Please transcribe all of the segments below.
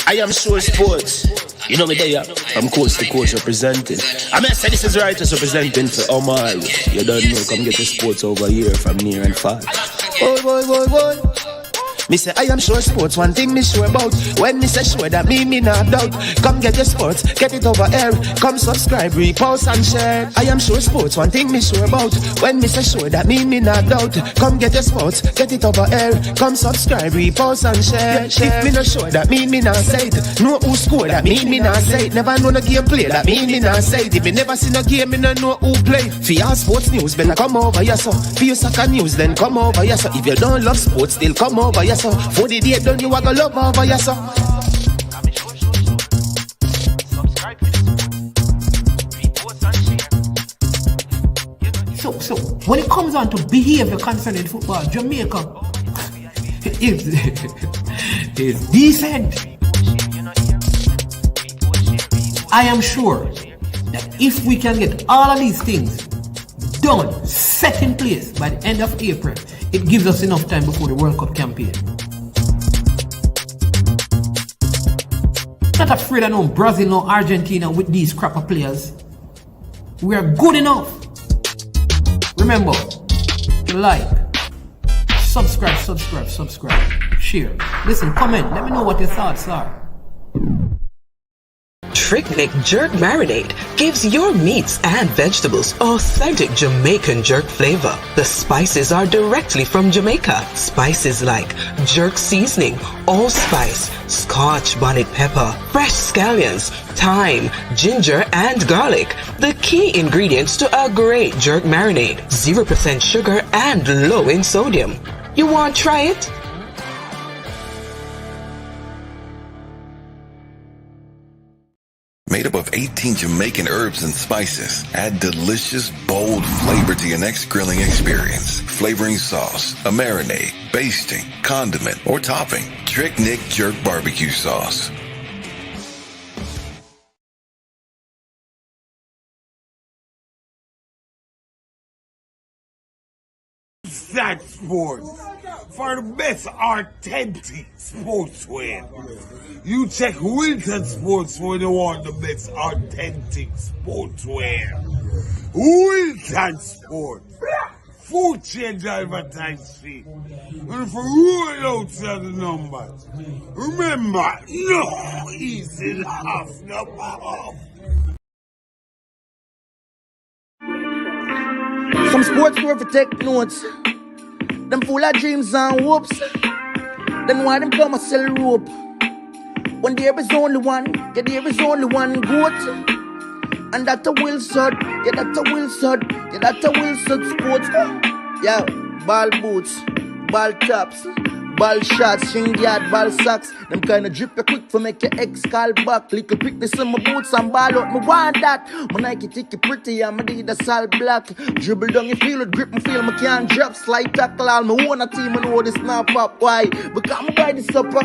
I am sure sports. You know me there, from coast to coast representing. I mean, say this is Righteous representing for Omar. You don't know, come get the sports over here from near and far. Boy. Me say I am sure sports, one thing me sure about. When me say sure, that me not doubt. Come get your sports, get it over here. Come subscribe, repost and share. I am sure sports, one thing me sure about. When me say sure, that me not doubt. Come get your sports, get it over here. Come subscribe, repost and share. If me not sure, that me not say it. Know who score, that me not say it. Never know no game play, that me not say it. If me never see no game, me no know who play. For your sports news, better come over here so. For your soccer news, then come over here so. If you don't love sports, still come over here so. For the day done, you are gonna love over here so. So when it comes on to behavior concerning football, Jamaica is decent. I am sure that if we can get all of these things done, set in place by the end of April, it gives us enough time before the World Cup campaign. Not afraid of no Brazil, no Argentina with these crapper players. We are good enough. Remember to like, subscribe, share. Listen, comment, let me know what your thoughts are. Trick Jerk Marinade gives your meats and vegetables authentic Jamaican jerk flavor. The spices are directly from Jamaica. Spices like jerk seasoning, allspice, Scotch bonnet pepper, fresh scallions, thyme, ginger, and garlic. The key ingredients to a great jerk marinade. 0% sugar and low in sodium. You want to try it? Made up of 18 Jamaican herbs and spices, add delicious, bold flavor to your next grilling experience. Flavoring sauce, a marinade, basting, condiment, or topping. Trick Nick Jerk Barbecue Sauce. That Sports for the best authentic sportswear. You check Wilton Sports when you want the best authentic sportswear. Wilton Sports. Food change advertise fee. And for roll out the numbers. Remember, no easy laugh, no off. Some sports were for take notes. Them full of dreams and hopes. Then why them come and sell rope? When there is only one, yeah, there is only one goat. And that a Wilson, yeah, that a Wilson, yeah, that a Wilson sports. Yeah, ball boots, ball tops, ball shots, shin guard, ball socks. Them kind of drip you quick for make your ex call back. Little quickness in my boots and ball out, me want that. My Nike ticky pretty and my Adidas all black. Dribble down you feel it, grip me feel me can't drop. Slide tackle all me own a team and know this snap up. Why? Because I'm by the supper.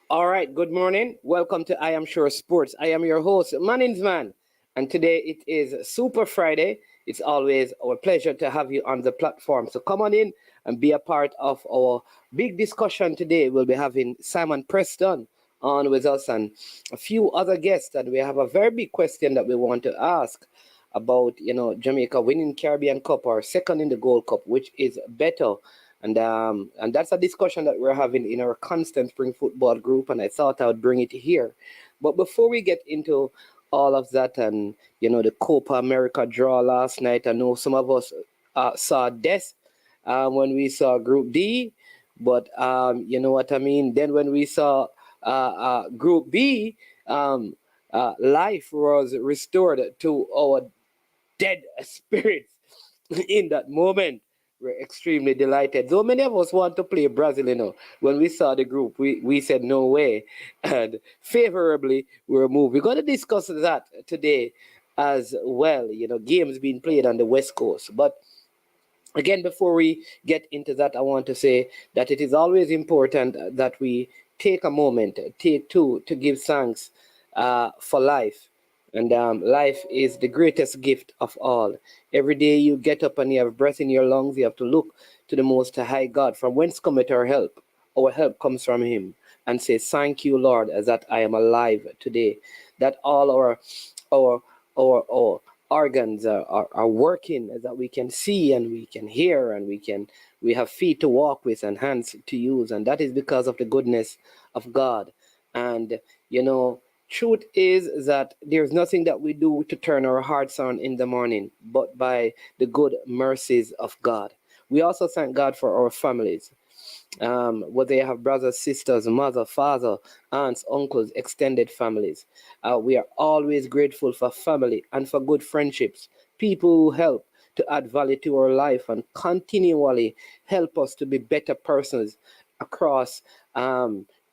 All right, good morning. Welcome to I Am Sure Sports. I am your host, Manningsman, and today it is Super Friday. It's always our pleasure to have you on the platform. So come on in and be a part of our big discussion today. We'll be having Simon Preston on with us and a few other guests, and we have a very big question that we want to ask about, Jamaica winning Caribbean Cup or second in the Gold Cup, which is better. And that's a discussion that we're having in our constant spring football group, and I thought I would bring it here. But before we get into all of that and, the Copa America draw last night, I know some of us saw death when we saw Group D, but you know what I mean? Then when we saw Group B, life was restored to our dead spirits in that moment. We're extremely delighted. Though many of us want to play Brazil, when we saw the group, we said no way. And favorably, we were moved. We're going to discuss that today as well. Games being played on the West Coast. But again, before we get into that, I want to say that it is always important that we take a moment, take two, to give thanks for life. And life is the greatest gift of all. Every day you get up and you have breath in your lungs, you have to look to the Most High God, from whence cometh our help. Our help comes from Him, and say, "Thank you, Lord, as that I am alive today." That all our our organs are working, that we can see and we can hear and we have feet to walk with and hands to use, and that is because of the goodness of God. And you know, truth is that there's nothing that we do to turn our hearts on in the morning, but by the good mercies of God. We also thank God for our families, whether you have brothers, sisters, mother, father, aunts, uncles, extended families. We are always grateful for family and for good friendships, people who help to add value to our life and continually help us to be better persons across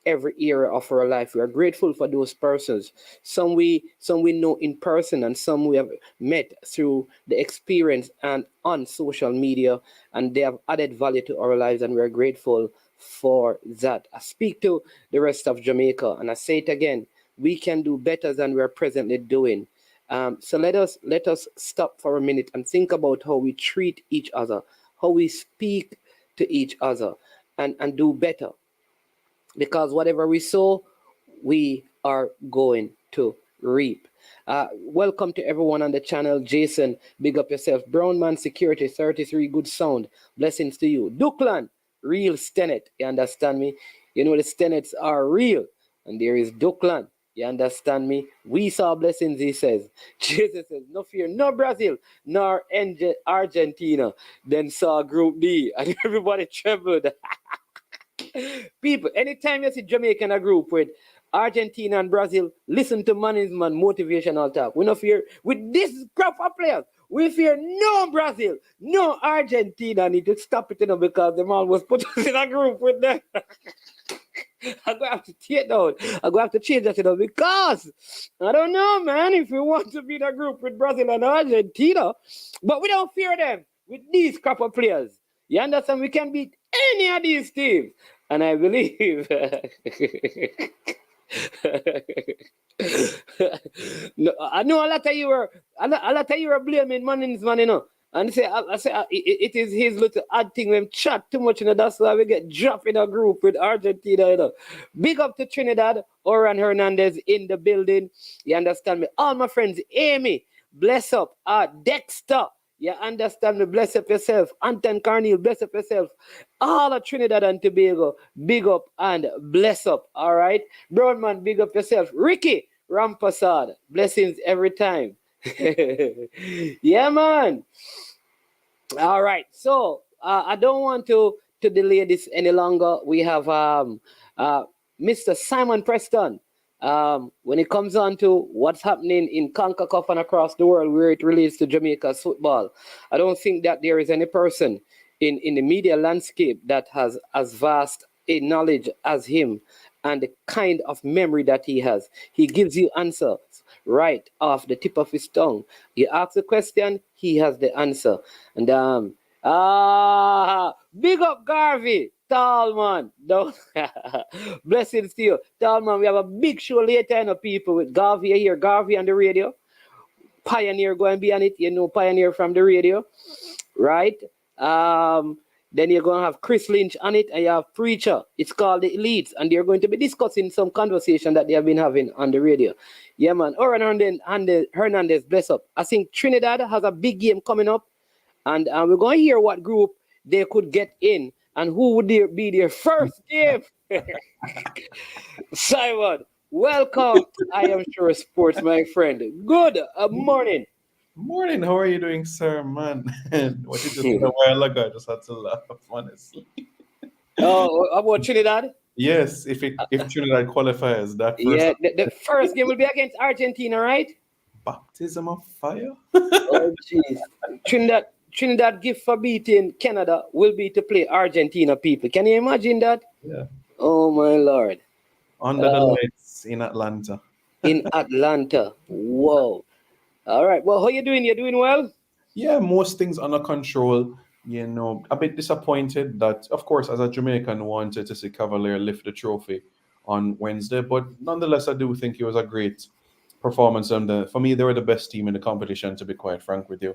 every era of our life. We are grateful for those persons. Some we know in person, and some we have met through the experience and on social media, and they have added value to our lives, and we are grateful for that. I speak to the rest of Jamaica, and I say it again: we can do better than we are presently doing. So let us stop for a minute and think about how we treat each other, how we speak to each other, and do better, because whatever we sow, we are going to reap. Welcome to everyone on the channel. Jason, big up yourself. Brownman Security 33, good sound. Blessings to you. Duckland, real Stenet. You understand me? You know the Stenets are real, and there is Duckland. You understand me? We saw blessings, he says. Jesus says, no fear, no Brazil, nor Argentina. Then saw Group D, and everybody trembled. People, anytime you see Jamaica in a group with Argentina and Brazil, listen to management motivational talk. We not fear with this crop of players. We fear no Brazil, no Argentina. I need to stop it, because the man was put us in a group with them. I'm gonna have to take down. I'm gonna have to change that, because I don't know, man, if we want to be in a group with Brazil and Argentina, but we don't fear them with these crop of players. You understand? We can beat any of these teams, and I believe. No, I know a lot of you were blaming Manning's man, And I say it is his little odd thing when chat too much, that's why we get dropped in a group with Argentina, Big up to Trinidad, Oran Hernandez in the building. You understand me? All my friends, Amy, bless up, Dexter. You understand me? Bless up yourself. Anton Carneal, bless up yourself. All of Trinidad and Tobago, big up and bless up. All right. Brownman, big up yourself. Ricky Rampasad, blessings every time. Yeah, man. All right. So I don't want to delay this any longer. We have Mr. Simon Preston. When it comes on to what's happening in CONCACAF and across the world where it relates to Jamaica's football, I don't think that there is any person in the media landscape that has as vast a knowledge as him, and the kind of memory that he has. He gives you answers right off the tip of his tongue. You ask a question, he has the answer. And big up Garvey, tall man. Blessings to you, tall man. We have a big show later, people, with Garvey here, Garvey on the radio. Pioneer going to be on it, Pioneer from the radio, right? Then you're going to have Chris Lynch on it, and you have Preacher. It's called The Elites, and they're going to be discussing some conversation that they have been having on the radio. Yeah, man. Oran Hernandez, bless up. I think Trinidad has a big game coming up, and we're going to hear what group they could get in, and who would be their first game. Simon, welcome to I Am Sure Sports, my friend. Good morning. Morning, how are you doing, sir, man? What you just did a while ago, I just had to laugh, honestly. Oh, about Trinidad? Yes, if Trinidad qualifies, that first. Yeah, the first game will be against Argentina, right? Baptism of fire? Oh, jeez. Trinidad gift for beating Canada will be to play Argentina, people. Can you imagine that? Yeah. Oh, my Lord. Under the lights in Atlanta. In Atlanta. Whoa. All right. Well, how you doing? You doing well? Yeah, most things under control. A bit disappointed that, of course, as a Jamaican, wanted to see Cavalier lift the trophy on Wednesday. But nonetheless, I do think it was a great performance. And for me, they were the best team in the competition, to be quite frank with you.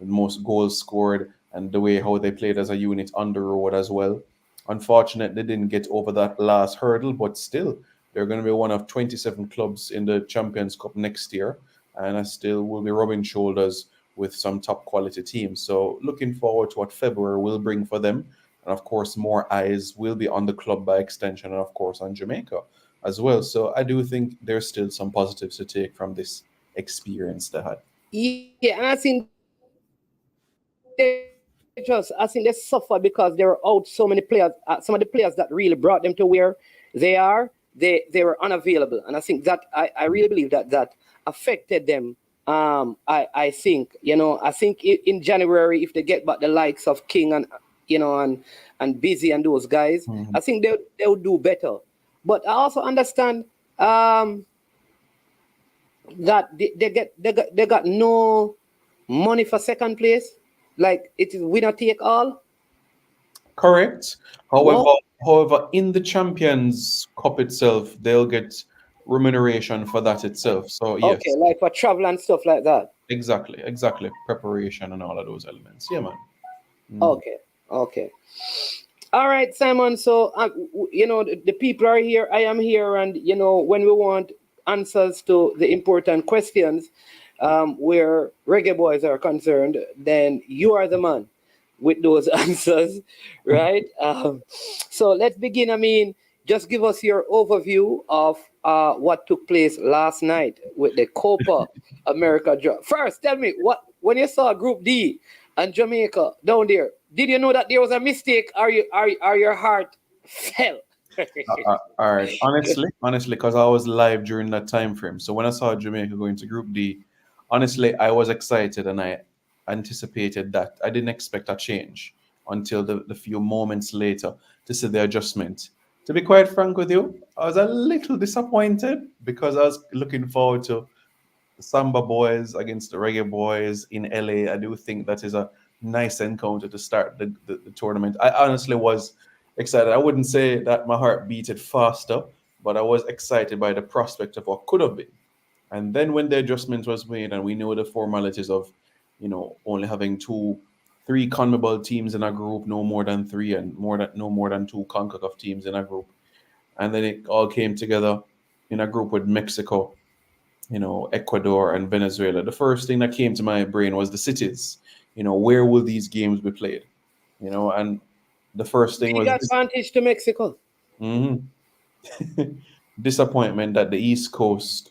The most goals scored and the way how they played as a unit on the road as well. Unfortunately, they didn't get over that last hurdle, but still, they're going to be one of 27 clubs in the Champions Cup next year, and I still will be rubbing shoulders with some top quality teams. So, looking forward to what February will bring for them. And of course, more eyes will be on the club by extension, and of course, on Jamaica as well. So, I do think there's still some positives to take from this experience they had. Yeah, and I think I think they suffered because they were out so many players. Some of the players that really brought them to where they are, they were unavailable, and I think that I really believe that affected them. I think I think in January, if they get back the likes of King and and Busy and those guys, Mhm. I think they'll do better. But I also understand um, that they got no money for second place. Like it is winner take all. Correct. However, Wow. in the Champions Cup itself, they'll get remuneration for that itself. So Okay, yes, like for travel and stuff like that. exactly. Preparation and all of those elements. Yeah, man. Mhm. Okay, okay. All right, Simon. So, the people are here. I am here, and when we want answers to the important questions, where reggae boys are concerned, then you are the man with those answers, right? So let's begin. I mean, just give us your overview of what took place last night with the Copa America draw. First, tell me what when you saw Group D and Jamaica down there. Did you know that there was a mistake? Are your heart fell? All right. Honestly, because I was live during that time frame. So when I saw Jamaica going to Group D, honestly, I was excited and I anticipated that. I didn't expect a change until the few moments later to see the adjustment. To be quite frank with you, I was a little disappointed because I was looking forward to the Samba boys against the Reggae boys in LA. I do think that is a nice encounter to start the tournament. I honestly was excited. I wouldn't say that my heart beated faster, but I was excited by the prospect of what could have been. And then when the adjustment was made and we knew the formalities of, only having three CONMEBOL teams in a group, no more than three, and no more than two CONCACAF teams in a group. And then it all came together in a group with Mexico, Ecuador and Venezuela. The first thing that came to my brain was the cities. Where will these games be played? And the first thing Big was this. advantage to Mexico. Mhm. Disappointment that the East Coast,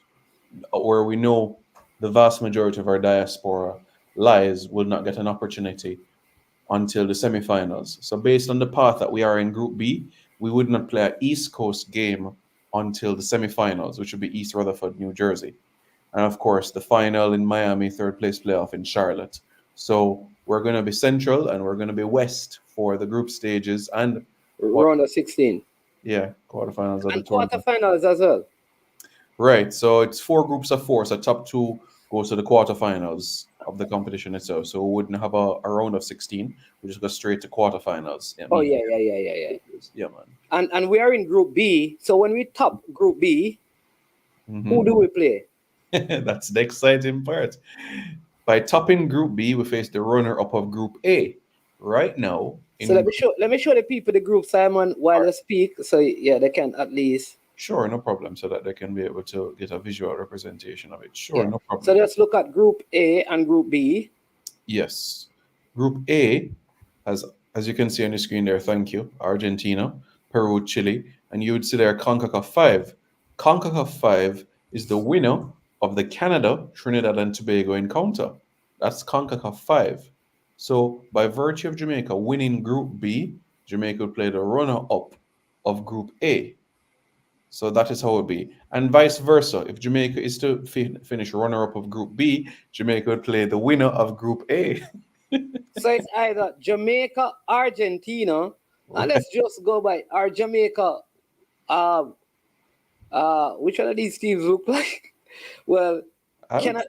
where we know the vast majority of our diaspora lies, will not get an opportunity until the semifinals. So, based on the path that we are in Group B, we would not play an East Coast game until the semifinals, which would be East Rutherford, New Jersey. And of course, the final in Miami, third place playoff in Charlotte. So, we're going to be central and we're going to be west for the group stages and what, Round of 16 yeah, quarterfinals of the and tournament. quarterfinals as well. Right. So it's four groups of four. So top two goes to the quarterfinals of the competition itself. So we wouldn't have a round of 16. We just go straight to quarterfinals. I Oh mean, yeah. yeah, man. And we are in Group B. So when we top Group B, who do we play? That's the exciting part. By topping Group B, we face the runner-up of Group A. Right now, So in let me show the people the group, Simon, while you speak, so yeah, they can at least sure, no problem, so that they can be able to get a visual representation of it. Sure, yeah. no So problem. let's look at Group A and Group B. Yes. Group A has, as you can see on the screen there, thank you, Argentina, Peru, Chile, and you would see there CONCACAF 5. CONCACAF 5 is the winner of the Canada, Trinidad, and Tobago encounter. That's CONCACAF 5. So, by virtue of Jamaica winning Group B, Jamaica would play the runner up of Group A. So that is how it would be. And vice versa. If Jamaica is to finish runner up of Group B, Jamaica would play the winner of Group A. So it's either Jamaica, Argentina, and let's just go by our Jamaica. Uh, which one of these teams look like? Well, I would, Canada.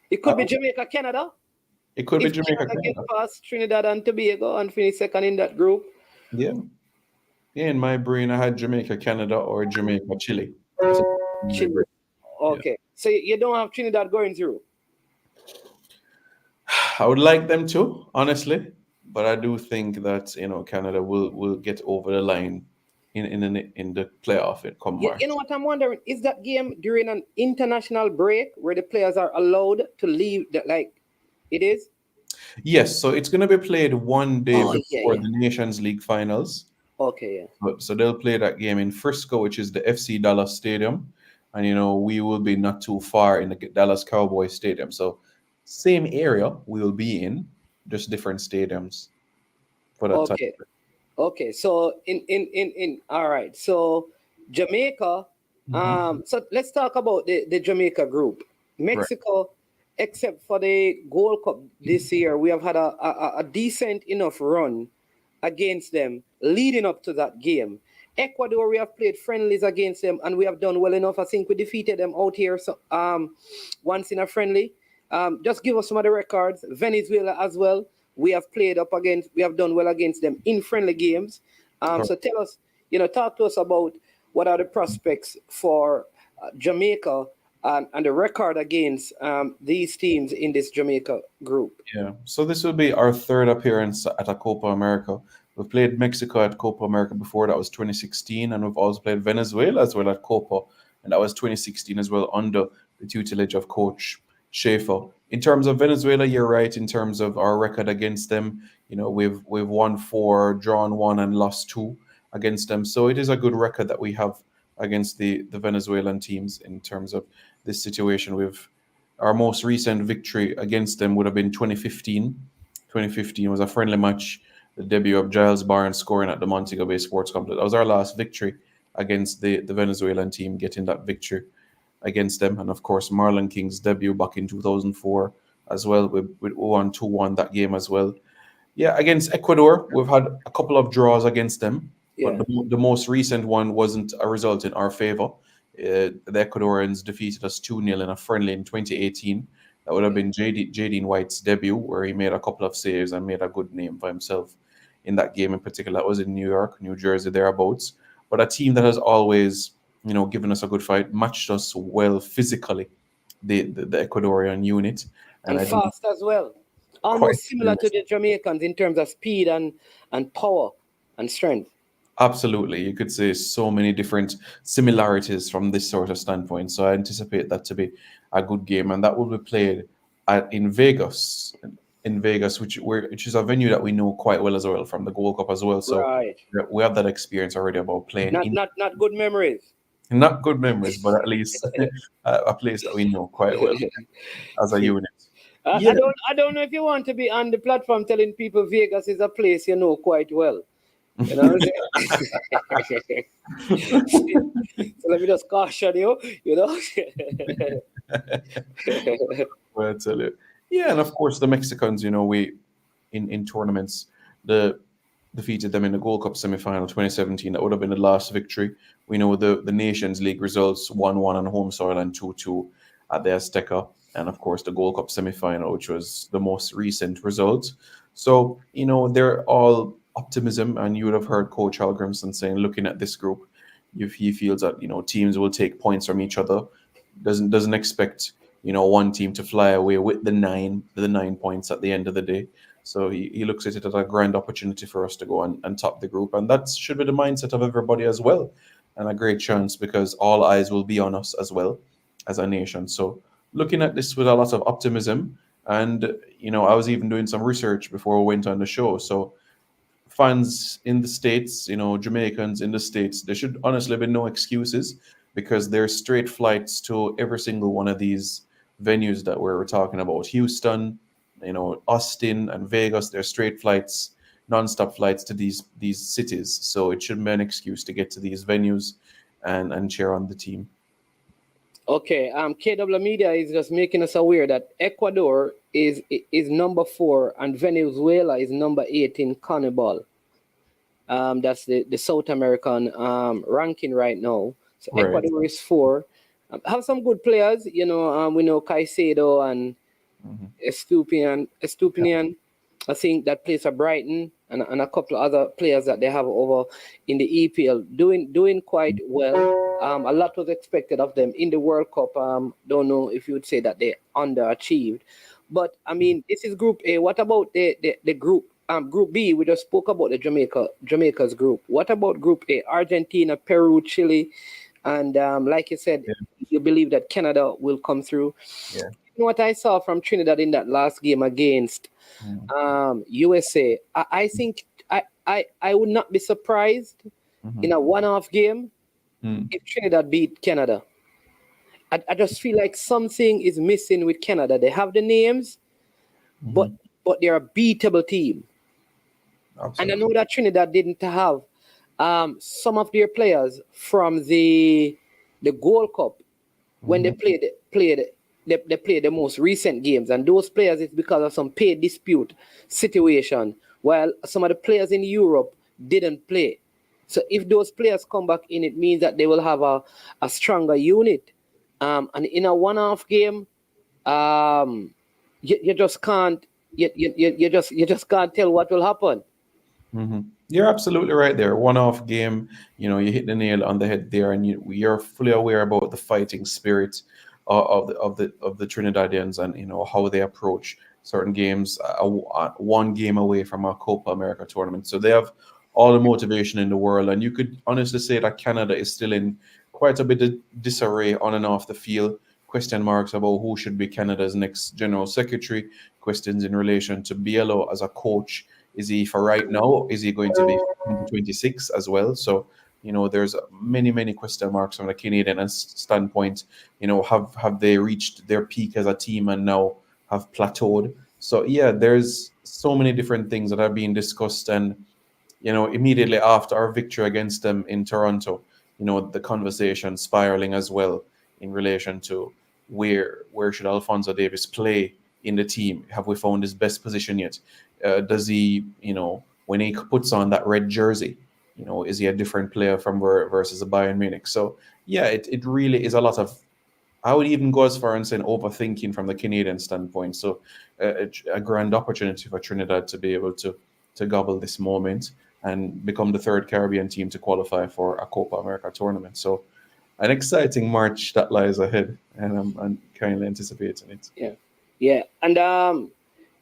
It I could be would- Jamaica, Canada. it could be If Jamaica, Canada get Canada. past Trinidad and Tobago and finish second in that group, Yeah. Yeah, in my brain, I had Jamaica, Canada, or Jamaica, Chile. That's in my Chile. brain. Yeah. Okay. So you don't have Trinidad going through? I would like them to, honestly, but I do think that Canada will get over the line in the playoff in come March. You know what I'm wondering? Is that game during an international break where the players are allowed to leave? Like it is? Yes, so it's going to be played one day Oh, yeah, before yeah. the Nations League finals. Okay, yeah. So they'll play that game in Frisco, which is the FC Dallas Stadium, and we will be not too far in the Dallas Cowboys Stadium. So same area we will be in, just different stadiums for that time. Okay. Okay. So in all right. So Jamaica. So let's talk about the Jamaica group. Mexico, except for the Gold Cup this year, we have had a decent enough run against them leading up to that game. Ecuador, we have played friendlies against them and we have done well enough. I think we defeated them out here once in a friendly. Just give us some of the records. Venezuela as well. We have done well against them in friendly games. So tell us, talk to us about what are the prospects for Jamaica and the record against these teams in this Jamaica group. Yeah, so this will be our third appearance at a Copa America. We've played Mexico at Copa America before, that was 2016, and we've also played Venezuela as well at Copa, and that was 2016 as well under the tutelage of Coach Schaefer. In terms of Venezuela, you're right. In terms of our record against them, we've won 4, drawn 1, and lost 2 against them. So it is a good record that we have against the Venezuelan teams in terms of this situation. Our most recent victory against them would have been 2015. 2015 was a friendly match, the debut of Giles Barnes scoring at the Montego Bay Sports Complex. That was our last victory against the Venezuelan team, getting that victory against them. And of course, Marlon King's debut back in 2004 as well. We won 2-1 that game as well. Yeah, against Ecuador, we've had a couple of draws against them. Yeah. But the most recent one wasn't a result in our favor. The Ecuadorians defeated us 2-0 in a friendly in 2018. That would have been Jadine White's debut, where he made a couple of saves and made a good name for himself in that game in particular. That was in New York, New Jersey, thereabouts. But a team that has always, given us a good fight, matched us well physically, the Ecuadorian unit. And fast as well. Almost similar to the Jamaicans in terms of speed and power and strength. Absolutely. You could say so many different similarities from this sort of standpoint. So I anticipate that to be a good game. And that will be played in Vegas. Which is a venue that we know quite well as well from the Gold Cup as well. So we have that experience already about playing. Not good memories. Not good memories, but at least a place that we know quite well as a unit. I don't know if you want to be on the platform telling people Vegas is a place you know quite well. You know what I'm saying? So let me just caution you, Well, I tell you. Yeah, and of course the Mexicans, we in tournaments, defeated them in the Gold Cup semi-final 2017. That would have been the last victory. We know the Nations League results 1-1 on home soil and 2-2 at the Azteca. And of course the Gold Cup semi-final, which was the most recent result. So, they're all optimism, and you would have heard Coach Halgrimson saying, looking at this group, if he feels that teams will take points from each other, doesn't expect one team to fly away with the 9 points at the end of the day. So he looks at it as a grand opportunity for us to go and top the group, and that should be the mindset of everybody as well, and a great chance because all eyes will be on us as well as a nation. So looking at this with a lot of optimism, and I was even doing some research before we went on the show. So fans in the States, Jamaicans in the States, there should honestly be no excuses because there's straight flights to every single one of these venues that we're talking about. Houston, Austin and Vegas, there's straight flights, non-stop flights to these cities. So it shouldn't be an excuse to get to these venues and cheer on the team. Okay, KW Media is just making us aware that Ecuador is number 4 and Venezuela is number 8 in CONMEBOL. That's the South American ranking right now. So right. Ecuador is 4. Have some good players, we know Caicedo and Estupinian. I think that plays for Brighton and a couple of other players that they have over in the EPL doing quite well. A lot was expected of them in the World Cup. Don't know if you would say that they underachieved, but I mean, this is Group A. What about the group? Group B. We just spoke about the Jamaica's group. What about Group A? Argentina, Peru, Chile, and like you said, you believe that Canada will come through. Yeah. You know what I saw from Trinidad in that last game against USA? I think I would not be surprised in a one-off game if Trinidad beat Canada. I just feel like something is missing with Canada. They have the names, but they're a beatable team. Absolutely. And I know that Trinidad didn't have some of their players from the Gold Cup when they played the most recent games, and those players it's because of some pay dispute situation, while some of the players in Europe didn't play. So if those players come back in, it means that they will have a stronger unit. And in a one-off game, you just can't you just can't tell what will happen. You're absolutely right there. One-off game, you hit the nail on the head there, and you're fully aware about the fighting spirit of the Trinidadians, and how they approach certain games. One game away from a Copa America tournament, so they have all the motivation in the world. And you could honestly say that Canada is still in quite a bit of disarray on and off the field. Question marks about who should be Canada's next general secretary. Questions in relation to Bielo as a coach. Is he for right now? Is he going to be 26 as well? So, there's many question marks from the Canadian standpoint. Have they reached their peak as a team and now have plateaued? So, yeah, there's so many different things that are being discussed. And, immediately after our victory against them in Toronto, the conversation spiraling as well in relation to where should Alphonso Davies play in the team? Have we found his best position yet? Does he, when he puts on that red jersey, is he a different player from versus a Bayern Munich? So, yeah, it really is a lot of, I would even go as far and say overthinking from the Canadian standpoint. So, a grand opportunity for Trinidad to be able to gobble this moment and become the third Caribbean team to qualify for a Copa America tournament. So, an exciting March that lies ahead, and I'm kindly anticipating it. Yeah, and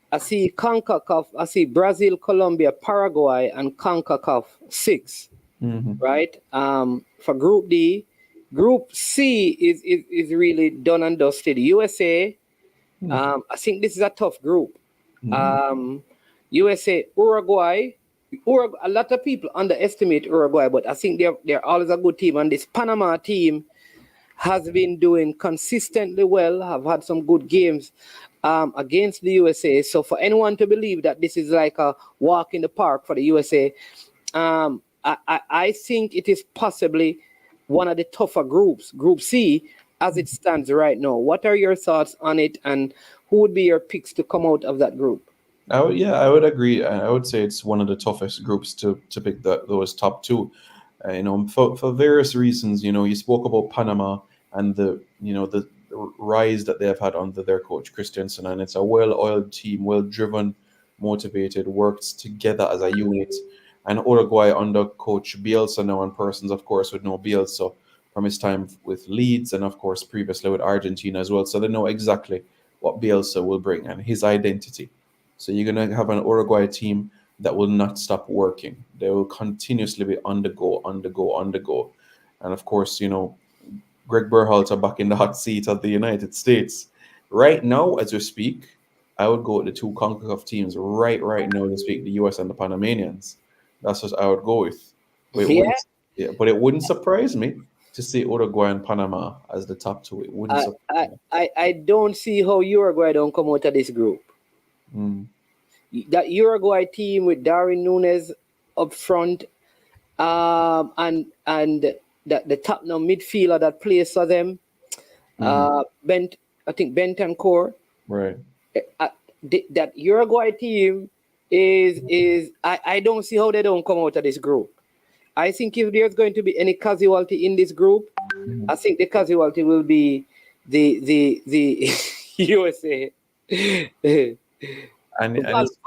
I see CONCACAF. I see Brazil, Colombia, Paraguay, and CONCACAF 6. Right. For Group D, Group C is really done and dusted. USA. I think this is a tough group. USA, Uruguay. A lot of people underestimate Uruguay, but I think they're always a good team. And this Panama team has been doing consistently well, have had some good games against the USA. So for anyone to believe that this is like a walk in the park for the USA, I think it is possibly one of the tougher groups, Group C, as it stands right now. What are your thoughts on it, and who would be your picks to come out of that group? I would agree. I would say it's one of the toughest groups to pick those top two. For various reasons. You spoke about Panama and the rise that they have had under their coach Christensen, and it's a well-oiled team, well-driven, motivated, works together as a unit. And Uruguay under coach Bielsa now, and persons, of course, would know Bielsa from his time with Leeds and, of course, previously with Argentina as well. So they know exactly what Bielsa will bring and his identity. So you're going to have an Uruguay team that will not stop working. They will continuously be on the go. And of course, Greg Berhalter back in the hot seat of the United States. Right now, as we speak, I would go with the two CONCACAF teams right now as we speak, the US and the Panamanians. That's what I would go with. But it wouldn't surprise me to see Uruguay and Panama as the top two. It wouldn't surprise me. I don't see how Uruguay don't come out of this group. That Uruguay team with Darwin Núñez up front, and the top now midfielder that plays for them, Bentancur. Right. That Uruguay team is I don't see how they don't come out of this group. I think if there's going to be any casualty in this group, I think the casualty will be the USA. And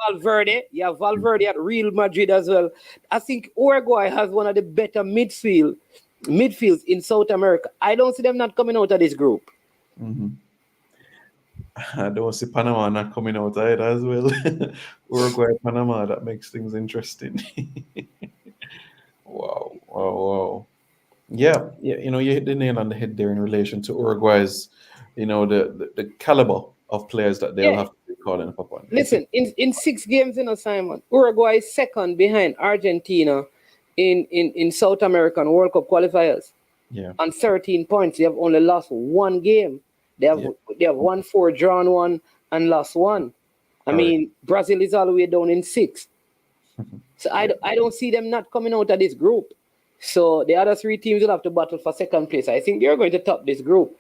Valverde, Valverde at Real Madrid as well. I think Uruguay has one of the better midfield midfields in South America. I don't see them not coming out of this group. I don't see Panama not coming out either as well. Uruguay, Panama, that makes things interesting. Wow, wow, wow. Yeah, yeah, you hit the nail on the head there in relation to Uruguay's, the caliber of players that they'll Yeah. have to be calling upon. Listen, in 6 games, Simon, Uruguay is second behind Argentina in South American World Cup qualifiers Yeah, on 13 points. They have only lost 1 game. They have yeah, they have won 4, drawn 1, and lost 1. I correct. mean, Brazil is all the way down in 6. So I don't see them not coming out of this group. So the other 3 teams will have to battle for second place. I think they're going to top this group.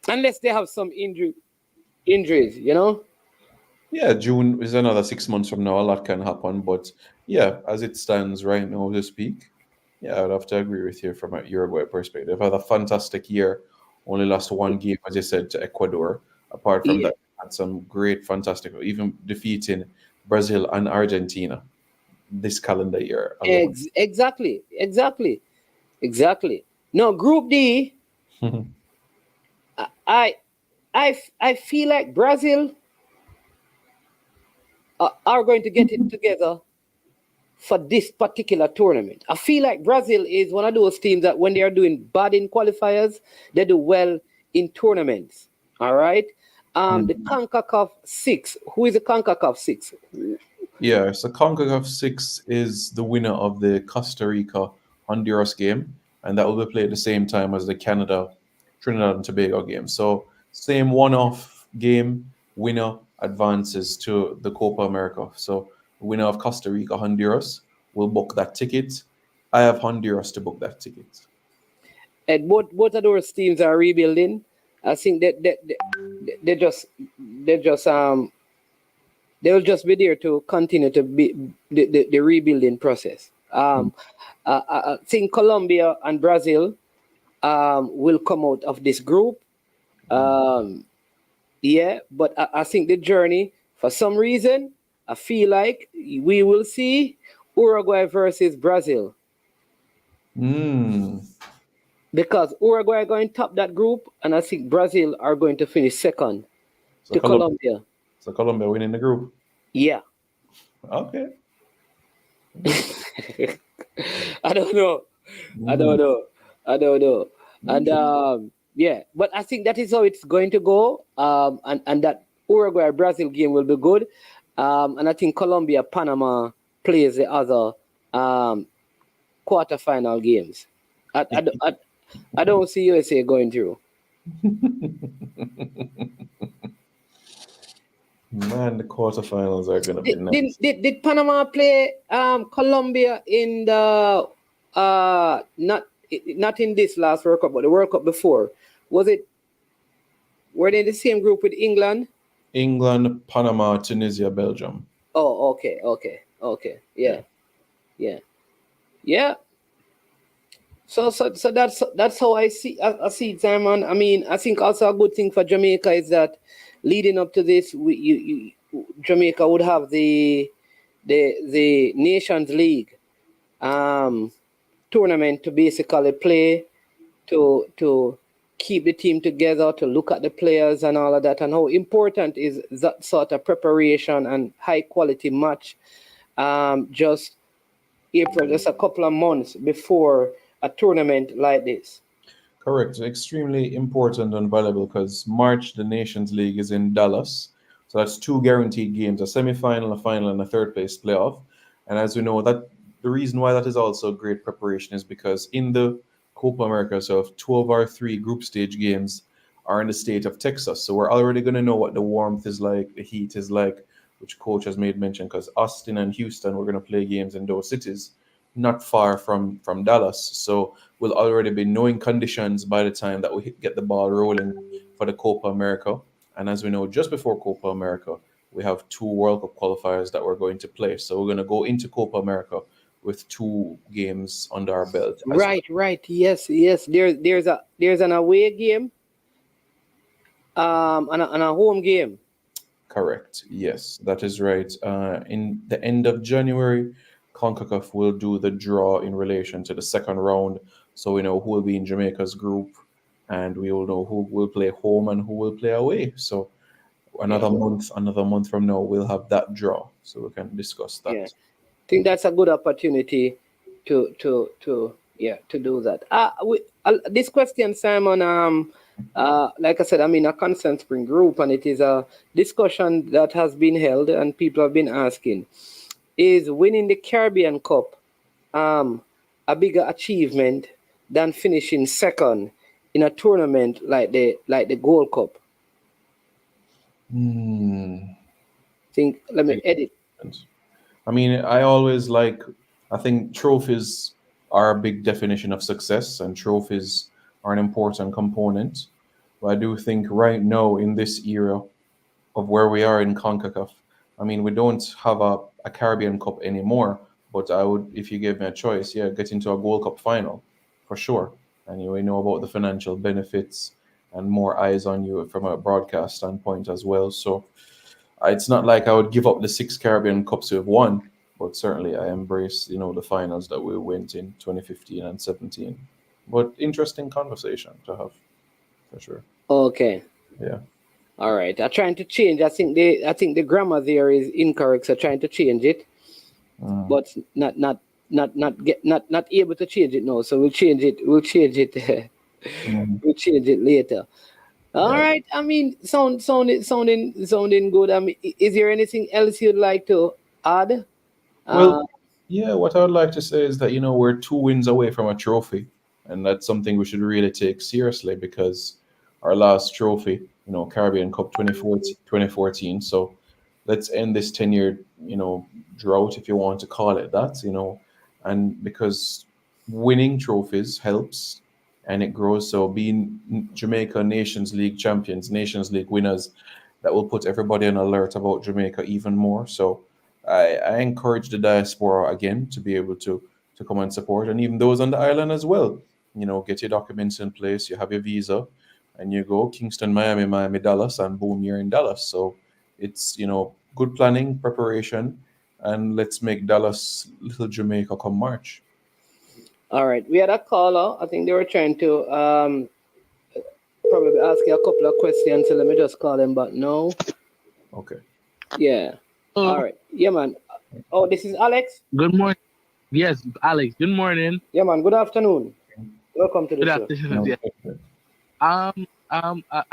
Unless they have some injuries, Yeah, June is another 6 months from now. A lot can happen, but yeah, as it stands right now to speak, yeah, I'd have to agree with you from a Uruguay perspective. Had a fantastic year. Only lost 1 game, as you said, to Ecuador. Apart from Yeah. that, had some great, fantastic, even defeating Brazil and Argentina this calendar year alone. Exactly. No, Group D, I I feel like Brazil are going to get it together for this particular tournament. I feel like Brazil is one of those teams that when they are doing bad in qualifiers, they do well in tournaments. All right. The CONCACAF 6. Who is the CONCACAF 6? Yeah, so CONCACAF 6 is the winner of the Costa Rica Honduras game, and that will be played at the same time as the Canada Trinidad and Tobago game. So, same one off game, winner advances to the Copa America. So, winner of Costa Rica Honduras will book that ticket. I have Honduras to book that ticket. And both of those teams are rebuilding. I think that they just they will just be there to continue to be the rebuilding process. I think Colombia and Brazil will come out of this group. Yeah, but I think the journey, for some reason, I feel like we will see Uruguay versus Brazil Mm. because Uruguay are going to top that group, and I think Brazil are going to finish second So, to Colombia. Colombia winning the group. Yeah. Okay. I don't know. I don't know. And yeah, but I think that is how it's going to go. And that Uruguay Brazil game will be good. And I think Colombia Panama plays the other quarterfinal games. I don't see USA going through. Man, the quarterfinals are going to be nice. Did Panama play Colombia in the not in this last World Cup, but the World Cup before? Were they in the same group with England? England, Panama, Tunisia, Belgium. Oh, okay. Yeah. So that's how I see it, Simon. I mean, I think also a good thing for Jamaica is that leading up to this, Jamaica would have the Nations League tournament to basically play, to keep the team together, to look at the players and all of that, and how important is that sort of preparation and high quality match. Just April, just a couple of months before a tournament like this. Correct. Extremely important and valuable because March, the Nations League is in Dallas. So that's 2 guaranteed games, a semi-final, a final, and a third place playoff. And as we know, that the reason why that is also great preparation is because in the Copa America, so 2 of our 3 group stage games are in the state of Texas. So we're already going to know what the warmth is like, the heat is like, which coach has made mention because Austin and Houston, we're going to play games in those cities not far from Dallas. So we'll already be knowing conditions by the time that we get the ball rolling for the Copa America. And as we know, just before Copa America, we have 2 World Cup qualifiers that we're going to play. So we're going to go into Copa America with 2 games under our belt. Right. Yes. There's an away game, and a home game. Correct. Yes, that is right. In the end of January, CONCACAF will do the draw in relation to the second round. So we know who will be in Jamaica's group, and we will know who will play home and who will play away. So another month from now, we'll have that draw, so we can discuss that. Yeah, I think that's a good opportunity to do that. This question, Simon. Like I said, I'm in a Constant Spring group, and it is a discussion that has been held, and people have been asking: is winning the Caribbean Cup a bigger achievement than finishing second in a tournament like the Gold Cup? Let me edit. I mean, I think trophies are a big definition of success, and trophies are an important component. But I do think right now, in this era of where we are in CONCACAF, I mean, we don't have a Caribbean Cup anymore, but I would, if you gave me a choice, get into a Gold Cup final for sure. And we know about the financial benefits and more eyes on you from a broadcast standpoint as well. So it's not like I would give up the 6 Caribbean Cups we've won, but certainly I embrace, the finals that we went in 2015 and 17. But interesting conversation to have, for sure. Okay. Yeah. All right. I'm trying to change. I think the grammar there is incorrect, so trying to change it, but not able to change it now. So we'll change it. We'll change it later. All right. I mean, sounding good. I mean, is there anything else you'd like to add? Well, what I would like to say is that, we're 2 wins away from a trophy, and that's something we should really take seriously, because our last trophy, Caribbean Cup 2014. So let's end this 10-year, drought, if you want to call it that, and because winning trophies helps and it grows. So being Jamaica Nations League champions, Nations League winners, that will put everybody on alert about Jamaica even more. So I encourage the diaspora again to be able to come and support, and even those on the island as well. Get your documents in place, you have your visa, and you go Kingston, Miami, Dallas, and boom, you're in Dallas. So it's good planning, preparation, and let's make Dallas little Jamaica come March. All right, we had a caller. I think they were trying to probably ask you a couple of questions. So let me just call them back now. Okay. Yeah. All right. Yeah, man. Oh, this is Alex. Good morning. Yes, Alex. Good morning. Yeah, man. Good afternoon. Welcome to the show. Good afternoon. Yeah. I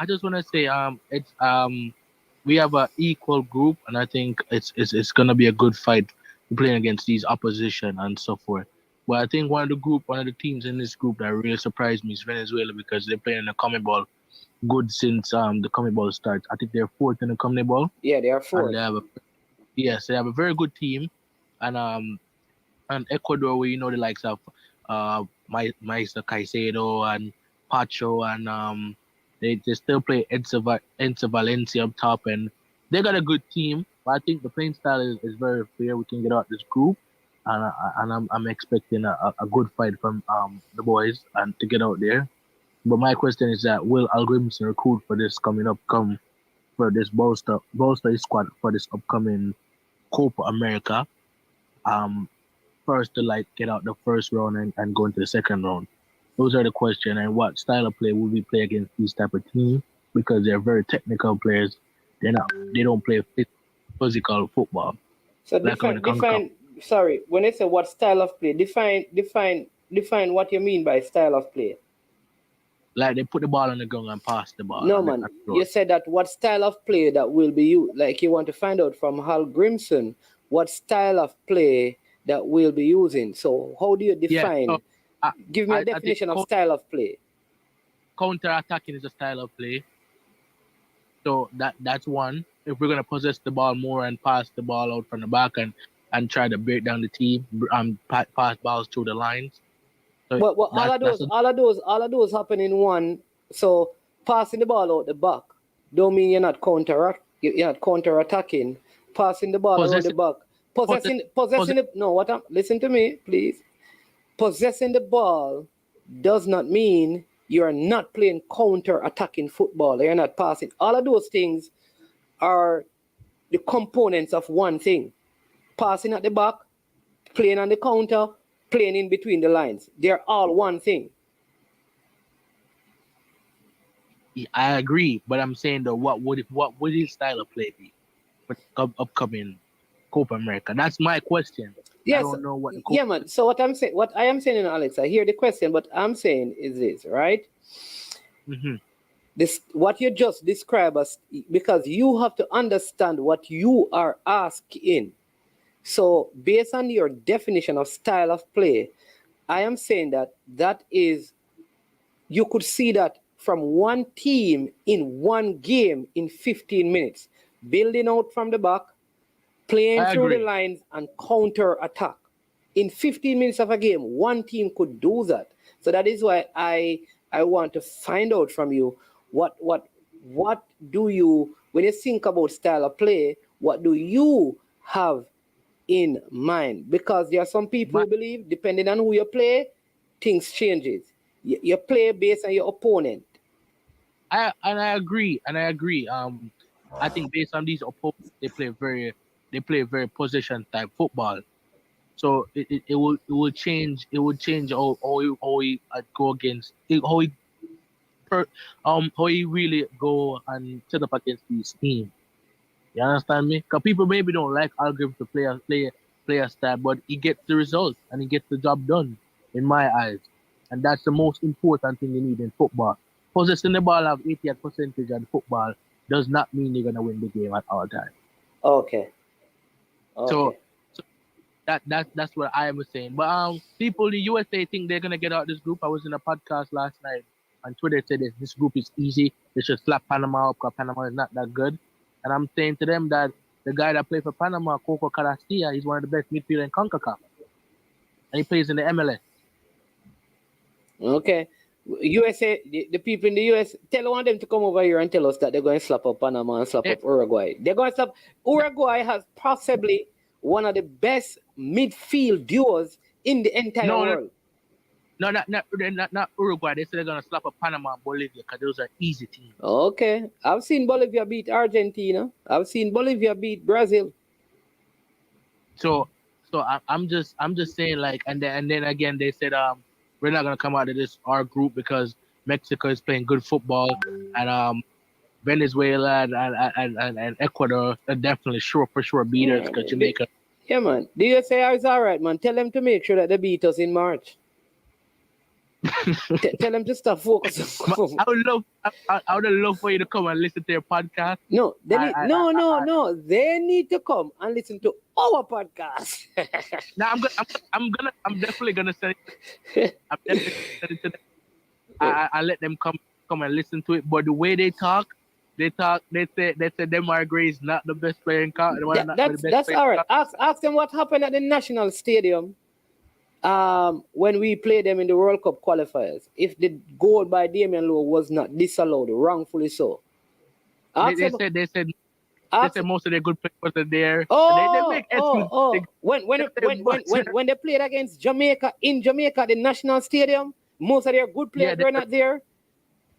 just want to say, it's we have an equal group, and I think it's gonna be a good fight playing against these opposition and so forth. But I think one of the teams in this group that really surprised me is Venezuela, because they're playing the CONMEBOL good since the CONMEBOL starts. I think they're 4th in the CONMEBOL. Yeah, they are 4th. They have a very good team, and Ecuador, where the likes of Meister Caicedo and Pacho, and they still play Enzo Valencia up top, and they got a good team. But I think the playing style is very fair. We can get out this group, and I'm expecting a good fight from the boys and to get out there. But my question is that will Al Grimson recruit for this for this bolster his squad for this upcoming Copa America? First to get out the first round and go into the second round. Those are the questions. And what style of play will we play against these type of teams? Because they're very technical players. They don't play physical football. So define. Sorry, when I say what style of play, define what you mean by style of play. Like they put the ball on the ground and pass the ball. No, man. You said that what style of play that will be used. Like you want to find out from Hal Grimson what style of play that we'll be using. So how do you define? Yeah, so, give me a definition of style of play. Counter-attacking is a style of play. So that's one. If we're gonna possess the ball more and pass the ball out from the back and try to break down the team, pass balls through the lines. So well, all of those happen in one. So passing the ball out the back don't mean you're not counter-attacking. Passing the ball out the back. Listen to me, please. Possessing the ball does not mean you're not playing counter-attacking football. You're not passing. All of those things are the components of one thing. Passing at the back, playing on the counter, playing in between the lines. They're all one thing. I agree, but I'm saying though, what would his style of play be for upcoming Copa America? That's my question. Yes. I don't know what the yeah, man. So what I am saying, Alex, I hear the question, but I'm saying is this, right? Mm-hmm. This what you just described as, because you have to understand what you are asking. So based on your definition of style of play, I am saying that is, you could see that from one team in one game in 15 minutes, building out from the back, playing through the lines and counter attack. In 15 minutes of a game, one team could do that. So that is why I want to find out from you what do you, when you think about style of play, what do you have in mind? Because there are some people who believe, depending on who you play, things changes. You play based on your opponent. I agree. I think based on these opponents, they play very possession type football. So it will change. It will change how he go against how he really go and set up against these teams. You understand me? Because people maybe don't like Algrim to play a style, but he gets the result and he gets the job done in my eyes, and that's the most important thing you need in football. Possessing the ball of 88% in football does not mean you're gonna win the game at all times. Okay. So that's what I was saying. But people in the USA think they're gonna get out this group. I was in a podcast last night on Twitter, said this group is easy. They should slap Panama up because Panama is not that good. And I'm saying to them that the guy that played for Panama, Coco Carastilla, he's one of the best midfielders in CONCACAF. And he plays in the MLS. Okay. USA, the people in the US, tell one of them to come over here and tell us that they're going to slap up Panama and slap up Uruguay. They're going to slap. Uruguay has possibly one of the best midfield duos in the entire world. No, not Uruguay. They said they're going to slap up Panama and Bolivia because those are easy teams. Okay. I've seen Bolivia beat Argentina. I've seen Bolivia beat Brazil. So I'm just saying, like, and then again they said we're not gonna come out of this our group because Mexico is playing good football, and Venezuela and Ecuador are definitely sure beaters because Jamaica. Yeah, man. The USA is all right, man. Tell them to make sure that they beat us in March. Tell them to stop focusing. I would love for you to come and listen to your podcast. No, no. They need to come and listen to our podcast. Now I'm definitely gonna send it. I'm definitely gonna send it to them. I let them come and listen to it. But the way they talk, they say Demar Gray is not the best player in college. That's all right. Ask them what happened at the National Stadium. When we played them in the World Cup qualifiers, if the goal by Damian Lowe was not disallowed, wrongfully so. They said most of their good players were there. When they played against Jamaica in Jamaica, the National Stadium, most of their good players were not there.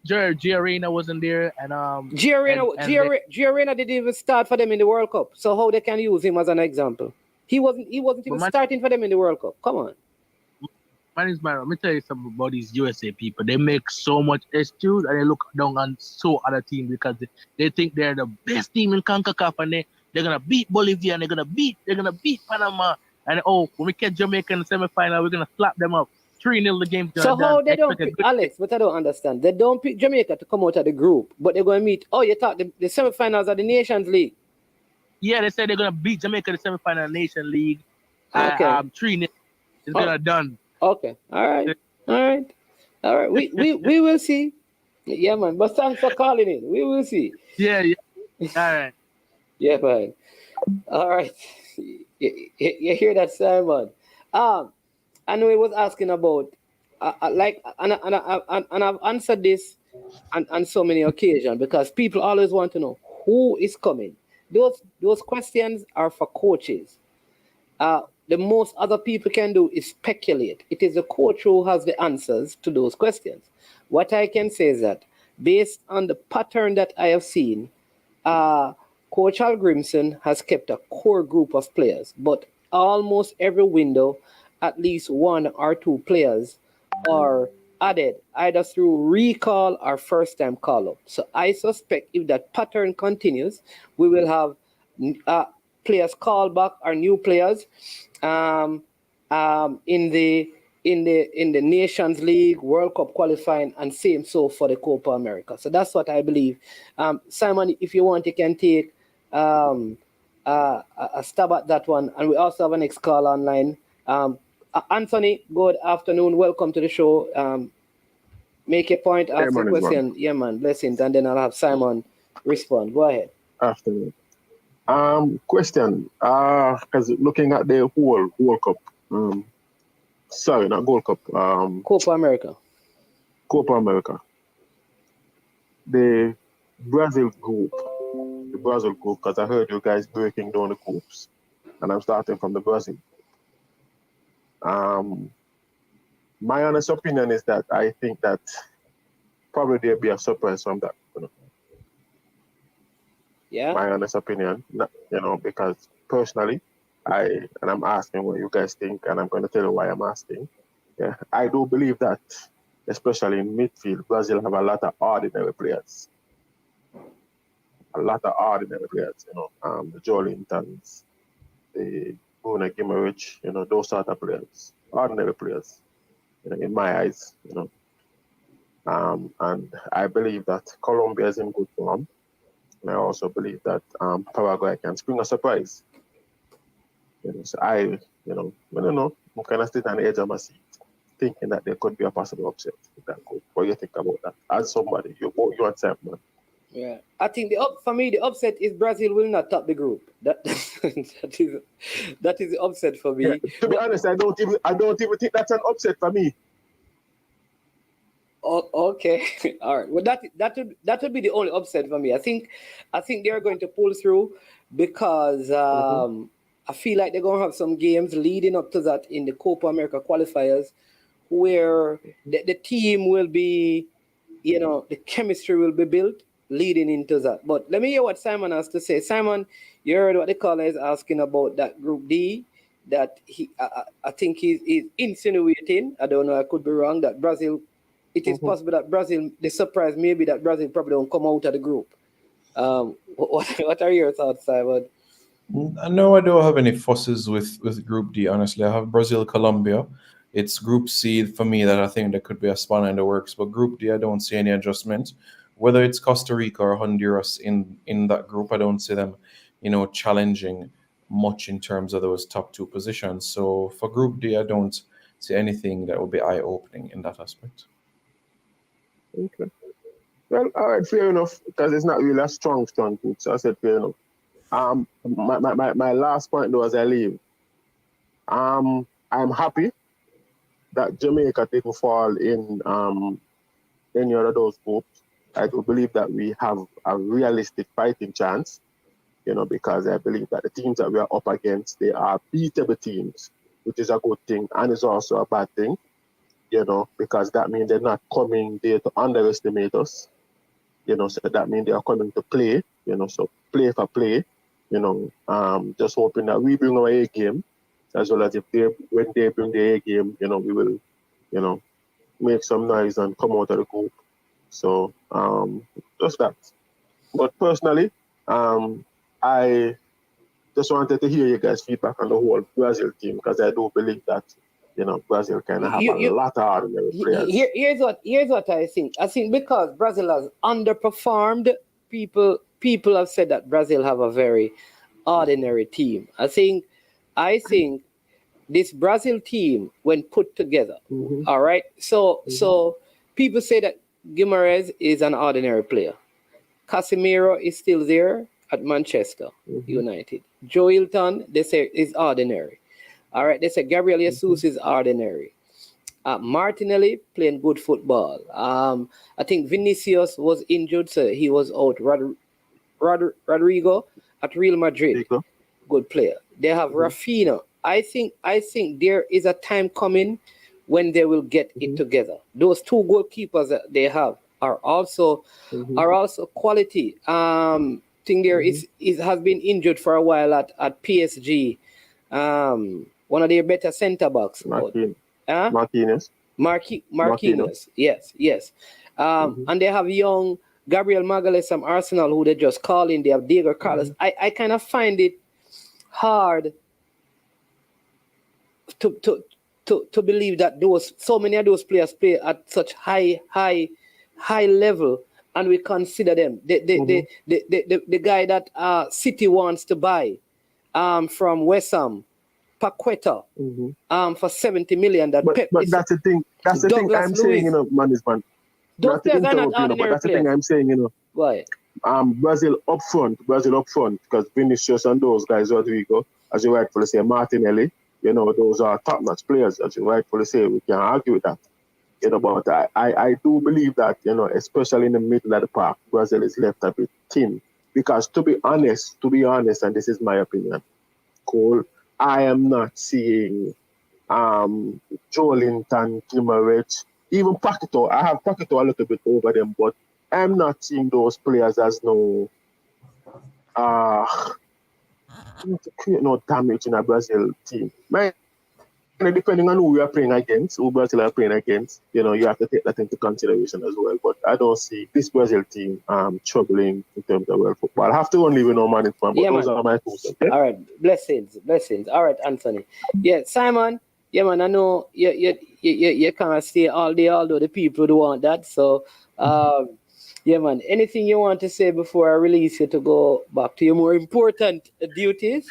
Giorena wasn't there, and Giorena didn't even start for them in the World Cup. So how they can use him as an example? He wasn't even starting for them in the World Cup. Come on. Man, let me tell you something about these USA people. They make so much excuse and they look down on so other teams because they think they're the best team in CONCACAF and they're gonna beat Bolivia and they're gonna beat Panama, and when we catch Jamaica in the semifinal, we're gonna slap them up 3-0 the game. So how they don't pick Alex? But I don't understand. They don't pick Jamaica to come out of the group, but they're gonna meet. Oh, you thought the semifinals are the Nations League? Yeah, they said they're gonna beat Jamaica in the semifinal Nation League. Okay. 3-0. It's gonna done. Okay. All right. We will see. Yeah, man. But thanks for calling in. We will see. Yeah. All right. Yeah, man. All right. You hear that, Simon? I know he was asking about, and I've answered this on so many occasions because people always want to know who is coming. Those questions are for coaches. The most other people can do is speculate. It is the coach who has the answers to those questions. What I can say is that based on the pattern that I have seen, Coach Al Grimson has kept a core group of players, but almost every window, at least one or two players are added either through recall or first time call up. So I suspect if that pattern continues, we will have uh, players call back or new players um, in the Nations League, World Cup qualifying, and same so for the Copa America. So that's what I believe. Simon, if you want, you can take a stab at that one. And we also have an next call online. Anthony, good afternoon. Welcome to the show. Make a point, ask a question. Yeah, man, blessings. And then I'll have Simon respond. Go ahead. Afternoon. Question. Because looking at the whole World Cup, sorry, not Gold Cup. Copa America. Copa America. The Brazil group, because I heard you guys breaking down the groups, and I'm starting from the Brazil. My honest opinion is that I think that probably there'll be a surprise from that. Yeah. My honest opinion, because personally, I'm asking what you guys think, and I'm going to tell you why I'm asking. Yeah, I do believe that, especially in midfield, Brazil have a lot of ordinary players. The Joe Lintons, the Bruno Guimaraes, those sort of players, ordinary players, in my eyes, and I believe that Colombia is in good form. And I also believe that Paraguay can spring a surprise. So I don't know. I'm kind of sitting on the edge of my seat, thinking that there could be a possible upset with that group. What do you think about that? As somebody, you and Sam, man. Yeah, I think for me the upset is Brazil will not top the group. That is the upset for me. Yeah, to be honest, I don't even think that's an upset for me. Oh, okay, all right. Well, that would be the only upset for me. I think they are going to pull through because I feel like they're going to have some games leading up to that in the Copa America qualifiers, where the team will be, the chemistry will be built leading into that. But let me hear what Simon has to say. Simon, you heard what the caller is asking about that Group D. That I think he's insinuating. I don't know. I could be wrong. That Brazil. It is possible that Brazil, the surprise may be that Brazil probably don't come out of the group. What are your thoughts, Simon? No, I don't have any fusses with Group D, honestly. I have Brazil, Colombia. It's Group C for me that I think there could be a spanner in the works. But Group D, I don't see any adjustment. Whether it's Costa Rica or Honduras in that group, I don't see them, challenging much in terms of those top two positions. So for Group D, I don't see anything that will be eye-opening in that aspect. Okay. Well, all right, fair enough, because it's not really a strong group. So I said fair enough. My last point though, as I leave, I'm happy that Jamaica didn't fall in any other of those groups. I do believe that we have a realistic fighting chance, because I believe that the teams that we are up against, they are beatable teams, which is a good thing, and it's also a bad thing. Because that means they're not coming there to underestimate us. So that means they are coming to play, so play for play, just hoping that we bring our A game, as well as when they bring their A game, we will, make some noise and come out of the group. So, just that. But personally, I just wanted to hear you guys' feedback on the whole Brazil team, because I do believe that Brazil kind of have a lot of ordinary players. Here's what I think. I think because Brazil has underperformed, people have said that Brazil have a very ordinary team. I think this Brazil team, when put together, all right. So people say that Guimaraes is an ordinary player. Casemiro is still there at Manchester United. Joelton, they say, is ordinary. All right, they say Gabriel Jesus is ordinary. Martinelli playing good football. I think Vinicius was injured, so he was out. Rodrigo at Real Madrid, good player. They have Rafinha. I think there is a time coming when they will get it together. Those two goalkeepers that they have are also quality. Think there has been injured for a while at PSG. one of their better centre backs. Marquinhos. Marquinhos. Yes. And they have young Gabriel Magalhaes from Arsenal who they just call in. They have Diego Carlos. I kind of find it hard to believe that so many of those players play at such high level, and we consider them. The guy that City wants to buy from West Ham, Paqueta, for 70 million. But that's the thing. That's the thing I'm saying, management. Those players are not ordinary that's the thing I'm saying, Why? Brazil up front, because Vinicius and those guys, Rodrigo, as you rightfully say, Martinelli, those are top-notch players, as you rightfully say. We can't argue with that. But I do believe that, especially in the middle of the park, Brazil is left a bit thin. Because to be honest, and this is my opinion, Cole, I am not seeing Joelinton, Guimaraes, even Paquetá. I have Paquetá a little bit over them, but I'm not seeing those players as to create no damage in a Brazil team. Depending on who we are playing against, who Brazil are playing against, you have to take that into consideration as well. But I don't see this Brazil team troubling in terms of world football. I have to only with no management, but those are my thoughts. Okay? All right, blessings. All right, Anthony. Yeah, Simon. Yeah, man. I know you can't stay all day, although the people do want that. So, yeah, man. Anything you want to say before I release you to go back to your more important duties?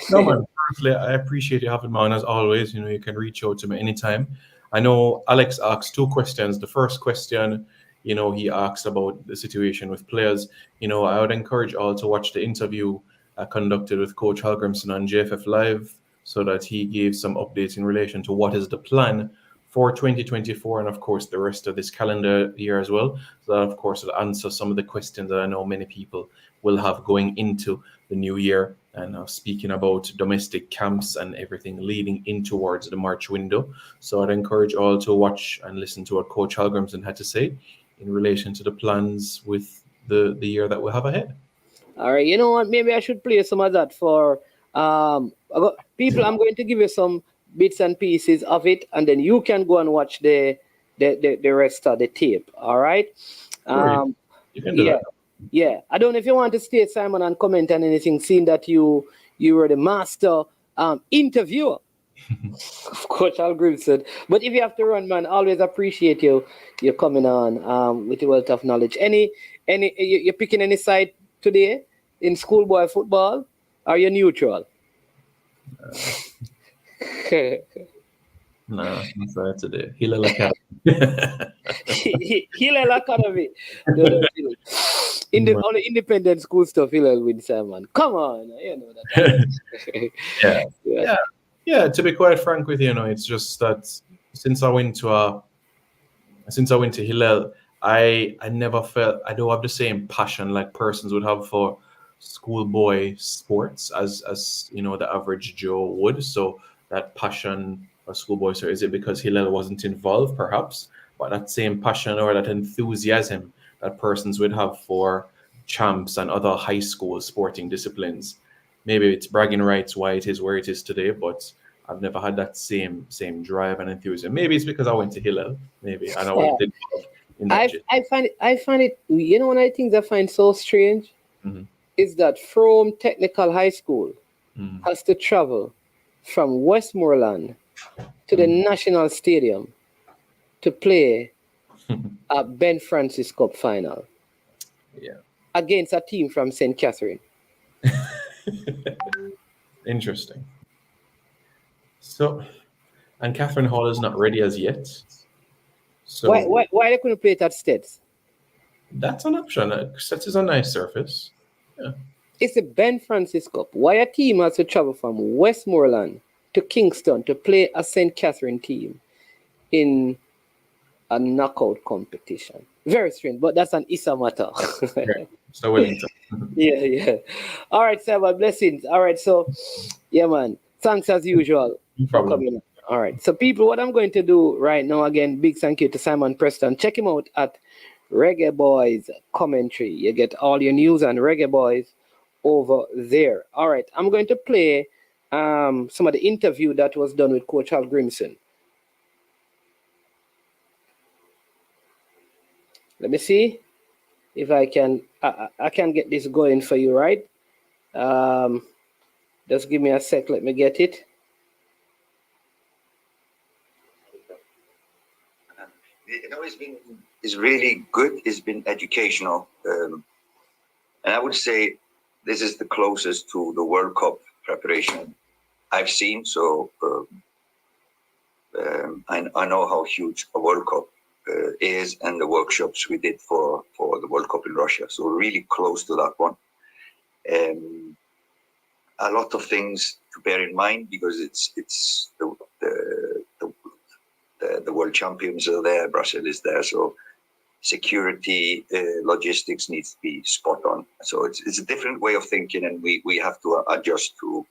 No, man. Firstly, I appreciate you having me on as always. You can reach out to me anytime. I know Alex asked 2 questions. The first question, he asked about the situation with players. I would encourage all to watch the interview conducted with Coach Hallgrimsson on JFF Live, so that he gave some updates in relation to what is the plan for 2024 and, of course, the rest of this calendar year as well. So that, of course, will answer some of the questions that I know many people will have going into the new year, and speaking about domestic camps and everything leading in towards the March window. So I'd encourage all to watch and listen to what Coach Hallgrimsson had to say in relation to the plans with the year that we have ahead. All right, you know what? Maybe I should play some of that for people. I'm going to give you some bits and pieces of it, and then you can go and watch the rest of the tape. All right. You can do that. Yeah. I don't know if you want to stay, Simon, and comment on anything, seeing that you were the master interviewer of Coach Hallgrimsson. But if you have to run, man, always appreciate you coming on with your wealth of knowledge. You picking any side today in schoolboy football? Are you neutral? No, I'm sorry today. Hillel Academy. Hillel Academy. All the independent school stuff, Hillel wins, man. Come on, you know that. Yeah. To be quite frank with you, it's just that since I went to Hillel, I never felt I don't have the same passion like persons would have for schoolboy sports as the average Joe would. So that passion for schoolboy, so is it because Hillel wasn't involved, perhaps? But that same passion or that enthusiasm that persons would have for champs and other high school sporting disciplines, maybe it's bragging rights why it is where it is today, but I've never had that same drive and enthusiasm. Maybe it's because I went to Hillel, maybe, and I wasn't involved in that. I find it, one of the things I find so strange is that from Technical High School has to travel from Westmoreland to the National Stadium to play a Ben Francis Cup final against a team from St. Catherine. Interesting. So, and Catherine Hall is not ready as yet. So why they couldn't play it at Steds? That's an option. Steds is a nice surface. Yeah. It's the Ben Francis Cup. Why a team has to travel from Westmoreland to Kingston to play a St. Catherine team in a knockout competition? Very strange, but that's an Issa matter. So Wellington. Yeah. All right, Simon, blessings. All right, so, yeah, man. Thanks as usual for coming. All right, so people, what I'm going to do right now, again, big thank you to Simon Preston. Check him out at Reggae Boys Commentary. You get all your news on Reggae Boys over there. All right, I'm going to play some of the interview that was done with Coach Al Grimson. Let me see if I can get this going for you, right? Just give me a sec. Let me get it. It's really good. It's been educational, and I would say this is the closest to the World Cup preparation I've seen. So I know how huge a World Cup is, and the workshops we did for the World Cup in Russia. So really close to that one. A lot of things to bear in mind because it's the world champions are there, Brazil is there, so security, logistics needs to be spot on. So it's a different way of thinking, and we have to adjust to,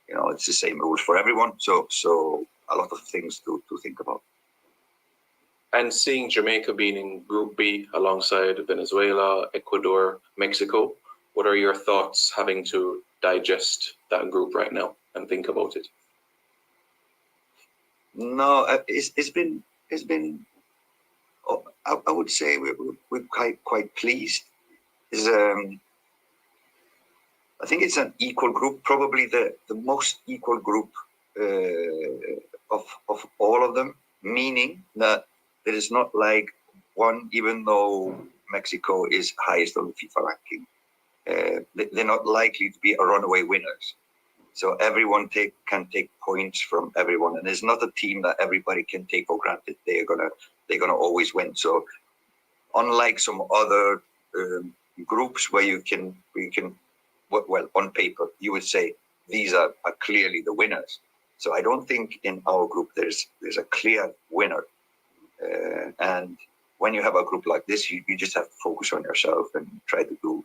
it's the same rules for everyone. So a lot of things to think about. And seeing Jamaica being in Group B alongside Venezuela, Ecuador, Mexico, what are your thoughts having to digest that group right now and think about it? No, it's been. I would say we're quite pleased. I think it's an equal group, probably the most equal group of all of them. Meaning that there is not like one, even though Mexico is highest on the FIFA ranking, they're not likely to be a runaway winners. So everyone can take points from everyone, and there's not a team that everybody can take for granted. They're gonna always win. So unlike some other groups where you can well, on paper you would say these are clearly the winners. So I don't think in our group there's a clear winner. And when you have a group like this, you just have to focus on yourself and try to do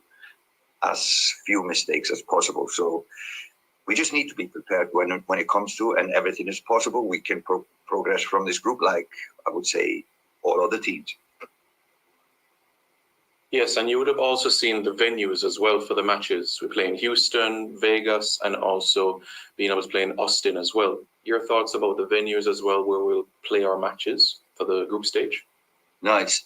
as few mistakes as possible. So we just need to be prepared when it comes to, and everything is possible. We can progress from this group like I would say all other teams. Yes, and you would have also seen the venues as well for the matches. We play in Houston, Vegas, and also being able to play in Austin as well. Your thoughts about the venues as well, where we'll play our matches for the group stage? No, it's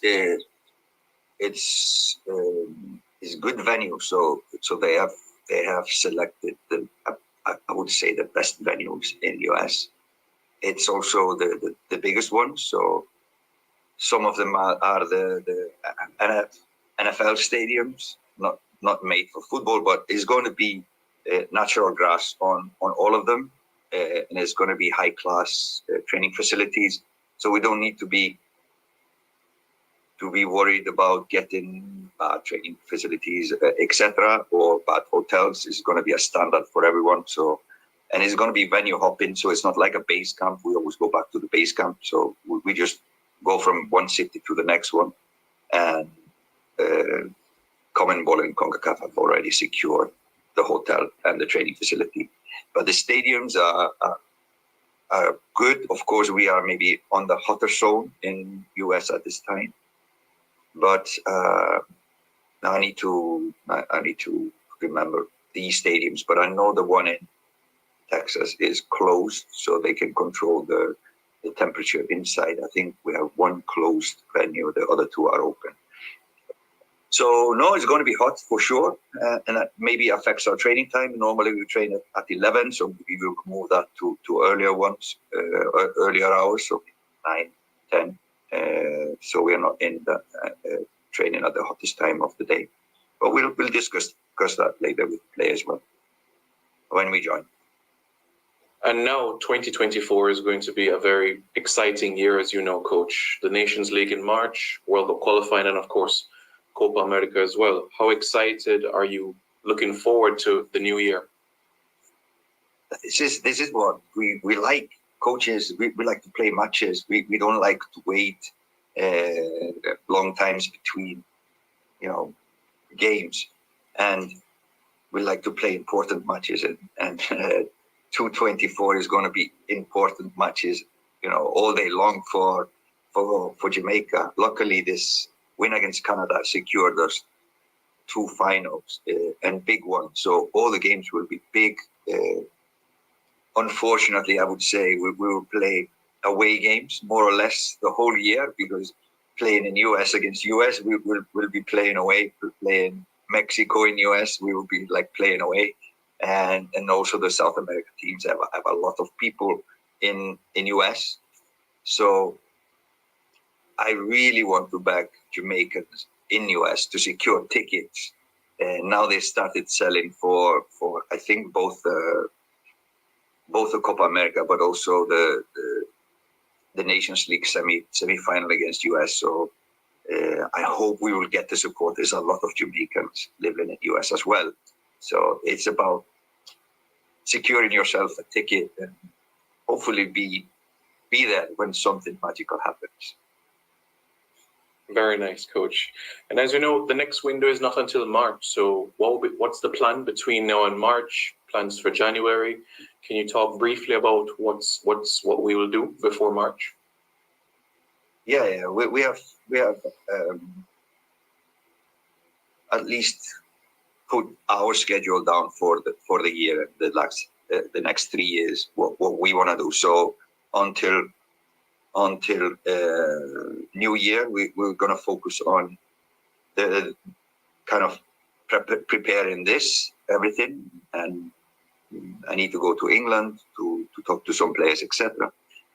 good venue. So they have selected I would say the best venues in the US. It's also the biggest one. So some of them are the NFL stadiums, not made for football, but it's going to be natural grass on all of them, and it's going to be high class training facilities. So we don't need to be worried about getting bad training facilities, etc., or bad hotels. It's going to be a standard for everyone. So, and it's going to be venue hopping. So it's not like a base camp. We always go back to the base camp. So we just go from one city to the next one. And CONMEBOL and CONCACAF have already secured the hotel and the training facility. But the stadiums are good. Of course, we are maybe on the hotter zone in US at this time. But I need to remember these stadiums. But I know the one in Texas is closed, so they can control the temperature inside. I think we have one closed venue; the other two are open. So no, it's going to be hot for sure, and that maybe affects our training time. Normally we train at 11, so we will move that to earlier ones, earlier hours, so 9, 10. So we are not in the training at the hottest time of the day. But we'll discuss that later with players when we join. And now 2024 is going to be a very exciting year, as you know, Coach. The Nations League in March, World Cup qualifying, and of course, Copa America as well. How excited are you looking forward to the new year? This is what we like. Coaches, we like to play matches. We don't like to wait long times between, games, and we like to play important matches. And 224 is going to be important matches, all day long for Jamaica. Luckily, this win against Canada secured us 2 finals and big ones. So all the games will be big. unfortunately, I would say we will play away games more or less the whole year, because playing in US against US, we'll be playing away. Playing Mexico in US, we will be like playing away, and also the South American teams have a lot of people in US. So I really want to back Jamaicans in US to secure tickets. And now they started selling for I think both the Copa America, but also the Nations League semi-final against US. So I hope we will get the support. There's a lot of Jamaicans living in US as well. So it's about securing yourself a ticket and hopefully be there when something magical happens. Very nice, Coach. And as you know, the next window is not until March. So what's the plan between now and March? Plans for January? Can you talk briefly about what we will do before March? Yeah. We have at least put our schedule down for the year, the next 3 years, what we want to do. So until New Year, we're going to focus on the kind of preparing everything, and I need to go to England to talk to some players, etc.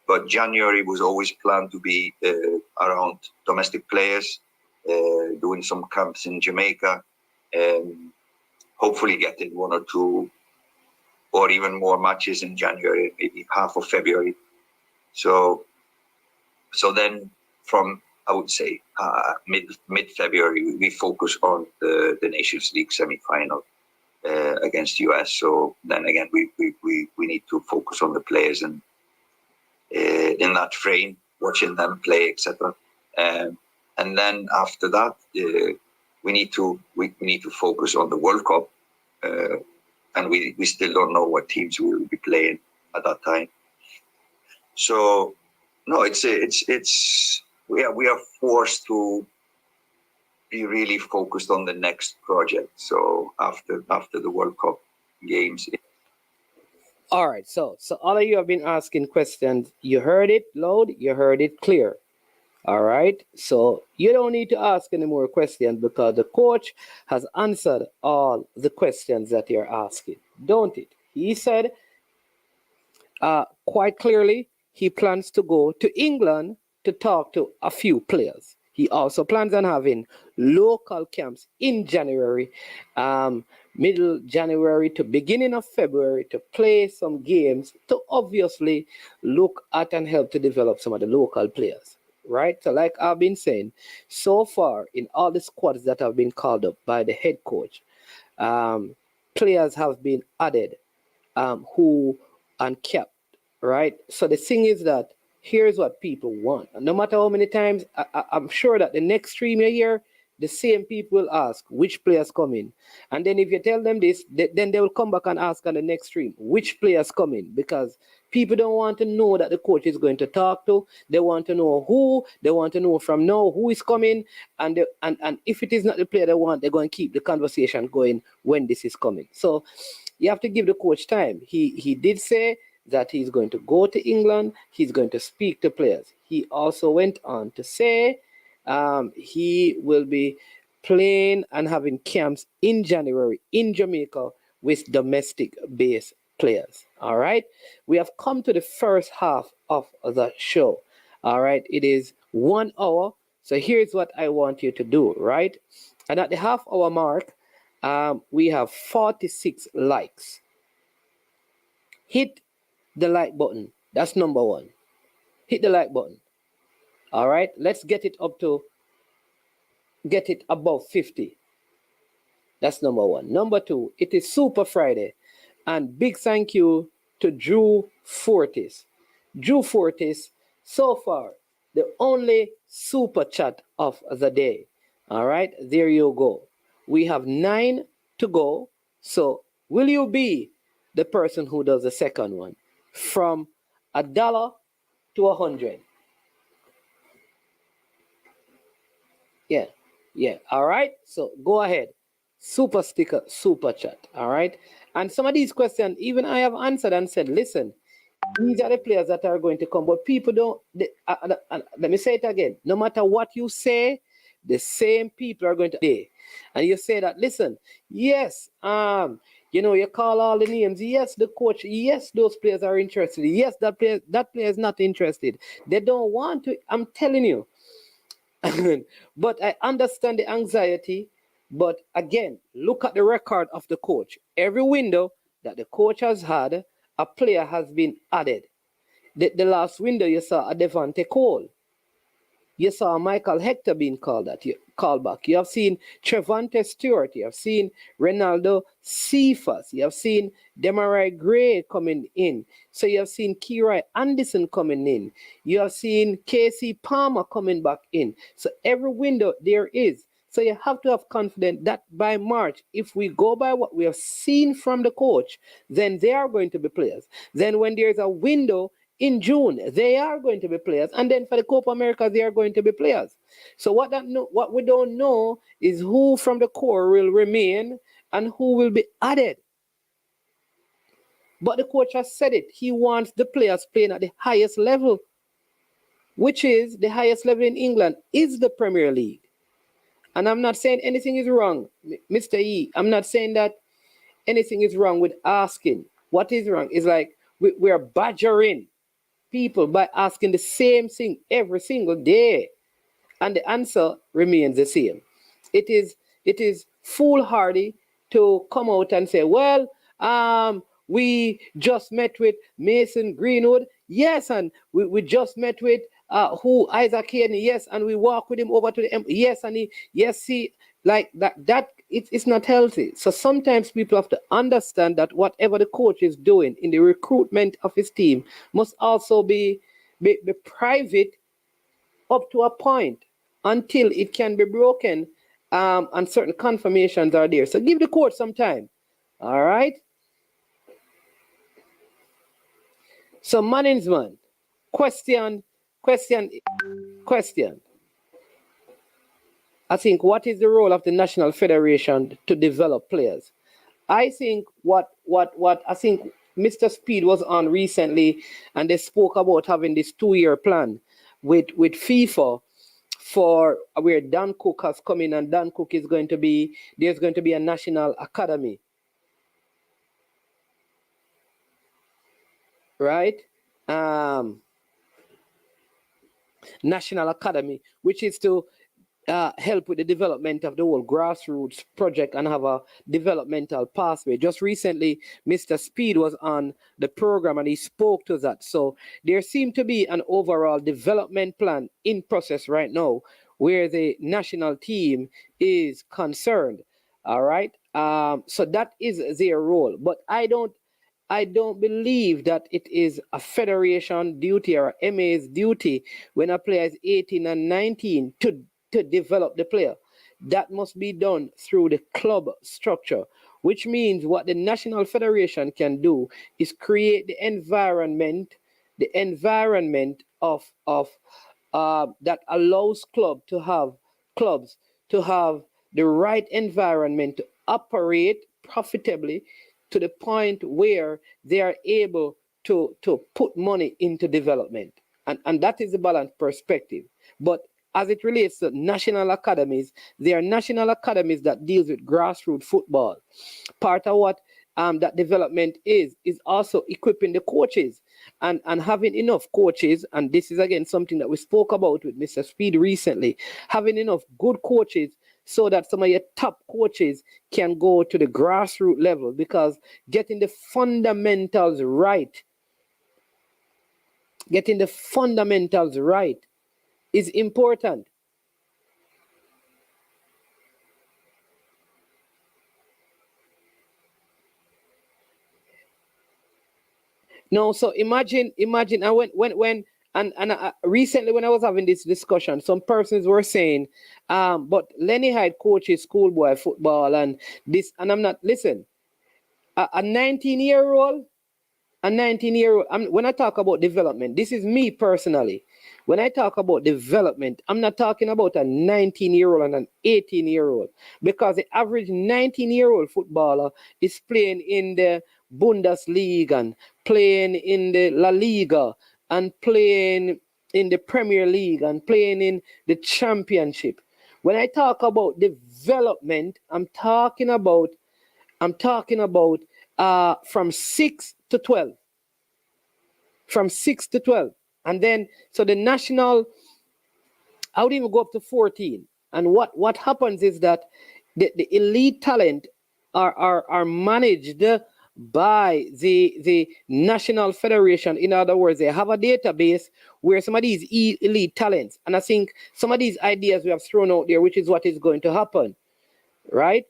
But January was always planned to be around domestic players, doing some camps in Jamaica, and hopefully getting 1 or 2 or even more matches in January, maybe half of February. So then from, I would say, mid-February, we focus on the Nations League semi-final against US. So then again, we need to focus on the players and in that frame, watching them play, etc. And then after that, we need to focus on the World Cup, and we still don't know what teams we will be playing at that time. So no, we are forced to be really focused on the next project. So after the World Cup games. All right, so all of you have been asking questions. You heard it loud, you heard it clear. All right, so you don't need to ask any more questions because the coach has answered all the questions that you're asking, don't it? He said quite clearly he plans to go to England to talk to a few players. He also plans on having local camps in January, middle January to beginning of February, to play some games to obviously look at and help to develop some of the local players, right? So like I've been saying, so far in all the squads that have been called up by the head coach, players have been added who and kept, right? So the thing is that here's what people want. No matter how many times, I'm sure that the next stream you hear, the same people will ask which players come in. And then if you tell them this, then they will come back and ask on the next stream which players come in, because people don't want to know that the coach is going to talk to. They want to know who. They want to know from now who is coming. And if it is not the player they want, they're going to keep the conversation going when this is coming. So you have to give the coach time. He did say that he's going to go to England. He's going to speak to players. He also went on to say he will be playing and having camps in January in Jamaica with domestic-based players. All right. We have come to the first half of the show. All right. It is 1 hour. So here's what I want you to do, right? And at the half-hour mark, we have 46 likes. Hit the like button. That's number 1. Hit the like button. All right. Let's get it above 50. That's number 1. Number 2, it is Super Friday. And big thank you to Drew Fortis. Drew Fortis, so far, the only super chat of the day. All right, there you go. We have 9 to go. So will you be the person who does the second one? From $1 to 100. Yeah. All right. So go ahead. super sticker, super chat. All right. And some of these questions, even I have answered and said, listen, these are the players that are going to come. But people don't, let me say it again. No matter what you say, the same people are going to say. And you say that, listen, yes, you call all the names. Yes, the coach. Yes, those players are interested. Yes, that player is not interested. They don't want to. I'm telling you. But I understand the anxiety. But again, look at the record of the coach. Every window that the coach has had, a player has been added. The last window you saw a Devante Cole. You saw Michael Hector being called back. You have seen Trevante Stewart. You have seen Ronaldo Cephas. You have seen Demarai Gray coming in. So you have seen Kira Anderson coming in. You have seen Casey Palmer coming back in. So every window there is. So you have to have confidence that by March, if we go by what we have seen from the coach, then they are going to be players. Then when there's a window in June, they are going to be players. And then for the Copa America, they are going to be players. So what we don't know is who from the core will remain and who will be added. But the coach has said it. He wants the players playing at the highest level, which is the highest level in England, is the Premier League. And I'm not saying anything is wrong, Mr. E. I'm not saying that anything is wrong with asking. What is wrong is like we're badgering people by asking the same thing every single day. And the answer remains the same. It is foolhardy to come out and say, well, we just met with Mason Greenwood. Yes, and we just met with Isaac Hayden. Yes, and we walk with him over to the yes, and he like that it's not healthy. So sometimes people have to understand that whatever the coach is doing in the recruitment of his team must also be private up to a point until it can be broken, and certain confirmations are there. So give the coach some time. All right. So management, question. I think, what is the role of the National Federation to develop players? I think what I think Mr. Speed was on recently, and they spoke about having this 2-year plan with FIFA for where Dan Cook has come in, and Dan Cook is going to be, there's going to be a national academy. Right? National academy, which is to help with the development of the whole grassroots project and have a developmental pathway. Just recently, Mr. Speed was on the program and he spoke to that. So there seemed to be an overall development plan in process right now where the national team is concerned. All right. So that is their role. But I don't believe that it is a federation duty or MA's duty when a player is 18 and 19 to develop the player. That must be done through the club structure, which means what the National Federation can do is create the environment of that allows clubs to have the right environment to operate profitably to the point where they are able to put money into development. And that is the balanced perspective. But as it relates to national academies, there are national academies that deals with grassroots football. Part of what that development is also equipping the coaches and having enough coaches. And this is again something that we spoke about with Mr. Speed recently, having enough good coaches so that some of your top coaches can go to the grassroots level, because getting the fundamentals right is important. No, so imagine, and recently when I was having this discussion, some persons were saying, but Lenny Hyde coaches schoolboy football and this, and I'm not, listen, a 19-year-old a 19-year-old, when I talk about development, this is me personally. When I talk about development, I'm not talking about a 19-year-old and an 18-year-old, because the average 19-year-old footballer is playing in the Bundesliga and playing in the La Liga and playing in the Premier League and playing in the Championship. When I talk about development, I'm talking about from 6 to 12. From 6 to 12. And then, so the national, I would even go up to 14. And what happens is that the elite talent are managed by the national federation. In other words, they have a database where some of these elite talents, and I think some of these ideas we have thrown out there, which is what is going to happen, right?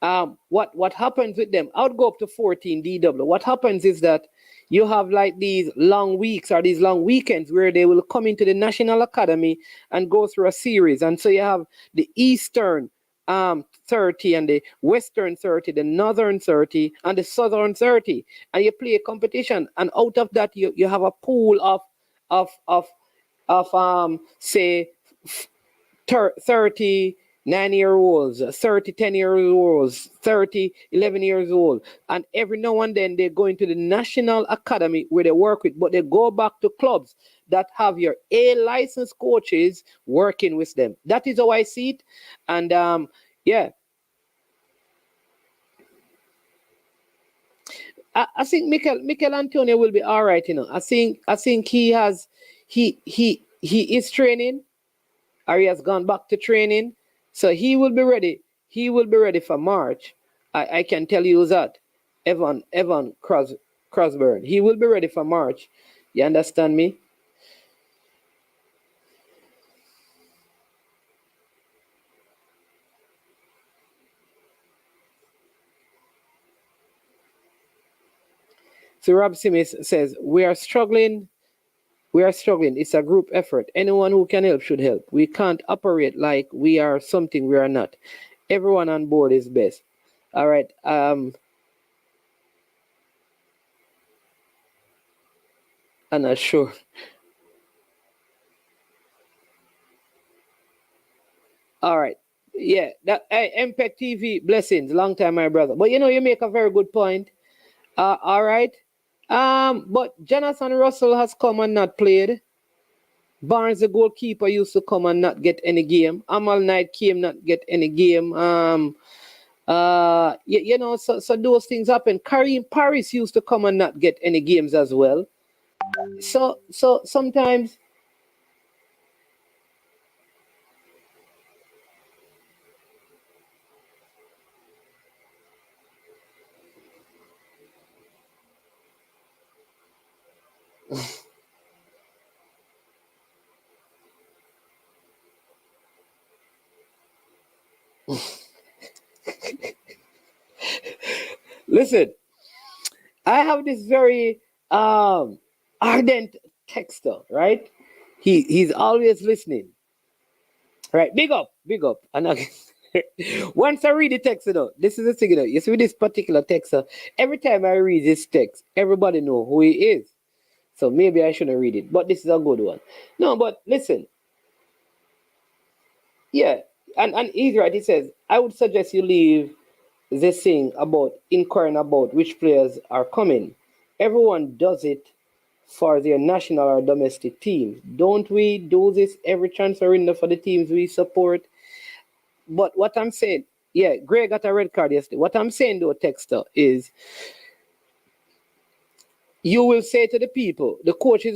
What happens with them? I would go up to 14 DW. What happens is that you have like these long weeks or these long weekends where they will come into the National Academy and go through a series. And so you have the Eastern 30 and the Western 30, the Northern 30 and the Southern 30. And you play a competition. And out of that, you have a pool of say 30 9-year-olds, 30 10-year-olds, 30 11 years old, and every now and then they go into the National Academy where they work with, but they go back to clubs that have your A licensed coaches working with them. That is how I see it. And yeah, I think Mikel Antonio will be all right. I think he is training, or he has gone back to training. So he will be ready. He will be ready for March. I can tell you that. Evan Crosburn. He will be ready for March. You understand me? So Rob Simmons says, we are struggling. It's a group effort. Anyone who can help should help. We can't operate like we are something we are not. Everyone on board is best. All right. I'm not sure. All right. Yeah. That Impact TV, blessings. Long time, my brother. But you make a very good point. All right. But Jonathan Russell has come and not played. Barnes, the goalkeeper, used to come and not get any game. Amal Knight came not get any game. So those things happen. Kareem Paris used to come and not get any games as well. So sometimes. Listen, I have this very ardent texter, right? He's always listening. Right, big up. And once I read the text, this is the thing, you see this particular texter, every time I read this text, everybody know who he is. So maybe I shouldn't read it, but this is a good one. No, but listen. Yeah, and he's right. He says, I would suggest you leave this thing about inquiring about which players are coming. Everyone does it for their national or domestic teams. Don't we do this every transfer window for the teams we support? But what I'm saying, yeah, Gray got a red card yesterday. What I'm saying, though, Texter, is you will say to the people, the coach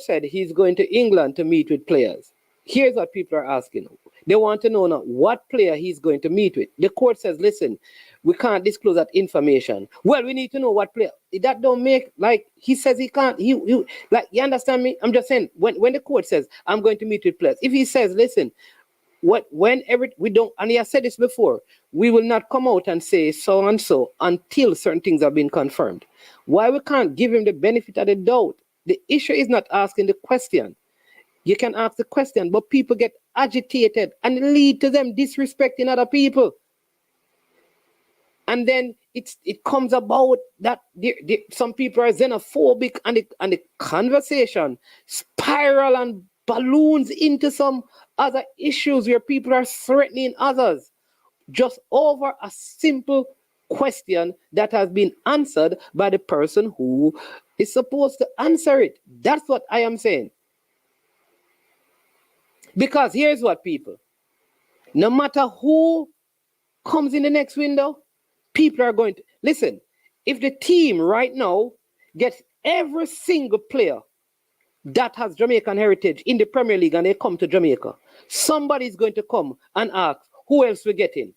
said he's going to England to meet with players. Here's what people are asking. They want to know now what player he's going to meet with. The court says, listen, we can't disclose that information. Well, we need to know what player. That don't make, like, he says he can't, like, you understand me? I'm just saying, when the court says, I'm going to meet with players, if he says, listen, we don't, and he has said this before, we will not come out and say so and so until certain things have been confirmed. Why we can't give him the benefit of the doubt? The issue is not asking the question. You can ask the question, but people get agitated and lead to them disrespecting other people. And then it comes about that some people are xenophobic, and the conversation spiral and balloons into some other issues where people are threatening others just over a simple question that has been answered by the person who is supposed to answer it. That's what I am saying. Because here's what, people, no matter who comes in the next window, people are going to listen. If the team right now gets every single player that has Jamaican heritage in the Premier League and they come to Jamaica, somebody's going to come and ask, who else we getting?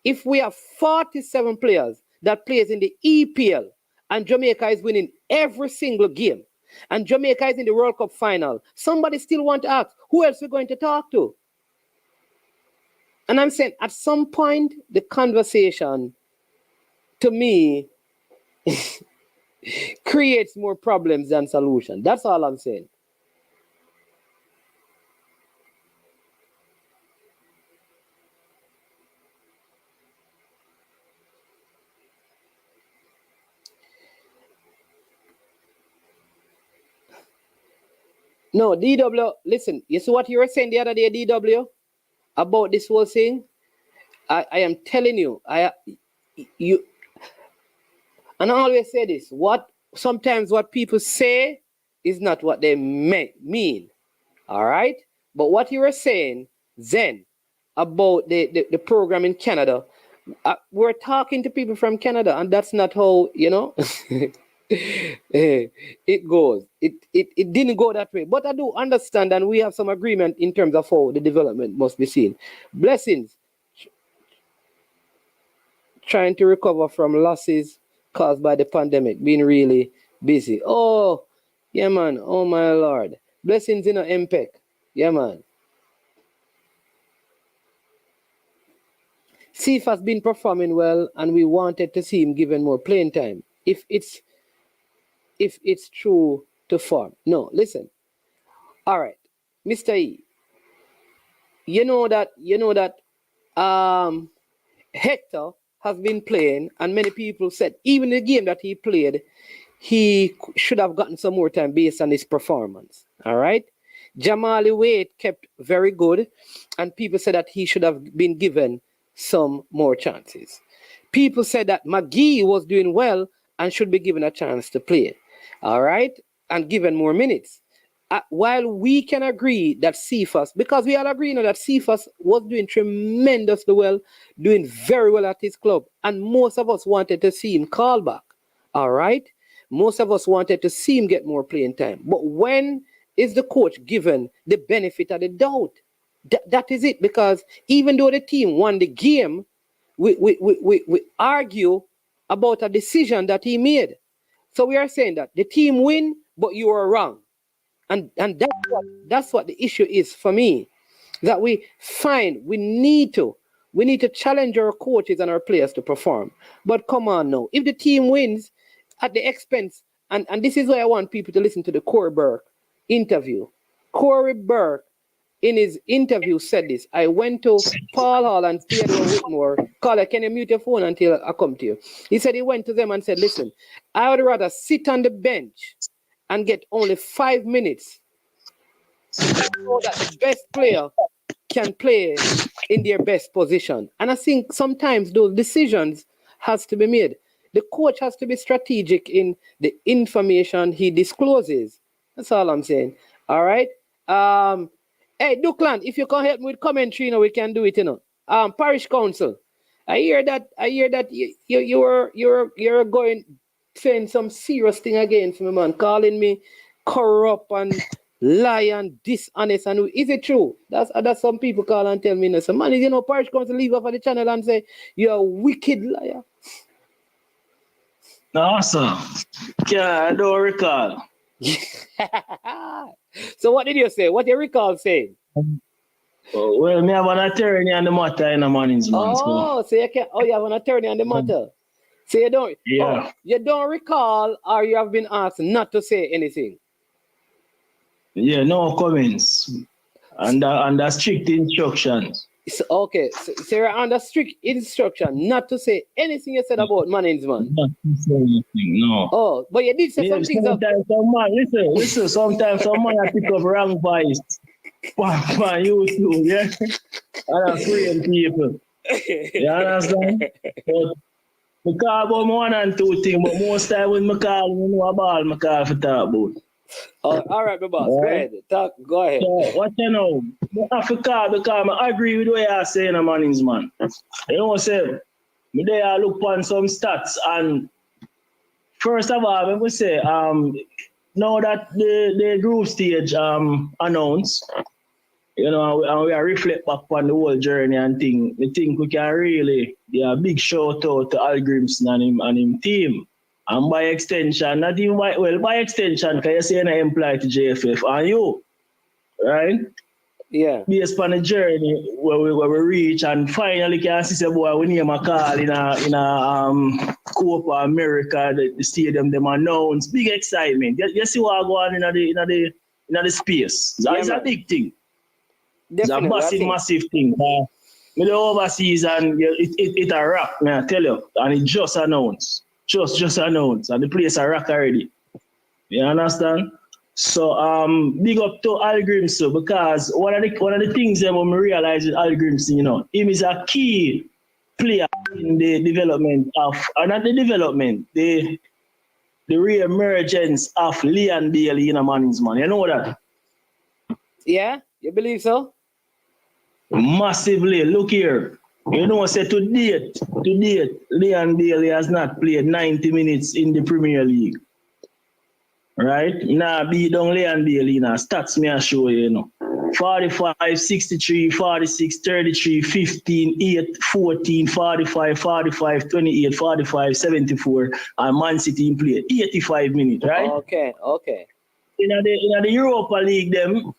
If we have 47 players that plays in the EPL and Jamaica is winning every single game and Jamaica is in the World Cup final, somebody still want to ask, who else we going to talk to? And I'm saying at some point, the conversation, to me, creates more problems than solutions. That's all I'm saying. No, DW, listen, you see what you were saying the other day, DW, about this whole thing? I am telling you, and I always say this, sometimes what people say is not what they mean, all right? But what you were saying then about the program in Canada, we're talking to people from Canada, and that's not how, it goes. It didn't go that way. But I do understand, and we have some agreement in terms of how the development must be seen. Blessings. Trying to recover from losses caused by the pandemic, being really busy. Oh, yeah, man. Oh, my Lord. Blessings in a MPEC. Yeah, man. Sif has been performing well, and we wanted to see him given more playing time. If it's true to form. No, listen. All right, Mr. E. You know that Hector has been playing, and many people said even the game that he played, he should have gotten some more time based on his performance. All right. Jamali Wade kept very good, and people said that he should have been given some more chances. People said that McGee was doing well and should be given a chance to play. All right, and given more minutes. While we can agree that Cephas, because we all agree now that Cephas was doing tremendously well, doing very well at his club, and most of us wanted to see him call back. All right, most of us wanted to see him get more playing time. But when is the coach given the benefit of the doubt? That is it, because even though the team won the game, we argue about a decision that he made. So we are saying that the team win, but you are wrong. And that's what the issue is for me. That we need to challenge our coaches and our players to perform. But come on now, if the team wins at the expense, and this is why I want people to listen to the Corey Burke interview. Corey Burke, in his interview, said this. I went to Paul Hall and Theodore Whitmore. Caller, can you mute your phone until I come to you? He said he went to them and said, listen, I would rather sit on the bench and get only 5 minutes so that the best player can play in their best position. And I think sometimes those decisions has to be made. The coach has to be strategic in the information he discloses. That's all I'm saying. All right. Hey, Duckland, if you can help me with commentary, we can do it, Parish Council. I hear that you're going saying some serious thing against me, man, calling me corrupt and lie and dishonest. And is it true? That's some people call and tell me, so man, Parish Council leave off of the channel and say you're a wicked liar. No, sir. Yeah, I don't recall. So what did you say? What do you recall saying? Oh, well, me have an attorney on the matter in the mornings, man. So you have an attorney on the matter. So you don't you don't recall, or you have been asked not to say anything? Yeah, no comments. Under strict instructions. Okay, so you're under strict instruction not to say anything you said about Management. Not to say anything, no. Oh, but you did say Yeah, some things. sometimes some man, listen, sometimes some man I pick up wrong voice. On YouTube, yeah? And I'm praying people. You understand? But I call about one and two things, but most time when I call, you know about I call for talk about. Oh, all right, my boss. Go ahead. Go ahead. So, what you know? I have to call because I agree with what you're saying, Mannings, man. You know what I'm saying? Me there I look on some stats and first of all, I will say, now that the group stage announced, you know, and we are reflect back on the whole journey and thing, I think we can really a big shout out to Al Grimson and him team. And by extension, not even by extension, because you say you're not employed to JFF, and you, right? Yeah. Based on the journey where we reach and finally can see say boy we name a call in a COPA America, the stadium them announce, big excitement. You see what go on in the space. It's a big thing. Definitely, it's a massive thing. Me the overseas and it a rock, man, I tell you. And it just announced. Just announced. And the place a rock already. You understand? So big up to Al Grimson because one of the things that when we realize with Al Grimson, you know, him is a key player in the development of the re-emergence of Leon Bailey in a Mannings, man. You know that? Yeah, you believe so? Massively. Look here. You know, say to date, Leon Bailey has not played 90 minutes in the Premier League. Right? Now beat down Leon Bailey now. Stats me I show you, you know. 45, 63, 46, 33, 15, 8, 14, 45, 45, 28, 45, 74, and Man City played 85 minutes, right? Okay. In the Europa League, them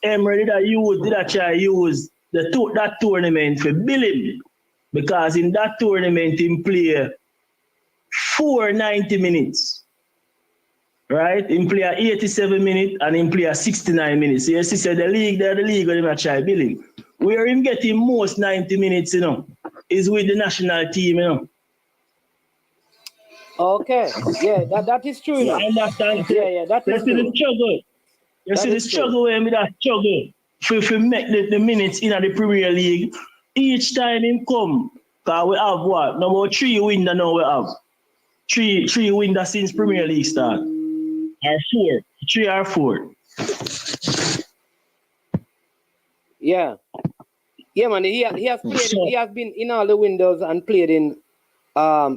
Emery did try use that tournament for billing because in that tournament he play 90 minutes. Right? He play 87 minutes and he play 69 minutes. So you see, the league where they try billing. Where him getting most 90 minutes, you know, is with the national team, you know. Okay. Yeah, that is true. You understand? Yeah, that is true. The struggle. You see the struggle with that struggle. If we make the minutes in the Premier League, each time him come, because we have what? Number 3 winner now we have. 3 winner since Premier League start. Or 4. 3 or 4. Yeah, man. He has played. He has been in all the windows and played in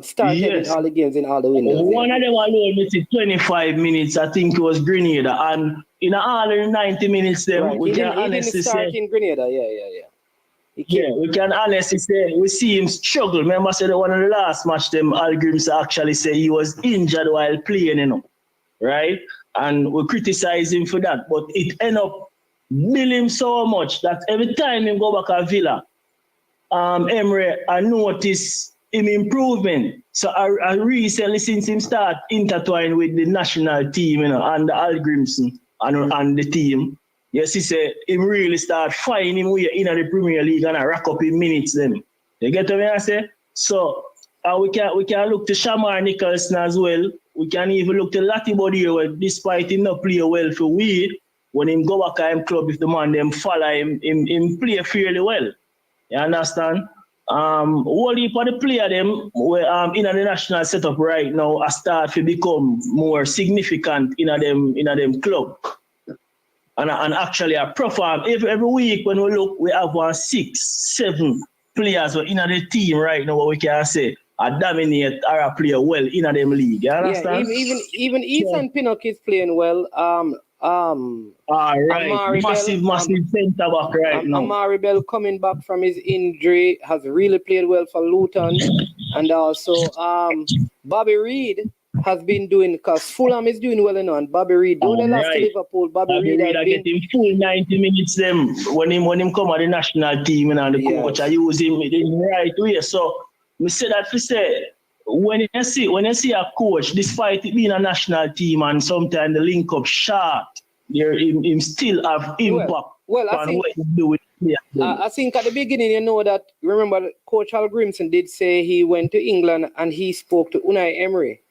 started in all the games in all the windows. One of them alone missed 25 minutes. I think it was Grenada, and in all the 90 minutes, then right. we he can didn't honestly start say in Grenada. Yeah. We can honestly say we see him struggle. Remember, said one of the last match, them Al Grimson actually say he was injured while playing, you know. Right? And we criticize him for that. But it end up bill him so much that every time he go back at Villa, Emery, I notice him improvement. So I recently since him start intertwined with the national team, you know, and the Al Grimson and the team. Yes, he said him really start finding him way in the Premier League and I rack up in minutes them. You get what I say? So we can look to Shamar Nicholson as well. We can even look to Lati Bodio, despite him not play well for we, when him go back at him club, if the man them follow him play fairly well. You understand? All heap of the player them in the national setup right now are start to become more significant in them club. And actually I perform every week when we look, we have 6, 7 players in the team right now, what we can say. Dominate or play well in them league. You understand? Yeah, even Ethan Pinnock is playing well. Right. Massive centre back right now. Amari Bell coming back from his injury has really played well for Luton. And also Bobby Reid has been doing, because Fulham is doing well enough, and Bobby Reid, though they lost to Liverpool, Bobby Reid has been getting full 90 minutes them when him come at the national team and the coach I use him in the right way. So we say that to say when you see a coach, despite it being a national team and sometimes the link up short, him still have impact I on think, what he do with I think at the beginning, you know that, remember, Coach Al Grimson did say he went to England and he spoke to Unai Emery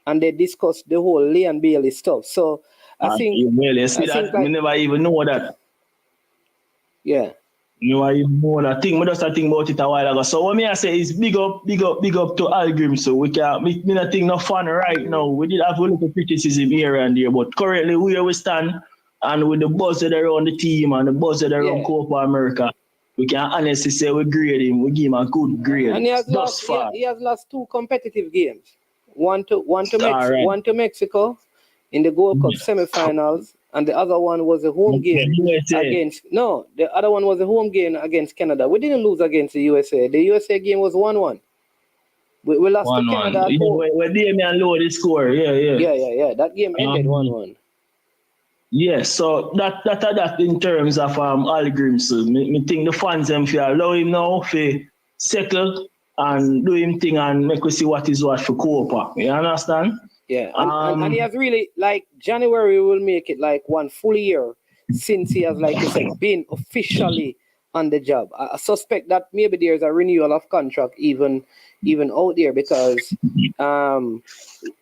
and they discussed the whole Leon Bailey stuff. So I think... You see that? We never even know that. Yeah. You know, I even know that thing. I just think about it a while ago. So what I say is big up to Al Grimson. So we can me not think no fun right now. We did have a little criticism here and there, but currently where we stand and with the buzz that around the team and the buzz that around Copa America, we can honestly say we grade him. We give him a good grade. And he has lost 2 competitive games. One to Mexico in the Gold Cup semi-finals, and the other one was a home game against Canada. We didn't lose against the USA. The USA game was 1-1. We lost to Canada. Where Damian Lowe the score. Yeah. That game ended 1-1. Yeah, so that in terms of Al Grimson. Me think the fans them feel allow him now to settle and do him thing and make we see what is what for Copa. You understand? Yeah, and he has really, like, January will make it like 1 full year since he has, like you said, been officially on the job. I suspect that maybe there's a renewal of contract even out there because,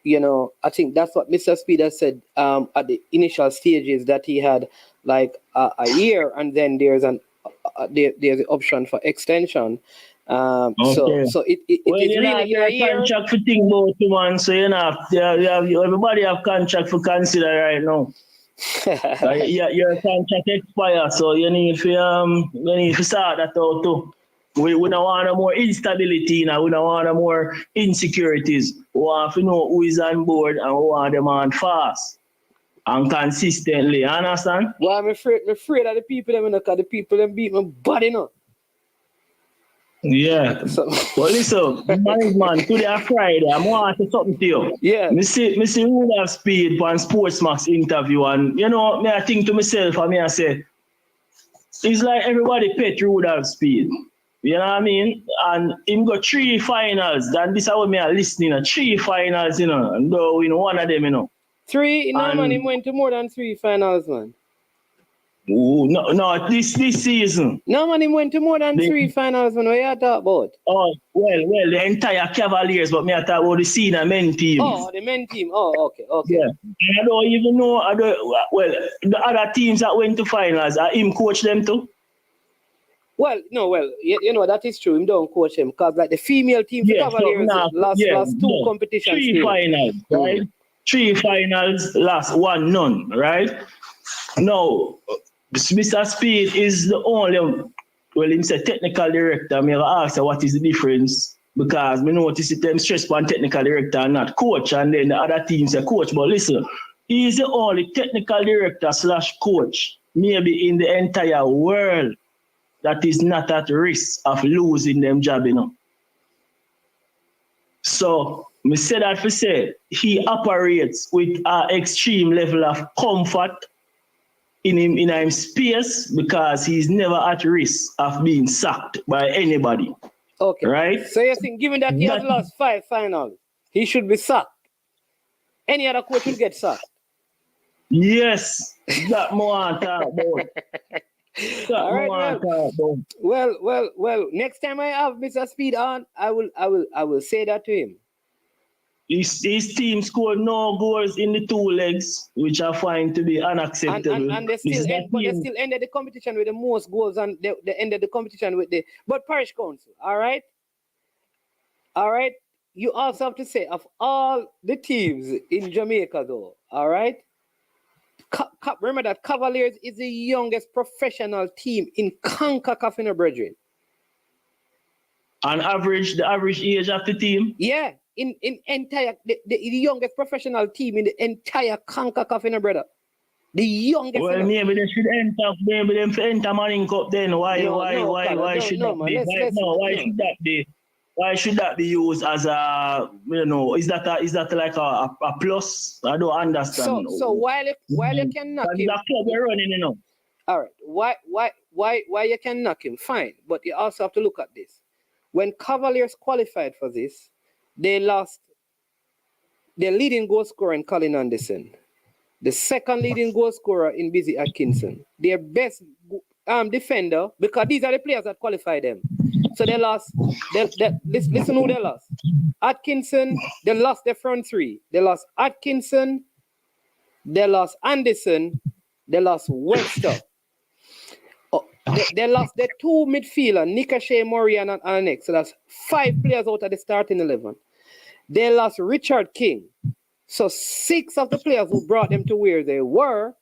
you know, I think that's what Mr. Speed has said at the initial stages, that he had like a year and then there's there's an option for extension. So it is really a year. Contract for think about you, man. So you know, everybody have contract for consider right now. Your contract expire, so you need to start that out too. We don't want more instability now. We don't want more insecurities. We want to know who is on board and we want them on fast and consistently. You understand? Well, I'm afraid of the people them, because the people them beat my body now. Yeah. Well, listen, man, today is Friday. I'm going to say something to you. Yeah. Me see Rudolph Speed on Sportsmax interview, and you know, I think to myself, I say, it's like everybody pet Rudolph Speed. You know what I mean? And him got 3 finals. And this is what me listening to 3 finals, you know, and though win one of them, you know. 3? No, man, he went to more than 3 finals, man. Oh, no, this season. No, man, he went to more than 3 finals, man. What you talk about? Oh, well, the entire Cavaliers, but me I talk about the senior men team. Oh, the men team. Oh, okay. Yeah. I don't even know. The other teams that went to finals, him coach them too? Well, you know, that is true. Him don't coach him because, like, the female team for Cavaliers lost 2 competitions. 3 finals, right? 3 finals, last 1 none, right? Now, Mr. Speed is the only, well, he's a technical director. I mean, I ask her what is the difference, because we notice them stress on technical director and not coach, and then the other teams are coach. But listen, he's the only technical director / coach, maybe in the entire world, that is not at risk of losing them job, you know. So, me say that for say, he operates with an extreme level of comfort in him space, because he's never at risk of being sacked by anybody. Okay. Right? So you think, given that he has lost 5 finals, he should be sacked? Any other coach will get sacked? Yes. That more I talk about. All right, well, next time I have Mr. Speed on, I will say that to him. His team scored no goals in the 2 legs, which I find to be unacceptable. And they still ended the competition with the most goals, and they ended the competition with but Parish Council, all right? You also have to say, of all the teams in Jamaica, though, all right? Remember that Cavaliers is the youngest professional team in CONCACAF, brethren. On average, the average age of the team? Yeah. In entire the youngest professional team in the entire CONCACAF, brother. The youngest. Well, maybe they should enter Manning Cup then. Why should that be? Why should that be used as a, you know, is that like a plus? I don't understand. So while you can knock him, that club you're running, you know. All right. Why you can knock him? Fine, but you also have to look at this. When Cavaliers qualified for this, they lost their leading goal scorer in Colin Anderson, the second leading goal scorer in Busy Atkinson, their best defender because these are the players that qualify them. So they lost. Listen who they lost. Atkinson, they lost their front three. They lost Atkinson, they lost Anderson, they lost Webster. They lost their two midfielder, Nikashe Murray and Annex. So that's 5 players out of the starting 11. They lost Richard King. So 6 of the players who brought them to where they were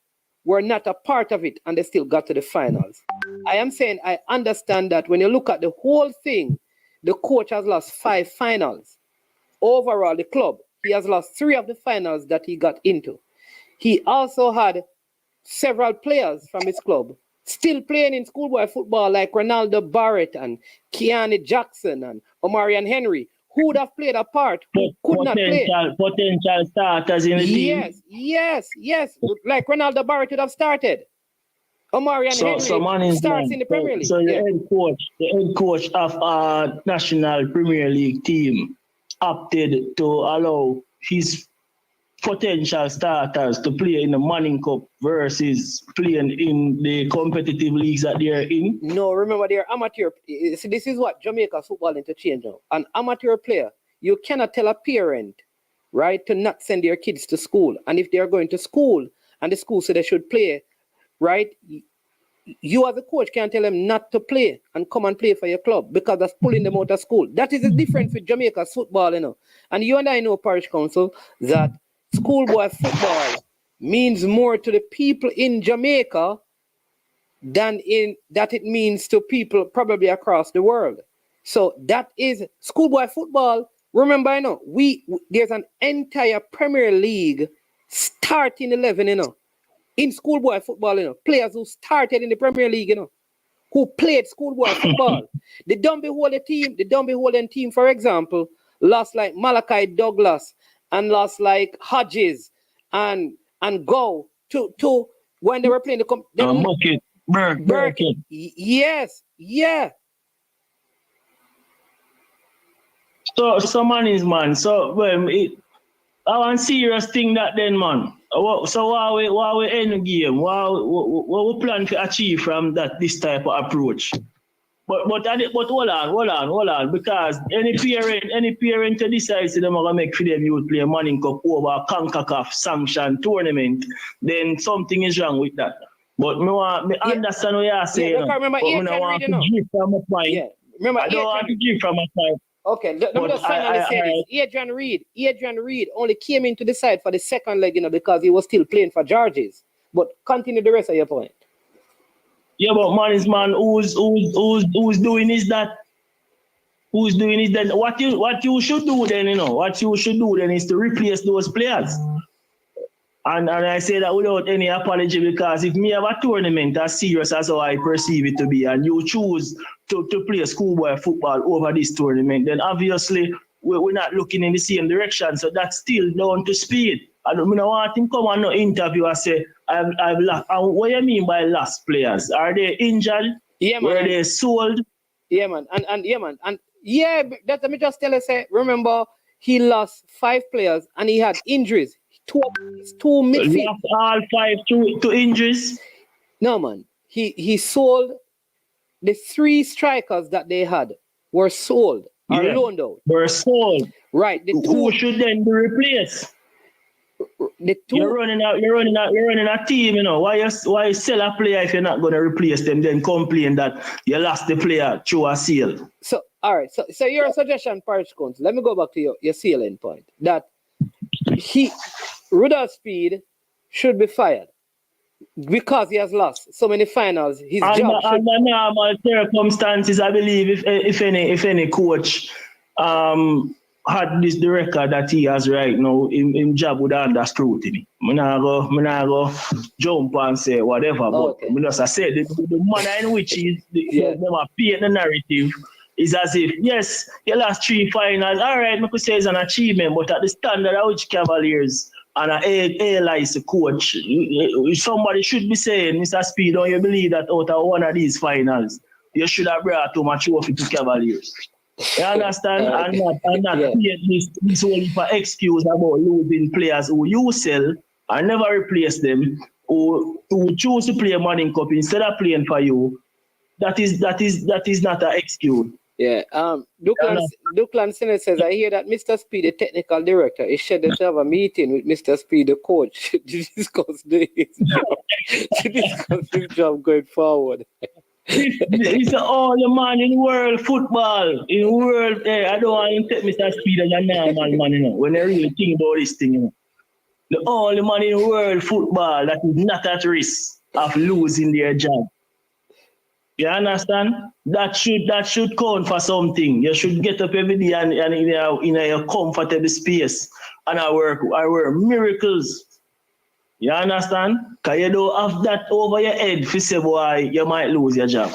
not a part of it, and they still got to the finals. I am saying I understand that when you look at the whole thing, the coach has lost 5 finals. Overall, the club, he has lost 3 of the finals that he got into. He also had several players from his club still playing in schoolboy football like Ronaldo Barrett and Keanu Jackson and Omarion Henry, who would have played a part, who could not play. Potential starters in the team. Yes. Like Ronaldo Barrett would have started. Omarion Henry starts in the Premier League. So the head coach of National Premier League team opted to allow his potential starters to play in the Manning Cup versus playing in the competitive leagues that they're in. No, remember they're amateur. See, this is what Jamaica football interchange now. An amateur player, you cannot tell a parent, right, to not send their kids to school. And if they're going to school and the school said they should play, right, you as a coach can't tell them not to play and come and play for your club because that's pulling them out of school. That is the difference with Jamaica's football, you know. And you and I know, Parish Council, that schoolboy football means more to the people in Jamaica than that it means to people probably across the world. So that is schoolboy football. Remember, you know, there's an entire Premier League starting 11, you know, in schoolboy football, you know, players who started in the Premier League, you know, who played schoolboy football. The Dumby team, for example, lost like Malachi Douglas and lost like Hodges and Go to when they were playing the Burkett. Yes, yeah. So man. So I want serious thing that then, man. So why we end the game? What we plan to achieve from this type of approach? But hold on, because any parent to decide to them are gonna make for them youth play Manning Cup over a CONCACAF sanctioned tournament, then something is wrong with that. But me understand what you're saying. Yeah, remember, but I don't want to drift from my point. Yeah, remember, I don't want to drift from my point. Okay, let me just finally say this. Adrian Reed only came into the side for the second leg, you know, because he was still playing for Georges. But continue the rest of your point. Yeah, but man, who's doing is that? Who's doing is that? What you should do then, you know, what you should do then is to replace those players. And I say that without any apology, because if me have a tournament as serious as how I perceive it to be, and you choose to play schoolboy football over this tournament, then obviously we're not looking in the same direction. So that's still down to speed. I don't want him come on no interview and say, I've lost. And what do you mean by lost players? Are they injured? Yeah, man. Were they sold? Yeah, man. And let me just tell you, say, remember, he lost 5 players and he had injuries. Two midfield. Lost all 5 to injuries? No, man. He sold the 3 strikers that they had were sold or loaned out. Were sold. Right. Who should then be replaced? You're running a team, you know. Why sell a player if you're not going to replace them, then complain that you lost the player through a sale? So, all right. So your suggestion, Parish Council, let me go back to your selling point, that Rudolph Speed should be fired because he has lost so many finals. His job under normal circumstances, I believe if any coach had the record that he has right now, in job would under scrutiny. I'm not go jump and say whatever, but I said the manner in which them are paint the narrative is as if, yes, you lost 3 finals. All right, I could say it's an achievement, but at the standard of which Cavaliers and an A-license coach, somebody should be saying, Mr. Speed, don't you believe that out of one of these finals, you should have brought too much trophy to Cavaliers? You understand? And not create this whole excuse about losing players who you sell and never replace them, who choose to play Manning Cup instead of playing for you, that is not an excuse. Yeah. Duklan Senate says, I hear that Mr. Speed, the technical director, is scheduled to have a meeting with Mr. Speed, the coach, to discuss his job going forward. It's all the man in world football. In world, I don't want to take Mr. Speed as a normal man, you know, when I really think about this thing, you know. The only man in world football that is not at risk of losing their job. You understand? That should count for something. You should get up every day and in a comfortable space. And I work miracles. You understand? Because you don't have that over your head for say, boy, you might lose your job.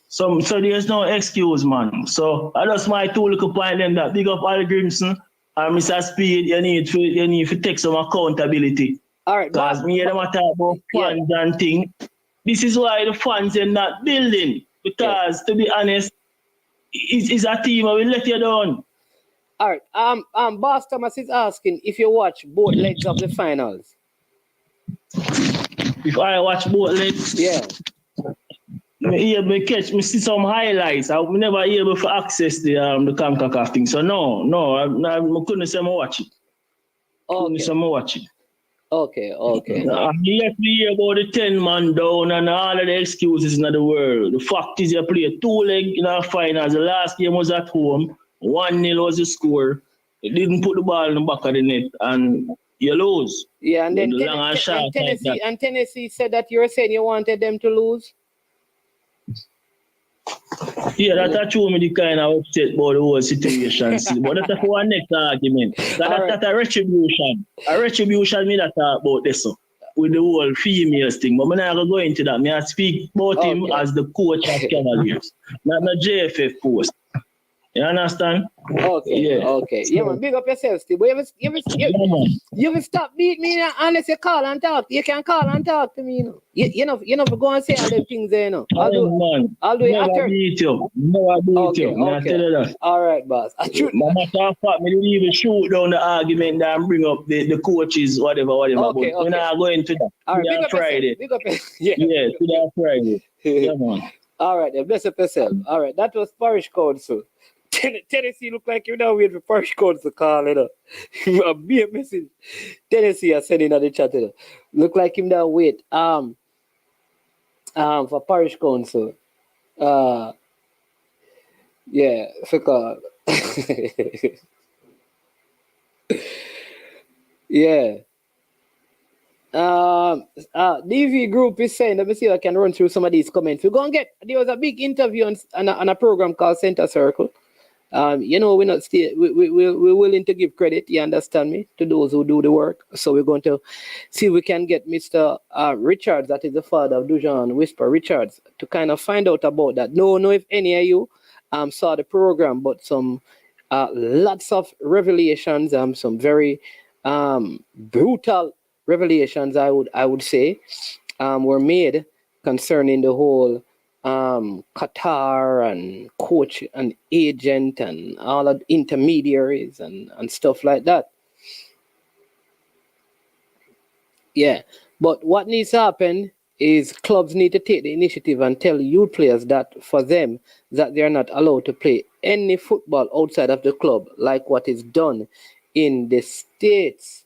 So there's no excuse, man. So I just my two little point them that big up Al Grimson and Mr. Speed, you need to take some accountability. All right, because me and them talk about fans and things. This is why the fans are not building. Because to be honest, it's a team that will let you down. All right. Boss Thomas is asking if you watch both legs of the finals. If I watch both legs, yeah. Me see some highlights. I was never able to access the CONCACAF thing. So no, I couldn't say I watch it. Okay. Okay. You have to hear about the 10-man down and all of the excuses in the world. The fact is you play 2 legs in our finals. The last game was at home. 1-0 was the score. You didn't put the ball in the back of the net and you lose. Yeah, and then Tennessee said that you were saying you wanted them to lose. Yeah, that showed me the kind of upset about the whole situation. But that's for our next argument. That's a retribution. A retribution me that talk about this with the whole females thing. But I'm not going to go into that. I speak about him as the coach of Cavaliers, not the JFF post. You understand? Okay. Yeah. Okay. Yeah, man, big up yourself, Steve. But you will stop beat me unless you call and talk. You can call and talk to me, you know. You know, go and say all them things there, you know. I'll do it after. Beat you. Never beat you. I tell you that. All right, boss. No matter how far, me didn't even shoot down the argument and bring up the coaches, whatever. Okay, but we're not going to that. All right, Friday. Big up Yeah, to Friday. Yeah, man. All right, then bless up yourself. All right, that was Parish Council. Tennessee look like you now wait for Parish Council call, you know. A big message. Tennessee are sending on the chat, you know. Look like him now wait. For Parish Council. Yeah, for call. Yeah. DV Group is saying, let me see if I can run through some of these comments. There was a big interview on a program called Center Circle. You know, we're willing to give credit, you understand me, to those who do the work. So we're going to see if we can get Mr. Richards, that is the father of Dujan Whisper Richards, to kind of find out about that. No, if any of you saw the program, but some lots of revelations, some very brutal revelations, I would say, were made concerning the whole Qatar and coach and agent and all of intermediaries and stuff like that. Yeah, but what needs to happen is clubs need to take the initiative and tell youth players that for them that they are not allowed to play any football outside of the club, like what is done in the States.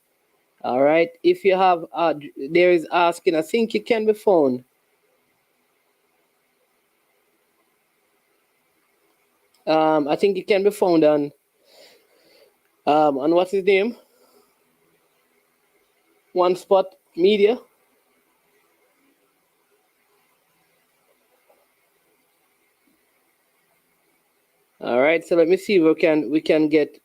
All right. If you have, there is asking, I think it can be found. I think it can be found on what's his name? One Spot Media. All right. So let me see if we can get.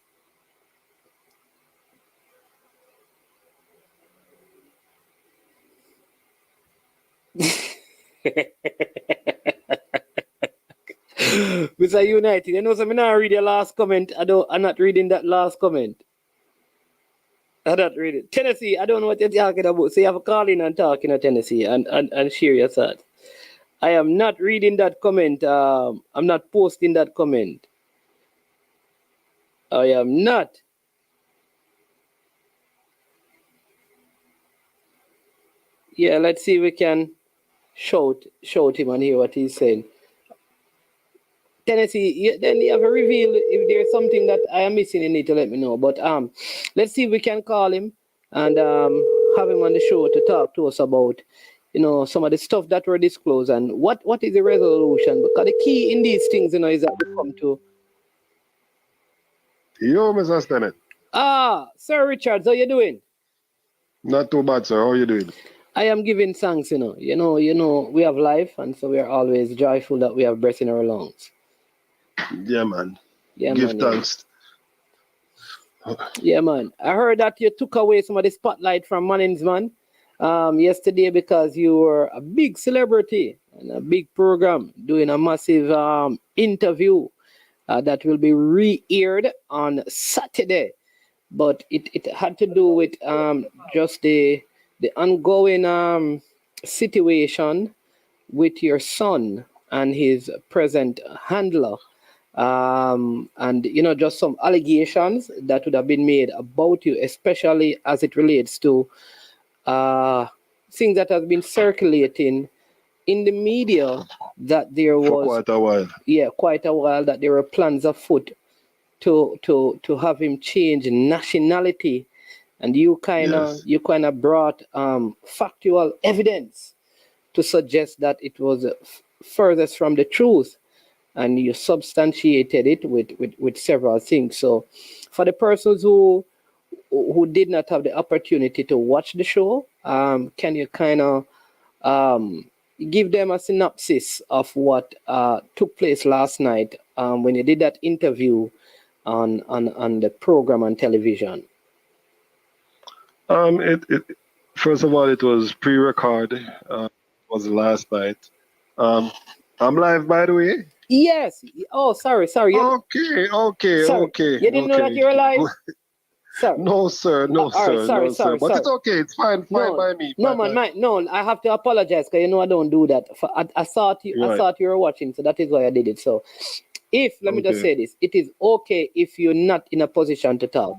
Mr. United, you know, so I'm not read your last comment. I'm not reading that last comment. I'm not reading. Tennessee, I don't know what you're talking about. So you have to call in and talk in Tennessee and share your thoughts. I am not reading that comment. I'm not posting that comment. I am not. Yeah, let's see if we can shout him and hear what he's saying. Tennessee, then you have a reveal. If there's something that I am missing, you need to let me know. But let's see if we can call him and have him on the show to talk to us about, some of the stuff that were disclosed and what is the resolution. Because the key in these things, is that we come to. Yo, Mr. Stennett. Sir Richards, how you doing? Not too bad, sir. How you doing? I am giving thanks, we have life, and so we are always joyful that we have breath in our lungs. Yeah, man. Yeah, Give man, thanks. Yeah, man. I heard that you took away some of the spotlight from Mannings, man, yesterday because you were a big celebrity and a big program doing a massive interview that will be re-aired on Saturday. But it had to do with just the ongoing situation with your son and his present handler. And just some allegations that would have been made about you, especially as it relates to things that have been circulating in the media, that there was for quite a while. Yeah, quite a while, that there were plans afoot to have him change nationality, and you kind of brought factual evidence to suggest that it was furthest from the truth, and you substantiated it with several things. So for the persons who did not have the opportunity to watch the show, can you kind of give them a synopsis of what took place last night when you did that interview on the program on television? First of all, it was pre-recorded. It was last night. I'm live, by the way. Yes. Oh, sorry. Okay. You didn't know that you were live? Sorry. No, sir. Sorry. But it's okay. It's fine by me. No, I have to apologize because I don't do that. I thought you were watching, so that is why I did it. So let me just say this, it is okay if you're not in a position to talk.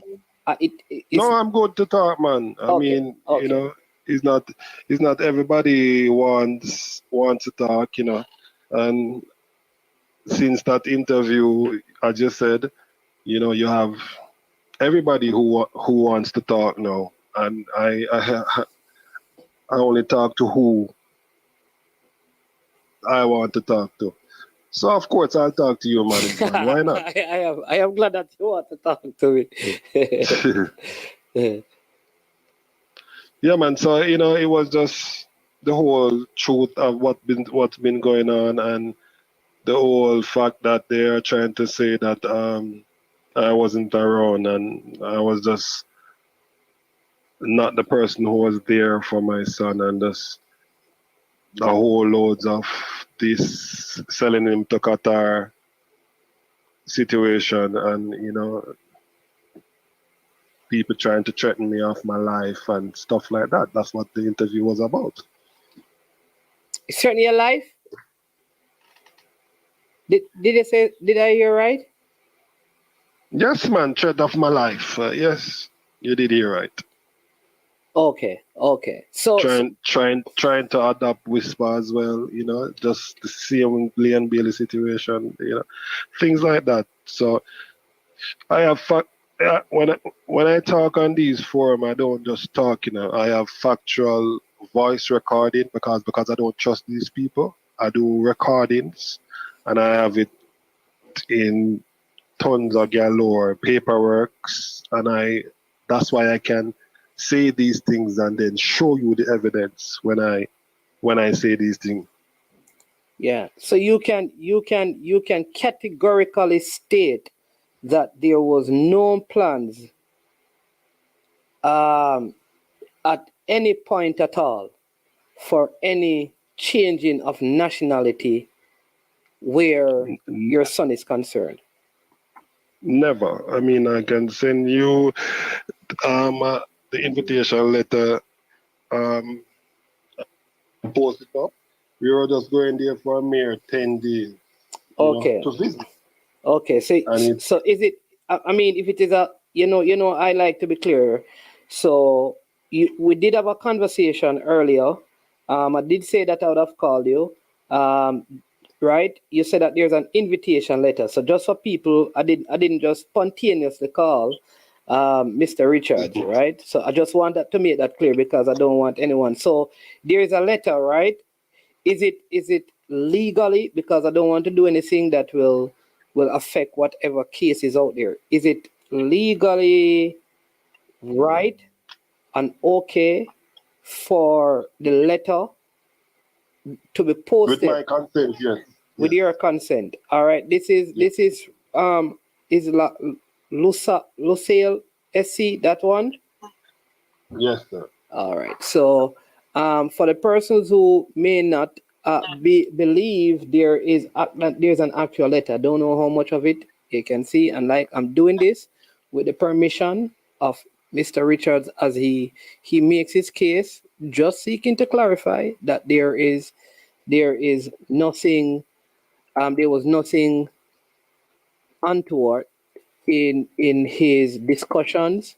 No, I'm good to talk, man. I mean, it's not everybody wants to talk, and since that interview, I just said, you have everybody who wants to talk now, and I only talk to who I want to talk to. So of course I'll talk to you, man. Why not? I am glad that you want to talk to me. Yeah, man. So it was just the whole truth of what's been going on, and the whole fact that they are trying to say that I wasn't around and I was just not the person who was there for my son, and just a whole loads of this selling him to Qatar situation, and people trying to threaten me off my life and stuff like that. That's what the interview was about. Threaten your life? Did I hear right? Yes, man, threat of my life. Yes, you did hear right. Okay. So trying to adapt Whisper as well, just the same Leon Bailey situation, things like that. So I have when I talk on these forums, I don't just talk, I have factual voice recording because I don't trust these people. I do recordings, and I have it in tons of galore paperworks, and that's why I can say these things and then show you the evidence when I say these things. Yeah. So you can categorically state that there was no plans at any point at all for any changing of nationality where your son is concerned. Never. I mean, I can send you the invitation letter, post it up. We were just going there for a mere 10 days. To visit. Okay. So is it? I mean, if it is I like to be clear. So we did have a conversation earlier I did say that I would have called you. Right? You said that there's an invitation letter. So just for people, I didn't just spontaneously call Mr. Richards, right? So I just want that to make that clear because I don't want anyone. So there is a letter, right? Is it legally, because I don't want to do anything that will affect whatever case is out there. Is it legally right and okay for the letter to be With posted my consent, yes. with your consent? All right. Is Lucille SC, that one? Yes, sir. All right. So, for the persons who may not believe there's an actual letter, don't know how much of it you can see, and like I'm doing this with the permission of Mr. Richards as he makes his case, just seeking to clarify that there is nothing, there was nothing untoward in his discussions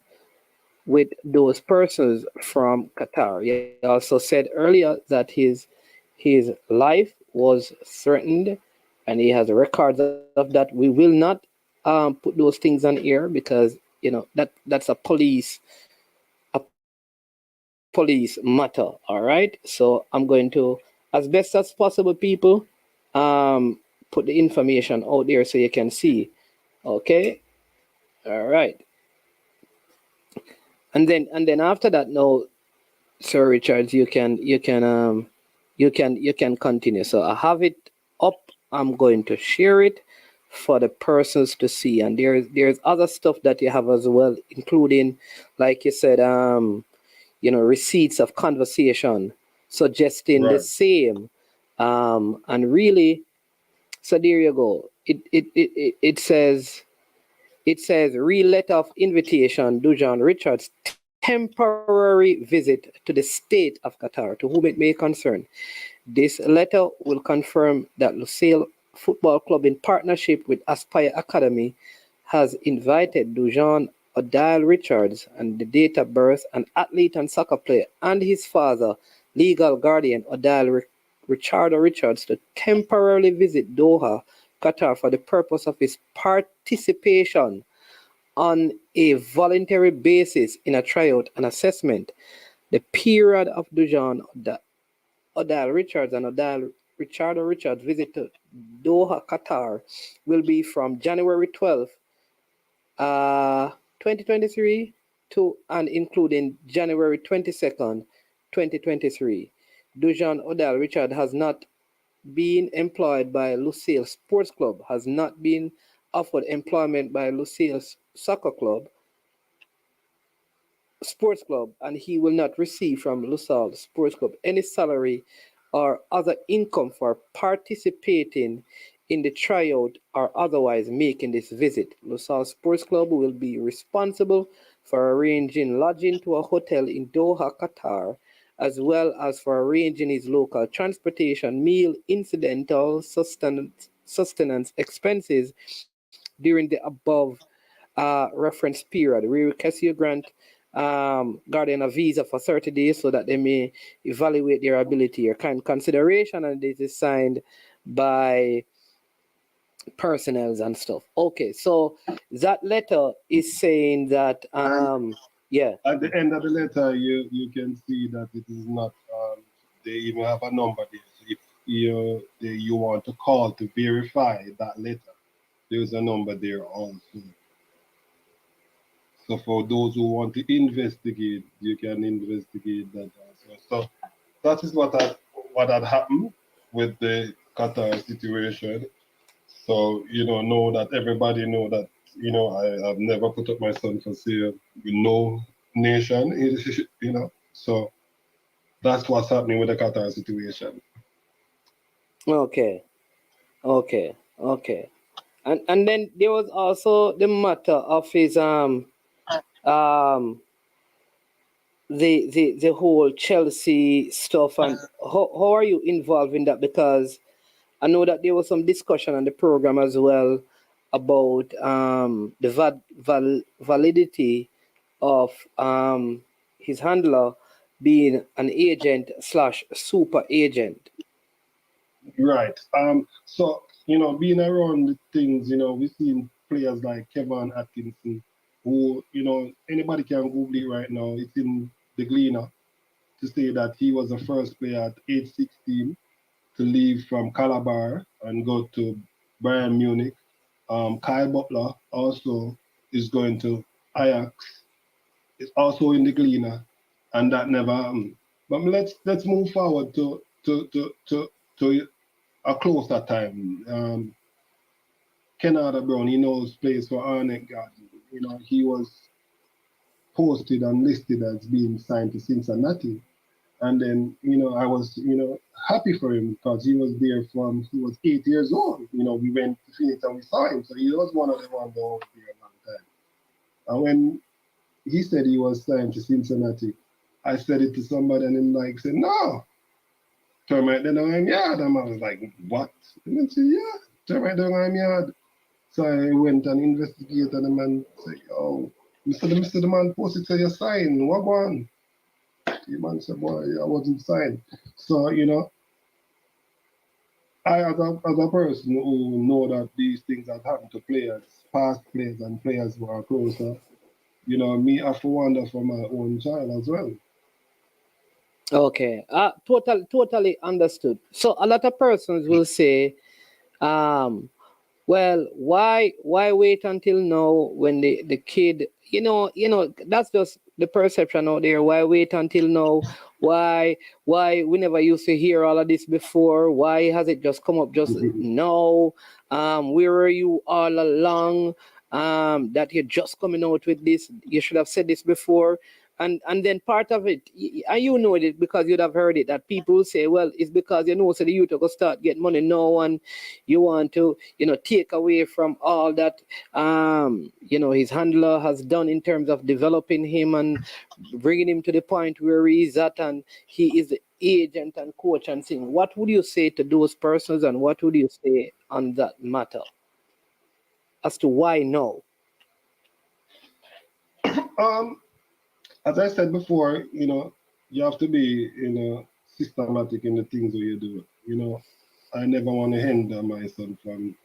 with those persons from Qatar. He also said earlier that his life was threatened, and he has records of that. We will not put those things on air because that's a police matter. All right. So I'm going to, as best as possible, people, put the information out there so you can see. Okay. All right. And then after that, now, Sir Richards, you can continue. So I have it up. I'm going to share it for the persons to see. And there's other stuff that you have as well, including, like you said, receipts of conversation suggesting the Right. same. And really, so there you go. It says real letter of invitation, Dujan Richards temporary visit to the state of Qatar, to whom it may concern. This letter will confirm that Lusail Football Club, in partnership with Aspire Academy, has invited Dujan Odile Richards, and the date of birth, an athlete and soccer player, and his father, legal guardian Odile Richardo Richards, to temporarily visit Doha, Qatar, for the purpose of his participation on a voluntary basis in a tryout and assessment. The period of Dujan Odile Richards and Odile Richardo Richards visit to Doha, Qatar, will be from January 12th, 2023 to and including January 22nd, 2023. Dujan Odile Richard has not been employed by Lucille Sports Club, has not been offered employment by Lucille Soccer Club, Sports Club, and he will not receive from LaSalle Sports Club any salary or other income for participating in the tryout or otherwise making this visit. LaSalle Sports Club will be responsible for arranging lodging to a hotel in Doha, Qatar, as well as for arranging his local transportation, meal, incidental sustenance expenses during the above reference period. We request you grant guardian a visa for 30 days so that they may evaluate their ability or kind consideration, and this is signed by personnel and stuff. Okay, so that letter is saying that yeah. At the end of the letter, you can see that it is not. They even have a number there. So if you want to call to verify that letter, there's a number there also. So for those who want to investigate, you can investigate that also. So that is what had happened with the Qatar situation. So know that everybody know that I've never put up my son for sale with no nation. So that's what's happening with the Qatar situation. Okay, okay. And then there was also the matter of his um the whole Chelsea stuff, and how are you involved in that? Because I know that there was some discussion on the program as well about the validity of his handler being an agent slash super agent? Right. So, being around the things, we've seen players like Kevin Atkinson, who, anybody can Google it right now. It's in the Gleaner to say that he was the first player at age 16 to leave from Calabar and go to Bayern Munich. Kyle Butler also is going to Ajax. It's also in the Gleaner, and that never happened. But let's move forward to a closer time. Kennard Brown, he knows plays for Arnett Garden. He was posted and listed as being signed to Cincinnati. And then, I was, happy for him because he was there from he was 8 years old. We went to Phoenix and we saw him. So he was one of the ones that was there a long time. And when he said he was signed to Cincinnati, I said it to somebody and then said, no. Turn right down I'm yard. And I was like, what? And then said, yeah, turn right down I'm yard. So I went and investigated and the man said, oh, Mr. The man posted to your sign, what one? The man said, boy, I wasn't signed. So, I as a person who know that these things have happened to players, past players and players who are closer, me I have to wonder for my own child as well. Okay, totally understood. So a lot of persons will say, well, why wait until now when the kid, that's just the perception out there. Why wait until now? Why we never used to hear all of this before? Why has it just come up just now? Where were you all along? That you're just coming out with this. You should have said this before. And then part of it, and you know it because you'd have heard it, that people will say, well, it's because so the youth are going to start getting money now and you want to, take away from all that, his handler has done in terms of developing him and bringing him to the point where he is at and he is the agent and coach and thing. What would you say to those persons and what would you say on that matter as to why no? As I said before, you have to be, systematic in the things that you do. I never want to hinder my son from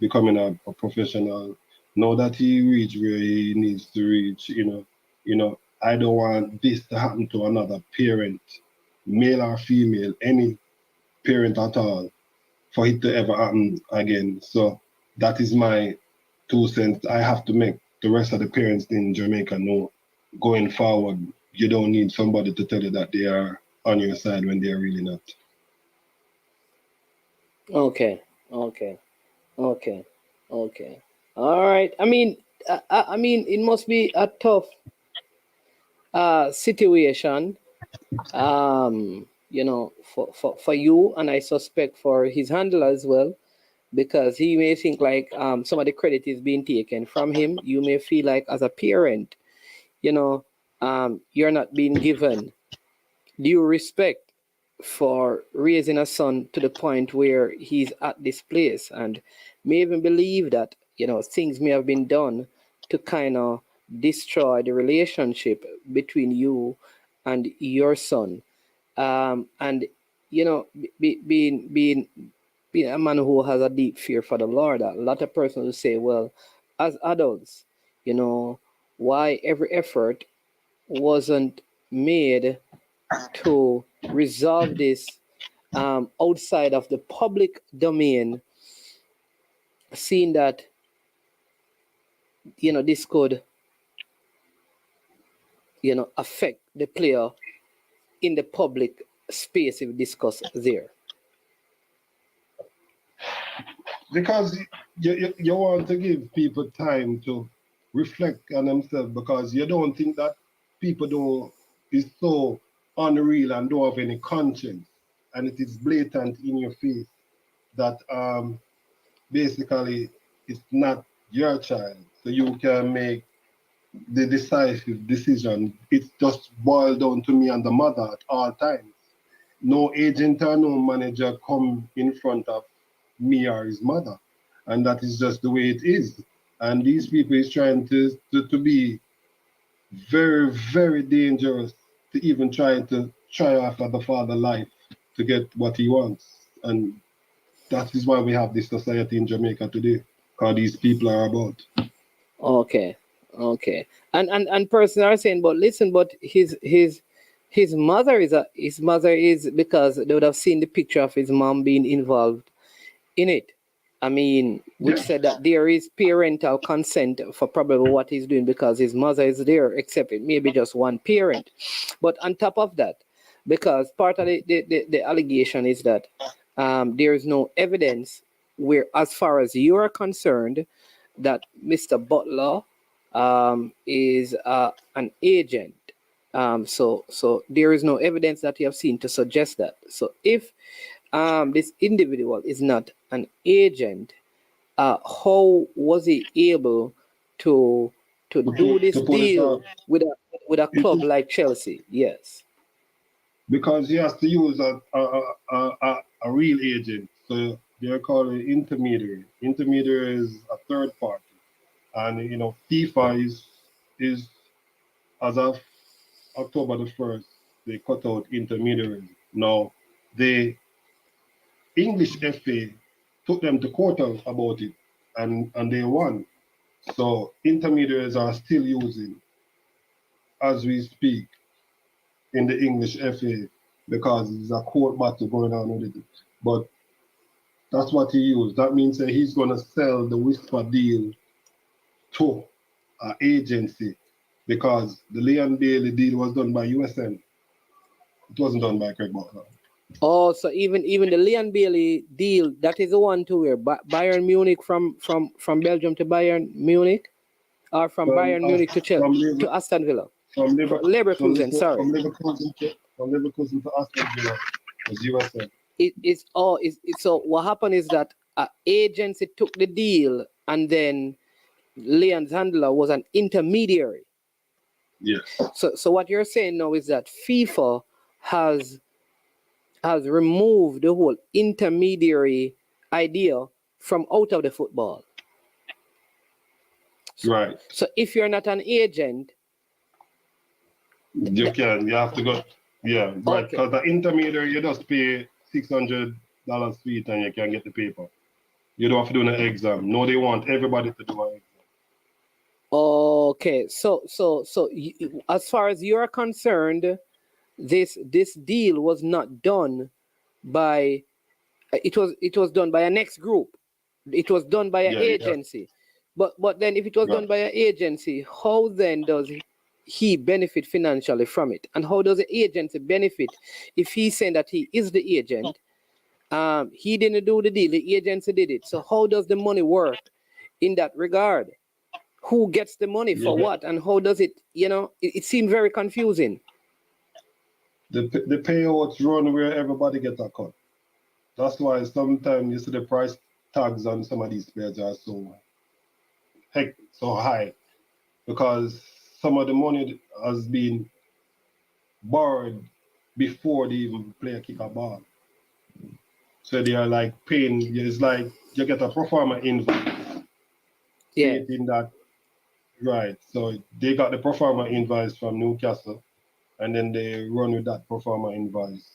becoming a professional. Know that he reach where he needs to reach. I don't want this to happen to another parent, male or female, any parent at all, for it to ever happen again. So that is my 2 cents. I have to make the rest of the parents in Jamaica know going forward, you don't need somebody to tell you that they are on your side when they're really not. Okay, okay, okay, okay. All right. I mean, it must be a tough situation, for you, and I suspect for his handler as well, because he may think like some of the credit is being taken from him. You may feel like as a parent, you're not being given due respect for raising a son to the point where he's at this place, and may even believe that things may have been done to kind of destroy the relationship between you and your son. And being a man who has a deep fear for the Lord, a lot of persons will say, well, as adults, why every effort wasn't made to resolve this outside of the public domain, seeing that this could affect the player in the public space if discussed there. Because you want to give people time to reflect on themselves because you don't think that people don't is so unreal and don't have any conscience and it is blatant in your face that basically it's not your child. So you can make the decisive decision. It's just boiled down to me and the mother at all times. No agent or no manager come in front of me or his mother. And that is just the way it is. And these people is trying to be very, very dangerous to even try after the father life to get what he wants. And that is why we have this society in Jamaica today, because these people are about. Okay, okay. And person are saying, but listen, but his mother is because they would have seen the picture of his mom being involved in it. I mean, which said that there is parental consent for probably what he's doing because his mother is there, except it may be just one parent. But on top of that, because part of the allegation is that there is no evidence where, as far as you are concerned, that Mr. Butler is an agent. So there is no evidence that you have seen to suggest that. So if this individual is not an agent, how was he able to do this deal with a club like Chelsea? Yes. Because he has to use a real agent. So they're called an intermediary. Intermediary is a third party. And FIFA is as of October the 1st, they cut out intermediaries. Now the English FA took them to court about it and they won. So intermediaries are still using as we speak in the English FA because there's a court battle going on with it. But that's what he used. That means that he's going to sell the whisper deal to an agency because the Leon Bailey deal was done by USN. It wasn't done by Craig Butler. Oh, so even the Leon Bailey deal, that is the one to where Bayern Munich from Belgium to Bayern Munich, or from Bayern Munich to Chelsea to Aston Villa. From Leverkusen, sorry. From Leverkusen to Aston Villa was USN. So what happened is that an agency took the deal, and then Leon's handler was an intermediary. Yes. So what you're saying now is that FIFA has removed the whole intermediary idea from out of the football. Right. So if you're not an agent, you have to go. Yeah, right. Because the intermediary, you just pay $600 fee and you can get the paper. You don't have to do an exam. No, they want everybody to do an exam. Okay. So as far as you're concerned, this deal was not done by. It was done by a next group. It was done by an agency. Yeah. But then if it was done by an agency, how then does he benefit financially from it? And how does the agency benefit if he's saying that he is the agent? He didn't do the deal, the agency did it. So how does the money work in that regard? Who gets the money for what? And how does it, it seemed very confusing. The payouts run where everybody gets a cut. That's why sometimes you see the price tags on some of these players are so high, because some of the money has been borrowed before they even play a kick a ball. So they are like paying. It's like you get a pro forma invoice. Yeah. In that, right. So they got the pro forma invoice from Newcastle, and then they run with that pro forma invoice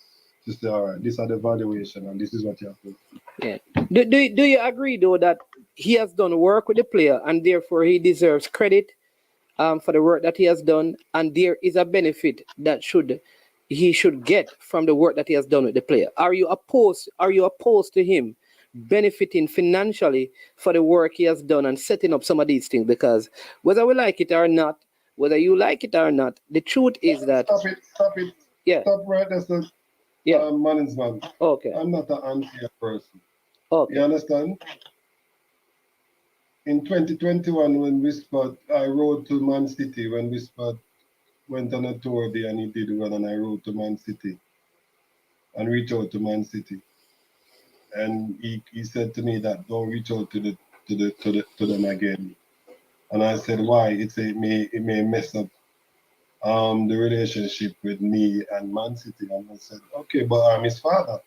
to say, all right, this is the valuation, and this is what you have to do. Yeah. Do you agree though that he has done work with the player and therefore he deserves credit for the work that he has done, and there is a benefit that he should get from the work that he has done with the player? Are you opposed to him benefiting financially for the work he has done and setting up some of these things? Because whether we like it or not, whether you like it or not, the truth is that Stop it. Yeah. Stop right there, sir. Yeah. Management. Okay. I'm not an unfair person. Okay. You understand? In 2021, when Whisper, I rode to Man City, when Whisper went on a tour there and he did well, and I rode to Man City and reached out to Man City. And he said to me that don't reach out to them again. And I said, why? It may mess up the relationship with me and Man City. And I said, okay, but I'm his father.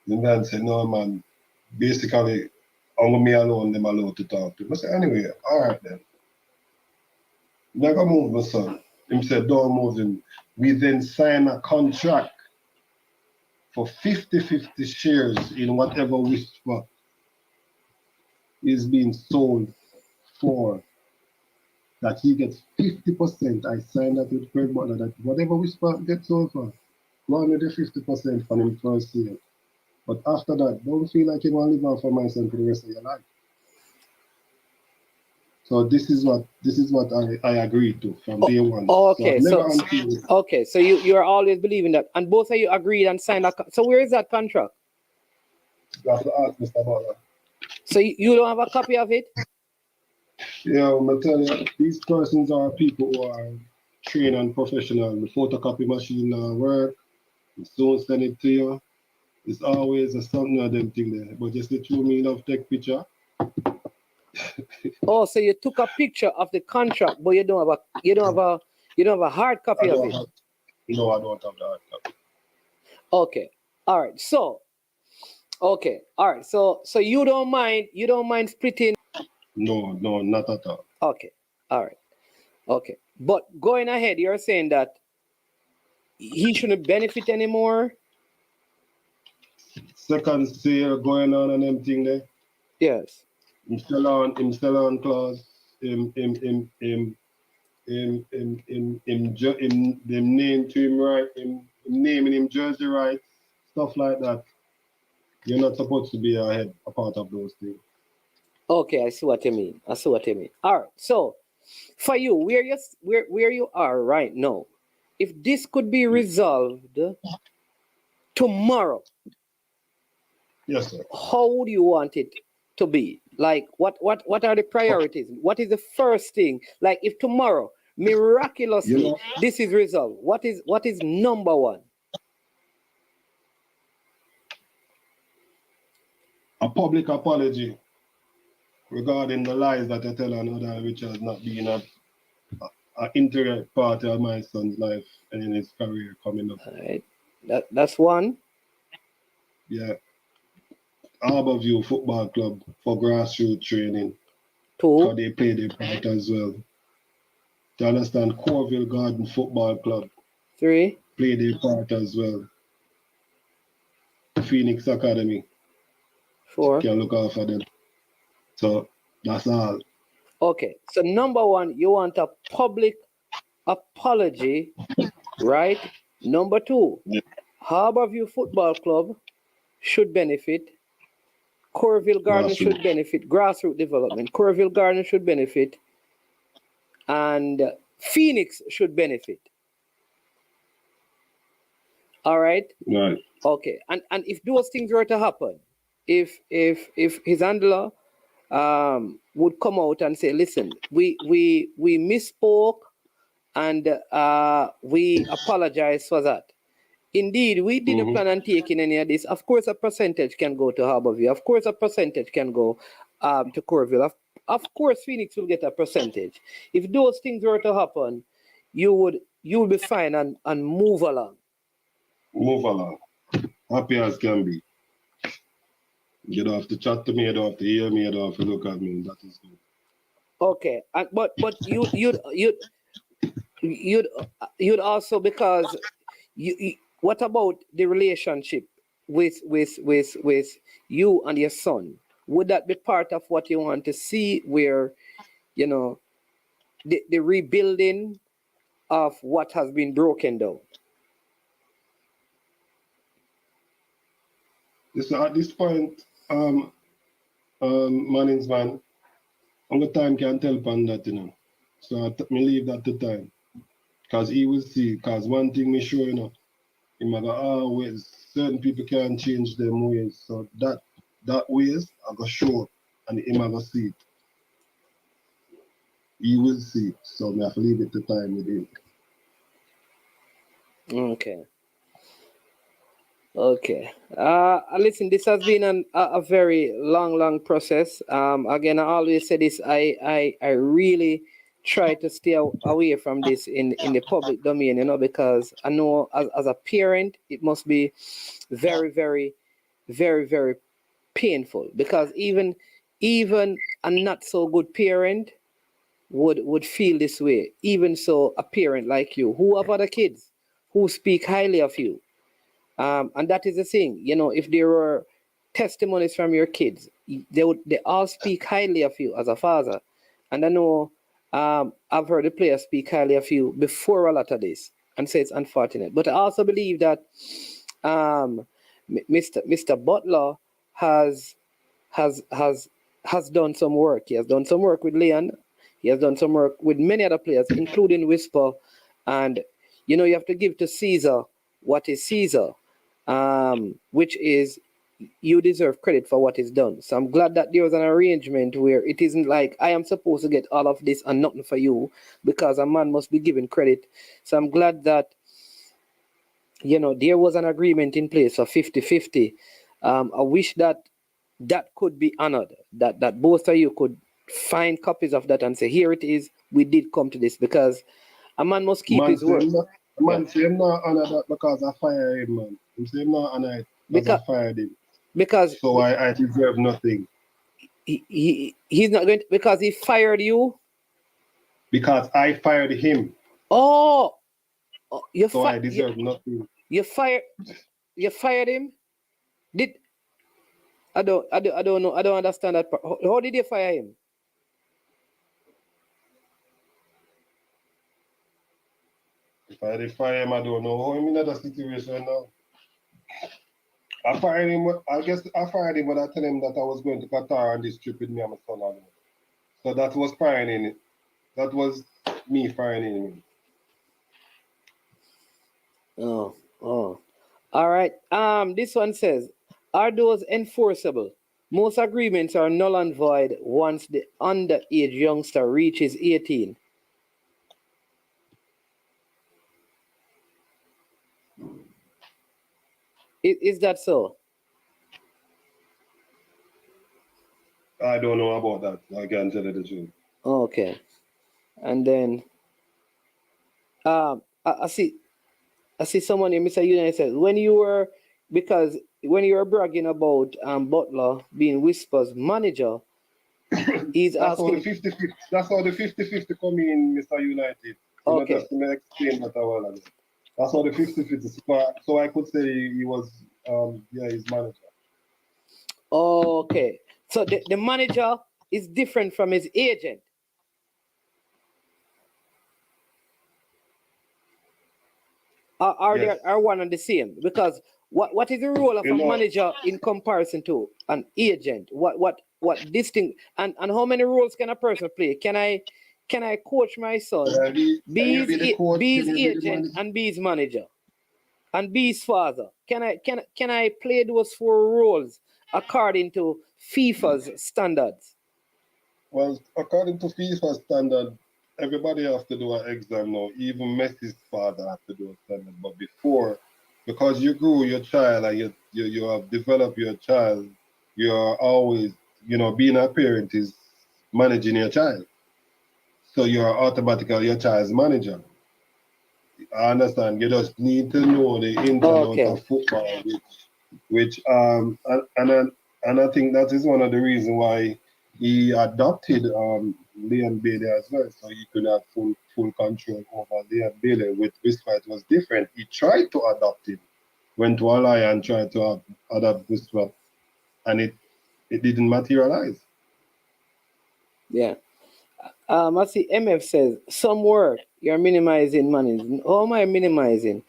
The man said, no, man, basically, only me alone, them allowed to talk to him. I said, anyway, all right then. I'm not going to move my son. Him said, don't move him. We then sign a contract for 50-50 shares in whatever Whisper is being sold for. That he gets 50%. I signed that with Craig Butler that whatever Whisper gets sold for, go on with the 50% for him first year. But after that, don't feel like you want to live off for my son for the rest of your life. So this is what I agreed to from day one. Okay, so you are always believing that, and both of you agreed and signed that. So where is that contract? You have to ask Mr. Butler. So you don't have a copy of it? Yeah, I'm telling you, these persons are people who are trained and professional. The photocopy machine work. Soon send it to you. It's always a something of them thing there. But just the true meaning of take picture. Oh, so you took a picture of the contract, but you don't have a hard copy of it. No, I don't have the hard copy. Okay. All right. So you don't mind splitting? No, not at all. Okay. All right. Okay. But going ahead, you're saying that he shouldn't benefit anymore? Second sale going on and them thing there. Yes. Him sell on clause. Him name to him right. Him naming him jersey rights, stuff like that. You're not supposed to be a part of those things. Okay, I see what you mean. All right. So for you, where you are right now, if this could be resolved tomorrow, yes, sir. How would you want it to be? Like, what are the priorities? What is the first thing? Like, if tomorrow, miraculously, this is resolved, what is number one? A public apology regarding the lies that I tell another, which has not been an integral part of my son's life and in his career coming up. All right. That's one. Yeah. Harborview Football Club for grassroots training. Two. Because they play their part as well. To understand, Corville Garden Football Club. Three. Play their part as well. Phoenix Academy. Four. Can look out for them. So that's all. Okay. So number one, you want a public apology, right? Number two, Harborview Football Club should benefit. Corville Garden should benefit. Grassroots development. Corville Garden should benefit. And Phoenix should benefit. All right? Right. Okay. And if those things were to happen, if his handler would come out and say, listen, we misspoke and we apologize for that. Indeed, we didn't plan on taking any of this. Of course, a percentage can go to Harborview. Of course, a percentage can go to Corville. Of course, Phoenix will get a percentage. If those things were to happen, you would be fine and move along. Move along. Happy as can be. You don't have to chat to me, you don't have to hear me, you don't have to look at me. That is good. Okay, but you'd also, because you what about the relationship with you and your son? Would that be part of what you want to see, where the rebuilding of what has been broken down? At this point, Manning's man, only time can tell upon that, So I leave that to time. Because he will see, because one thing me sure, he might go, always, certain people can't change them ways. So that ways, I go show, and he might go see it. He will see. So I have to leave it to time with him. Okay. Listen, this has been a very long process. Again, I always say this, I really try to stay away from this in the public domain, because I know as a parent, it must be very, very, very, very painful, because even a not so good parent would feel this way. Even so, a parent like you who have other kids who speak highly of you. And that is the thing, if there were testimonies from your kids, they all speak highly of you as a father. And I know I've heard the players speak highly of you before a lot of this, and say it's unfortunate. But I also believe that Mr. Butler has done some work. He has done some work with Leon. He has done some work with many other players, including Whisper. And you have to give to Caesar what is Caesar, which is you deserve credit for what is done. So I'm glad that there was an arrangement where it isn't like I am supposed to get all of this and nothing for you, because a man must be given credit. So I'm glad that there was an agreement in place for 50-50. I wish that could be honored, that both of you could find copies of that and say, here it is, we did come to this, because a man must keep his word. Man, say him not honor that because I fired him, man. Him say him not honor it because I fired him. So I deserve nothing. He's not going to, because he fired you? Because I fired him. Oh, so I deserve nothing. You fired him? I don't know. I don't understand that part. How did you fire him? If I did fire him, I don't know how I'm in that situation now. I fired him. I guess I fired him when I told him that I was going to Qatar on this trip with me and my son. So that was firing in it. That was me firing him. Oh. All right. This one says, are those enforceable? Most agreements are null and void once the underage youngster reaches 18. Is that so? I don't know about that. I can't tell you the truth. Okay. And then I see someone in Mr. United says, when you were bragging about Butler being Whisper's manager, he's that's asking. That's how the 50-50 come in, Mr. United. Okay. Just to explain that a while ago. That's how the 50-50. So I could say he was his manager. Okay. So the manager is different from his agent. Are one and the same? Because what is the role of a manager in comparison to an agent? What distinct and how many roles can a person play? Can I coach my son, be his agent and be his manager and be his father? Can I play those 4 roles according to FIFA's standards? Well, according to FIFA's standard, everybody has to do an exam now. Even Messi's father has to do a standard. But before, because you grew your child and you have developed your child, you're always, being a parent is managing your child. So you're automatically your child's manager. I understand. You just need to know the ins and outs of football, which and I think that is one of the reasons why he adopted Leon Bailey as well, so he could have full control over Leon Bailey. With Whisper, it was different. He tried to adopt him, went to Alliance and tried to adopt Whisper, and it didn't materialize. Yeah. I see MF says, some work, you're minimizing money. How am I minimizing?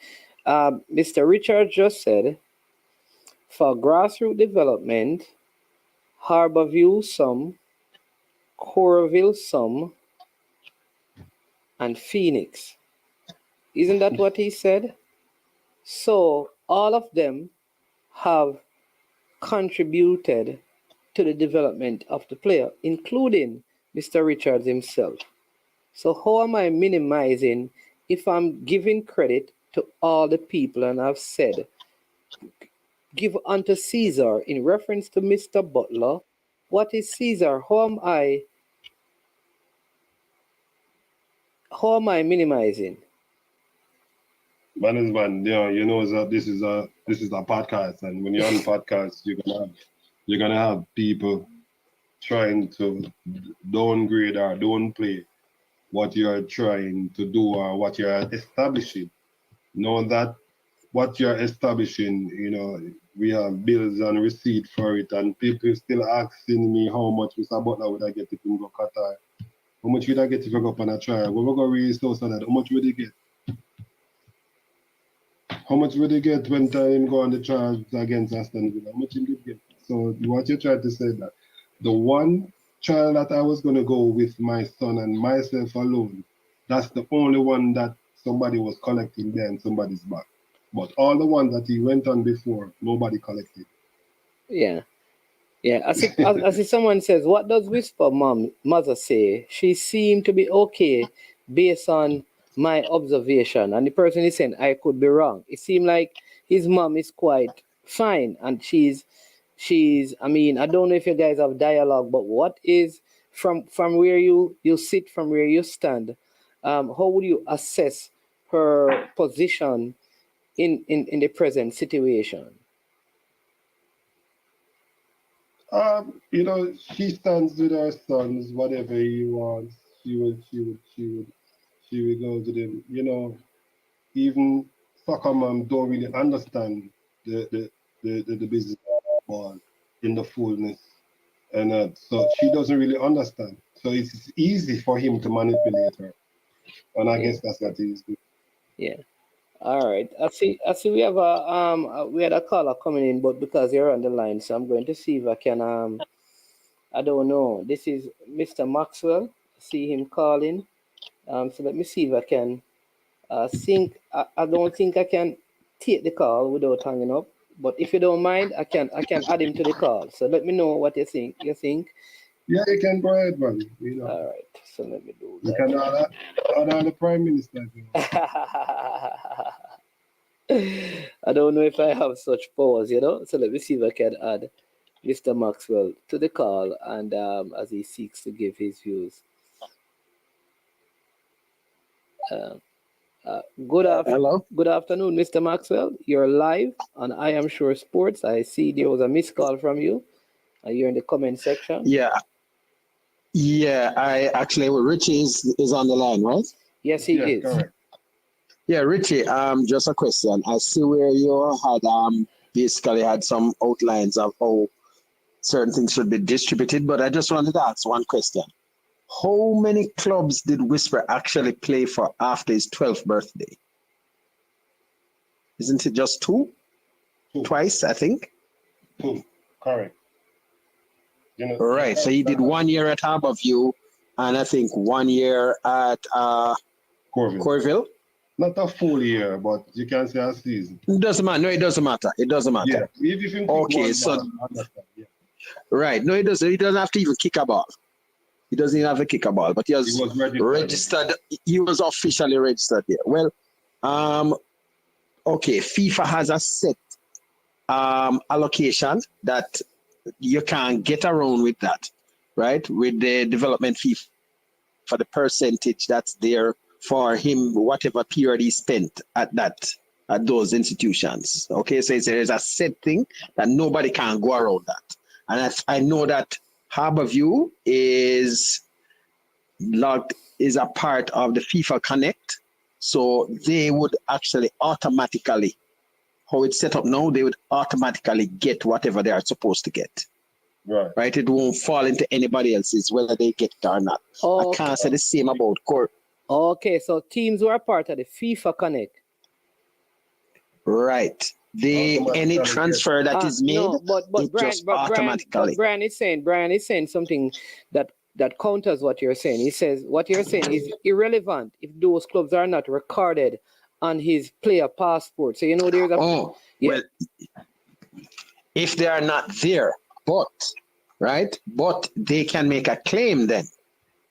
Mr. Richard just said, for grassroots development, Harborview some, Coralville some, and Phoenix. Isn't that what he said? So all of them have contributed to the development of the player, including Mr. Richards himself. So how am I minimizing if I'm giving credit to all the people and I've said, give unto Caesar in reference to Mr. Butler? What is Caesar? How am I minimizing? Man, that this is a podcast, and when you're on podcast, you're gonna have people trying to downgrade or downplay what you're trying to do or what you're establishing. Know that what you're establishing, we have bills and receipt for it, and people still asking me how much Mr. Butler would I get if we go Qatar. How much would I get if I go up on a trial? We go raise so that. How much would he get? How much would he get when time go on the trial against Aston Villa? How much he did get? So what you try to say that the one trial that I was gonna go with my son and myself alone, that's the only one that somebody was collecting there and somebody's back. But all the ones that he went on before, nobody collected. Yeah. Yeah, I see someone says, what does Whisper mother say? She seemed to be okay based on my observation. And the person is saying, I could be wrong. It seemed like his mom is quite fine. And I mean, I don't know if you guys have dialogue, but what is, from where you sit, from where you stand, how would you assess her position in the present situation? She stands with her sons, whatever he wants, she will go to them. Even soccer mom don't really understand the business of ball in the fullness. And so she doesn't really understand. So it's easy for him to manipulate her. And I guess that's what he's doing. Yeah. All right. I see we have we had a caller coming in, but because you're on the line, so I'm going to see if I can I don't know. This is Mr. Maxwell. I see him calling. So let me see if I can I don't think I can take the call without hanging up. But if you don't mind, I can add him to the call. So let me know what you think. Yeah, you can go ahead, man. All right. So let me do You that. can add the prime minister. I don't know if I have such powers, So let me see if I can add Mr. Maxwell to the call, and as he seeks to give his views. Good afternoon, Mr. Maxwell. You're live on I Am Sure Sports. I see there was a missed call from you. You're in the comment section. Yeah. I actually, Richie is on the line, right? Yes, he is. Correct. Yeah, Richie. Just a question. I see where you had basically had some outlines of how certain things should be distributed, but I just wanted to ask one question. How many clubs did Whisper actually play for after his 12th birthday? Isn't it just two? Twice, I think. Two, correct. Right. So he did 1 year at Harborview, and I think 1 year at Corville. Not a full year, but you can say a season. It doesn't matter. No, it doesn't matter. It doesn't matter. Yeah. If you Okay, so understand. Yeah. Right. No, he doesn't. He doesn't have to even kick a ball. He doesn't even have to kick a ball, but he was registered. He was officially registered here. Well, okay. FIFA has a set allocation that you can't get around with that, right? With the development fee for the percentage that's there for him, whatever period he spent at those institutions. Okay, so there's a set thing that nobody can go around that. And I know that Harborview is a part of the FIFA Connect, so they would actually automatically, how it's set up now, they would automatically get whatever they are supposed to get. Right? It won't fall into anybody else's, whether they get it or not. I can't say the same about court. Okay, so teams who are part of the FIFA Connect. Right. Any transfer that is made, but Brian is saying something that counters what you're saying. He says what you're saying is irrelevant if those clubs are not recorded on his player passport. So there's a well, if they are not there, but they can make a claim then,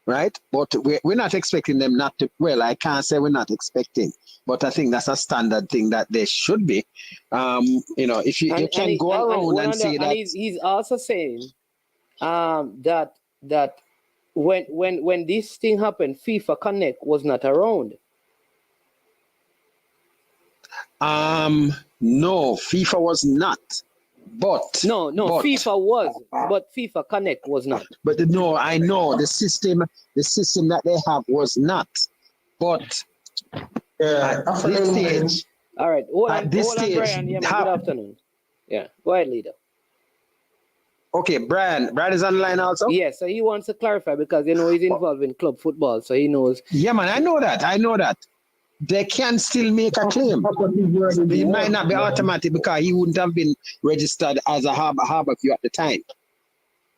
right? But we're not expecting them not to. Well, I can't say we're not expecting, but I think that's a standard thing that they should be. If you can go around and say that. He's also saying that when this thing happened, FIFA Connect was not around. No, FIFA was not. But FIFA was, but FIFA Connect was not. But no, I know the system that they have was not. But at this stage, all right. Hold on, stage, Brian. Yeah, man, good afternoon. Yeah, go ahead, leader. Okay, Brian is on the line also? Yeah, so he wants to clarify because he's involved in club football, so he knows. Yeah, man, I know that. They can still make a claim. It might not be automatic because he wouldn't have been registered as a Harborview at the time.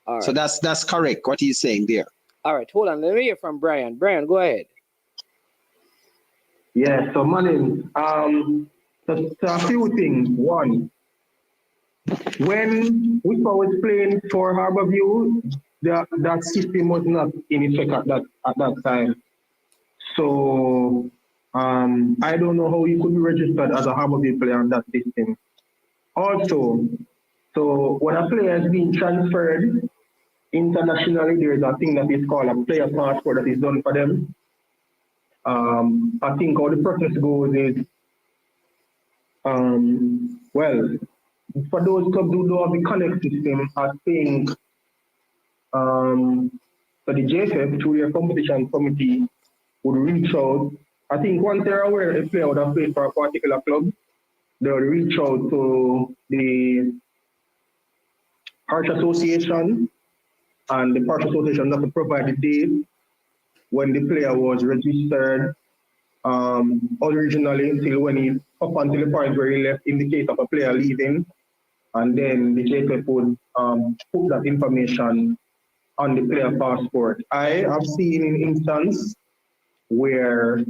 All right. So that's correct what he's saying there. All right, hold on. Let me hear from Brian. Brian, go ahead. Yeah, so Manning, so a few things. One, when we was playing for Harborview, that system was not in effect at that time. So I don't know how you could be registered as a Harborview player on that system. Also, so when a player is being transferred internationally, there's a thing that is called a player passport that is done for them. I think how the process goes is, well, for those clubs who don't have the Connect system, I think so the JFF, through their competition committee, would reach out. I think once they're aware a player would have played for a particular club, they would reach out to the Parish Association, and the Parish Association has to provide the date when the player was registered originally up until the point where he left in the case of a player leaving, and then the JFF would put that information on the player passport. I have seen an instance where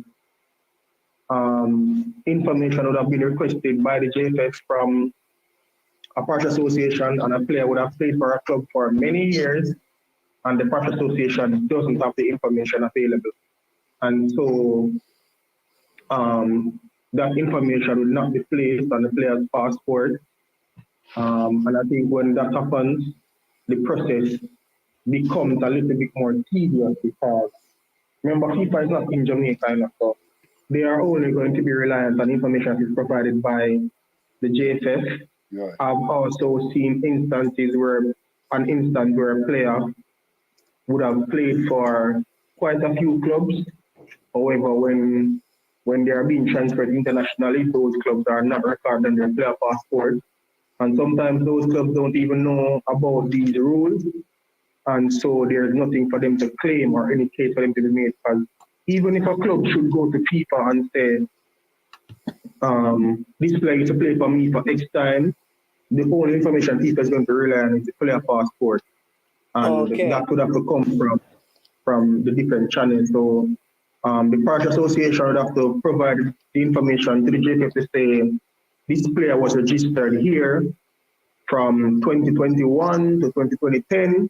information would have been requested by the JFF from a parish association, and a player would have played for a club for many years, and the parish association doesn't have the information available. And so that information would not be placed on the player's passport. And I think when that happens, the process becomes a little bit more tedious because, remember, FIFA is not in Jamaica, so they are only going to be reliant on information that is provided by the JFF. Right. I've also seen instances where a player would have played for quite a few clubs. However, when they are being transferred internationally, those clubs are not recorded on their player passport. And sometimes those clubs don't even know about these rules. And so there's nothing for them to claim or any case for them to be made. Because even if a club should go to FIFA and say, this player used to play for me for X time, the only information FIFA is going to rely on is the player passport. And that would have to come from the different channels. So the Parish Association would have to provide the information to the JFF to say, this player was registered here from 2021 to 2010,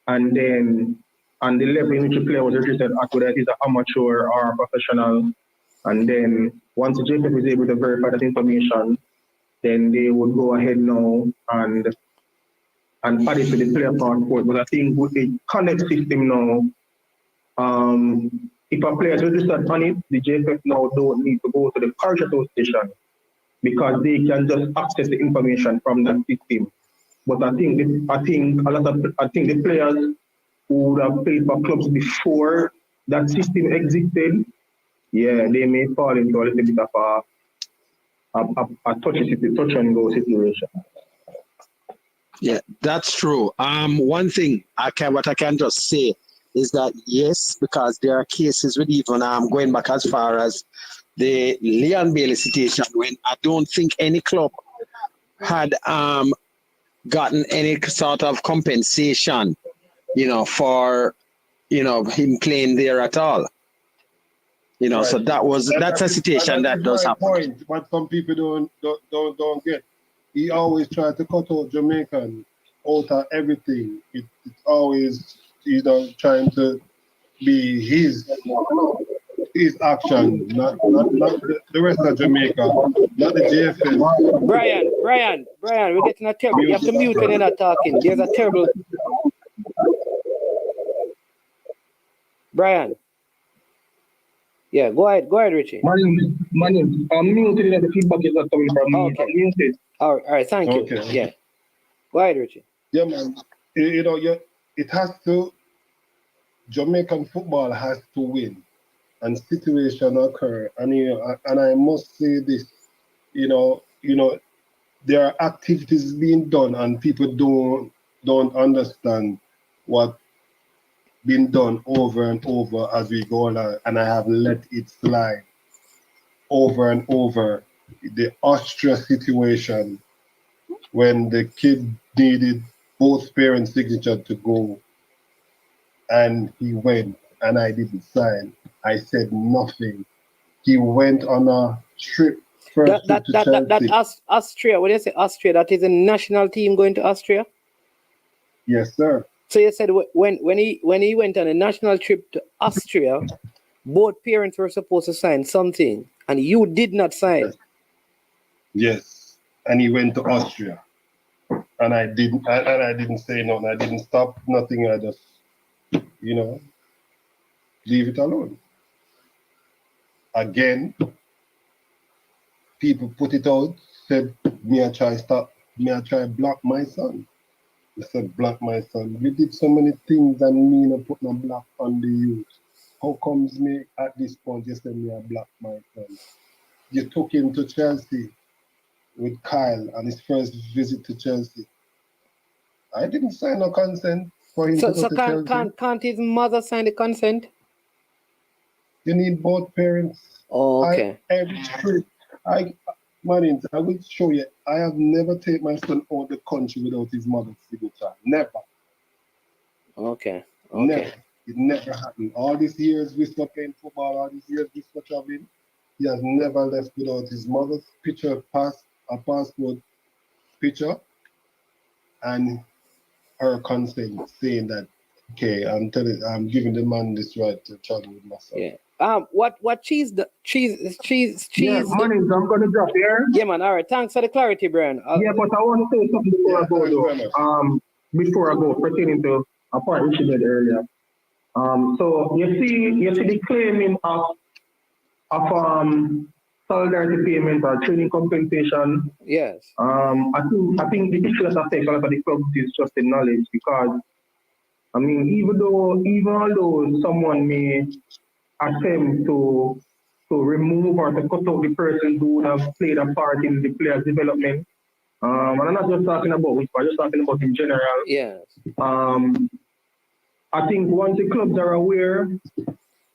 and then on the level in which the player was registered at, whether it is an amateur or a professional. And then once the JFF is able to verify that information, then they would go ahead now and add it to the player passport. But I think with the Connect system now, if a player is registered on it, the JFF now don't need to go to the Parish Association because they can just access the information from that system. But I think the players who would have played for clubs before that system existed, yeah, they may fall into a little bit of a touch and go situation. Yeah, that's true. One thing what I can just say is that yes, because there are cases with even going back as far as the Leon Bailey situation, when I don't think any club had gotten any sort of compensation, for him playing there at all. Right. So that's a situation that does happen. But some people don't get. He always tried to cut out Jamaican out of everything. It's always trying to be his action, not the rest of Jamaica, not the JFL. Brian, we're getting a terrible. You have to mute when you're not talking. There's a terrible. Brian. Yeah, go ahead, Richie. Manning, I'm muted. The feedback is not coming from me. Okay. I'm muted. All right, thank you. Okay. Yeah. Go ahead, Richie. Yeah, man. It has to. Jamaican football has to win, and situation occur. And and I must say this. There are activities being done, and people don't understand what been done over and over as we go along, and I have let it slide over and over. The Austria situation, when the kid needed both parents' signature to go, and he went, and I didn't sign. I said nothing. He went on a trip, first trip to Chelsea. Austria, when you say Austria, that is a national team going to Austria? Yes, sir. So you said when he went on a national trip to Austria, both parents were supposed to sign something, and you did not sign. Yes, and he went to Austria, and I didn't say nothing. I didn't stop nothing. I just, leave it alone. Again, people put it out. Said me I try block my son. They said block my son. We did so many things, and me not put no block on the youth. How comes me at this point you say me I block my son? You took him to Chelsea with Kyle on his first visit to Chelsea. I didn't sign no consent for him to go to Chelsea. Can't his mother sign the consent? You need both parents. Oh, okay. Every trip, I will show you. I have never taken my son out of the country without his mother's signature. Never. Okay. Never. It never happened. All these years we stopped playing football, all these years we stopped traveling, he has never left without his mother's picture, a passport picture, and her consent saying that, okay, I'm giving the man this right to travel with my son. Yeah. What cheese? Yeah, Mannings, I'm gonna drop here. Yeah, man. All right. Thanks for the clarity, Brian. Yeah, but I want to say something before I go though. Before I go, pertaining to a point which you did earlier. So you see the claiming of solidarity payment or training compensation. Yes. I think the issue that affects a lot of the clubs is just the knowledge, because I mean, even although someone may attempt to remove or to cut out the person who have played a part in the player's development, and I'm not just talking about which, I'm just talking about in general. Yes. I think once the clubs are aware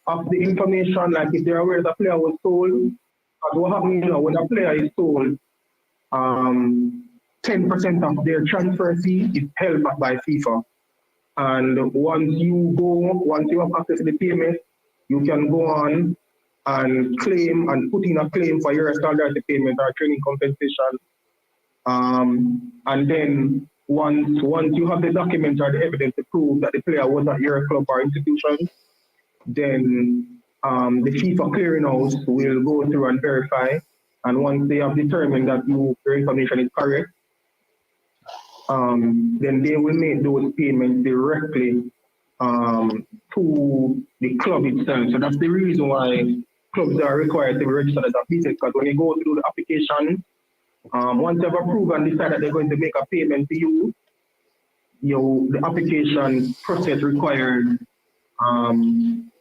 of the information, like if they're aware the player was sold, because what happens, when a player is sold, 10% of their transfer fee is held back by FIFA. And once you have access to the payment, you can go on and claim and put in a claim for your solidarity payment or training compensation. And then once you have the documents or the evidence to prove that the player was at your club or institution, then the FIFA clearinghouse will go through and verify. And once they have determined that your information is correct, then they will make those payments directly to the club itself. So that's the reason why clubs are required to be registered as a business, because when you go through the application, once they've approved and decide that they're going to make a payment to you, the application process required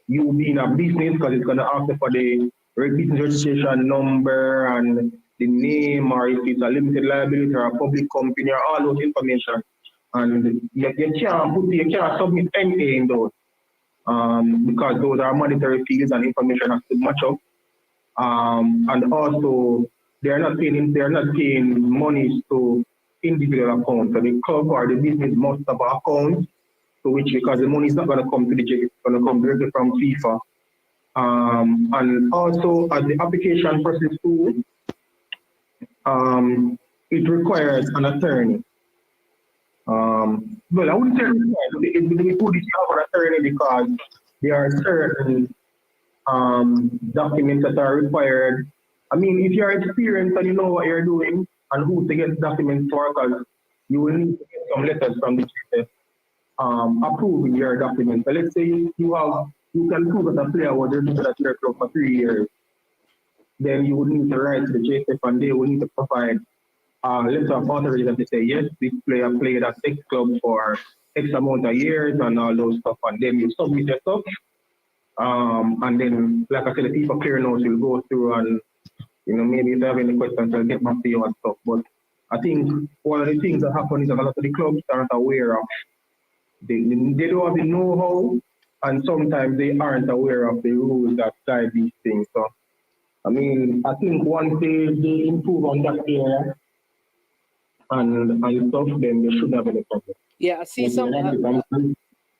you being a business, because it's going to ask for the business registration number and the name, or if it's a limited liability or a public company, or all those information. And you can't submit anything in those, because those are monetary fees and information has to match up. And also they're not paying monies to individual accounts. So the club or the business must have an account to which, because the money is not going to come to the JV, it's going to come directly from FIFA. And also at the application process too, it requires an attorney. Well, I wouldn't say it requires, you have an attorney, because there are certain documents that are required. I mean, if you're experienced and you know what you're doing and who to get documents for, because you will need to get some letters from the JV approving your documents. So let's say you can prove that a player was registered at your club for 3 years. Then you would need to write to the JSF and they will need to provide letter of authorization to say, yes, this player played at X club for X amount of years and all those stuff. And then you submit your stuff. And then, like I said, the people clear notes will go through and, maybe if they have any questions, they'll get back to you and stuff. But I think one of the things that happen is that a lot of the clubs aren't aware of, they don't have the know-how, and sometimes they aren't aware of the rules that guide these things. So, I mean, I think once they improve on that area and stuff, then they shouldn't have any problem. Yeah, I see some.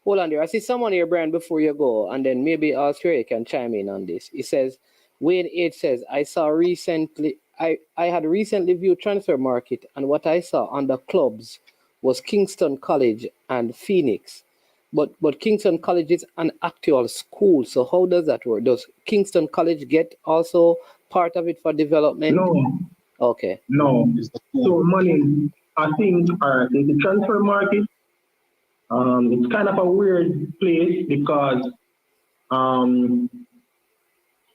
Hold on there. I see someone here, Brian, before you go, and then maybe Australia can chime in on this. He says, Wayne 8 says, I had recently viewed transfer market, and what I saw on the clubs was Kingston College and Phoenix. But Kingston College is an actual school. So how does that work? Does Kingston College get also part of it for development? No. Okay. No. So money, I think, in the transfer market, it's kind of a weird place because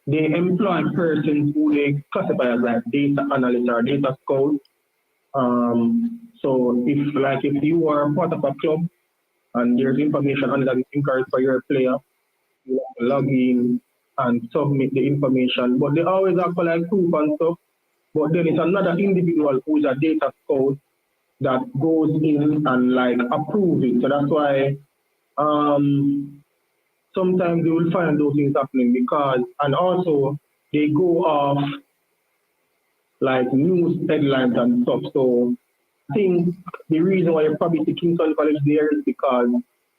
they employ persons who they classify as like data analysts or data scouts. So if you are part of a club and there's information on that is encouraged for your player, you have to log in and submit the information. But they always have for like proof and stuff. But then it's another individual who's a data scout that goes in and like approve it. So that's why sometimes you will find those things happening because, and also they go off like news headlines and stuff. So I think the reason why you probably see Kingston College there is because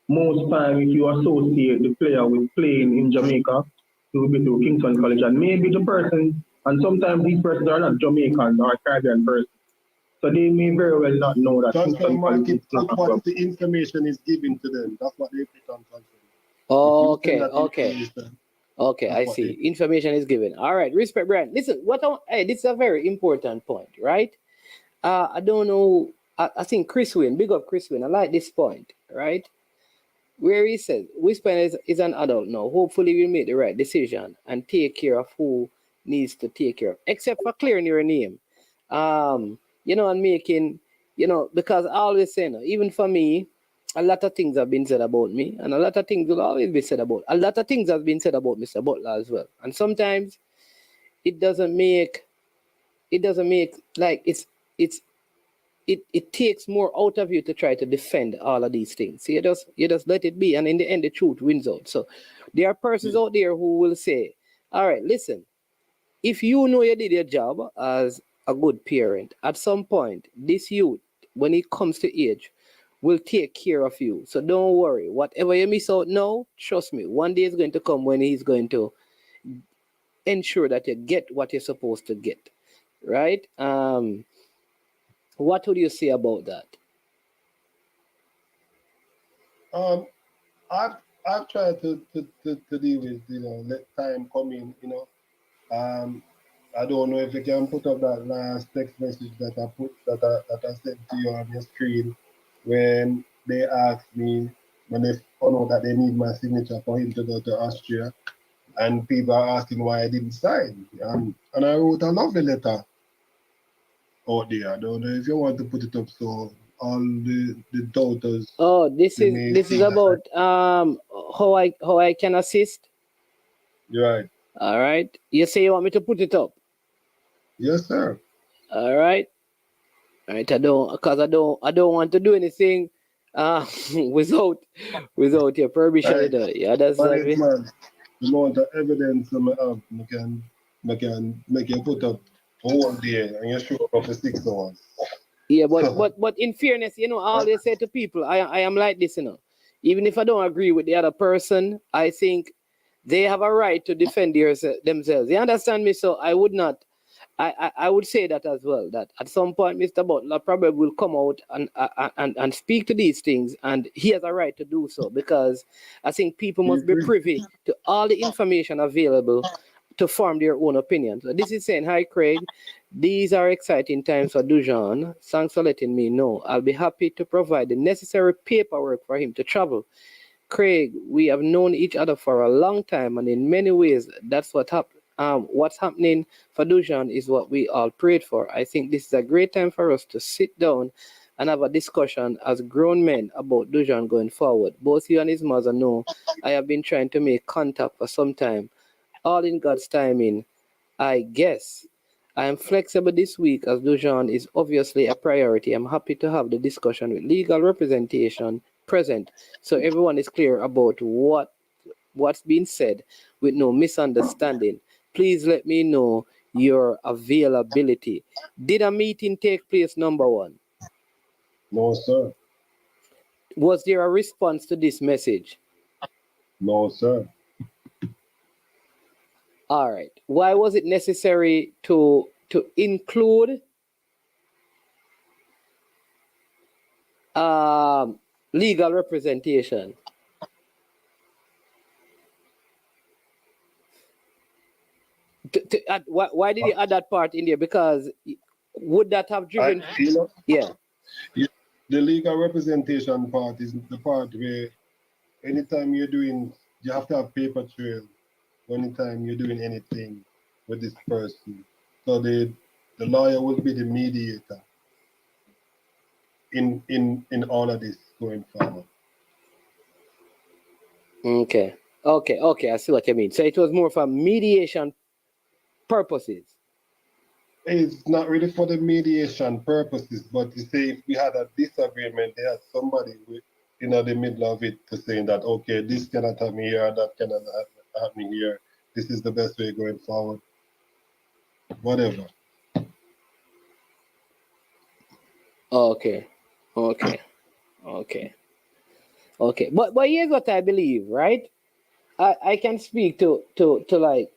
most time if you associate the player with playing in Jamaica, you will be to Kingston College, and maybe the person, and sometimes these persons are not Jamaican or Caribbean persons. So they may very well not know that Kingston College, what the information is given to them. That's what they put on transfer. Okay, I see. Information is given. All right, respect, Brian. Listen, this is a very important point, right? I don't know. I think Chris Wynn, big up Chris Wynn. I like this point, right? Where he says, Whisper is an adult now. Hopefully, we'll make the right decision and take care of who needs to take care of, except for clearing your name. And making, because I always say, even for me, a lot of things have been said about me, and a lot of things will always be said about. A lot of things have been said about Mr. Butler as well, and sometimes it doesn't make like it takes more out of you to try to defend all of these things. So you just let it be, and in the end, the truth wins out. So there are persons out there who will say, "All right, listen, if you know you did your job as a good parent, at some point, this youth, when it comes to age, will take care of you. So don't worry. Whatever you miss out now, trust me, one day is going to come when he's going to ensure that you get what you're supposed to get." Right? What would you say about that? I've tried to deal with, let time come in, I don't know if you can put up that last text message that I sent to you on your screen when they asked me, when they found out that they need my signature for him to go to Austria, and people are asking why I didn't sign. And I wrote a lovely letter out there. I don't know if you want to put it up so all the doubters. Oh, this is about how I can assist. Right. All right. You say you want me to put it up? Yes, sir. All right. All right. I don't want to do anything without your permission. Right. Yeah, that's right. Man, the amount of evidence I have, I can make you put up a whole day and you show up for 6 hours. Yeah, but in fairness, I always say to people, I am like this, Even if I don't agree with the other person, I think they have a right to defend themselves. You understand me? So I would not. I would say that as well, that at some point Mr. Butler probably will come out and speak to these things, and he has a right to do so, because I think people must be privy to all the information available to form their own opinion. So this is saying, hi Craig, these are exciting times for Dujan. Thanks for letting me know. I'll be happy to provide the necessary paperwork for him to travel. Craig, we have known each other for a long time, and in many ways, that's what happened. what's happening for Dujan is what we all prayed for. I think this is a great time for us to sit down and have a discussion as grown men about Dujan going forward. Both you and his mother know I have been trying to make contact for some time. All in God's timing, I guess. I am flexible this week as Dujan is obviously a priority. I'm happy to have the discussion with legal representation present so everyone is clear about what's being said with no misunderstanding. Please let me know your availability. Did a meeting take place, number one? No, sir. Was there a response to this message? No, sir. All right. Why was it necessary to include legal representation? Why did you add that part in there? Because would that have driven? Yeah. The legal representation part is the part where anytime you have to have paper trail. Anytime you're doing anything with this person, so the lawyer will be the mediator in all of this going forward. Okay. I see what you mean. So it was more for mediation purposes. It's not really for the mediation purposes, but you say if we had a disagreement, there's somebody in the middle of it to saying that, okay, this cannot happen here, that cannot happen here. This is the best way going forward. Whatever. Okay. But here's what I believe, right? I can speak to like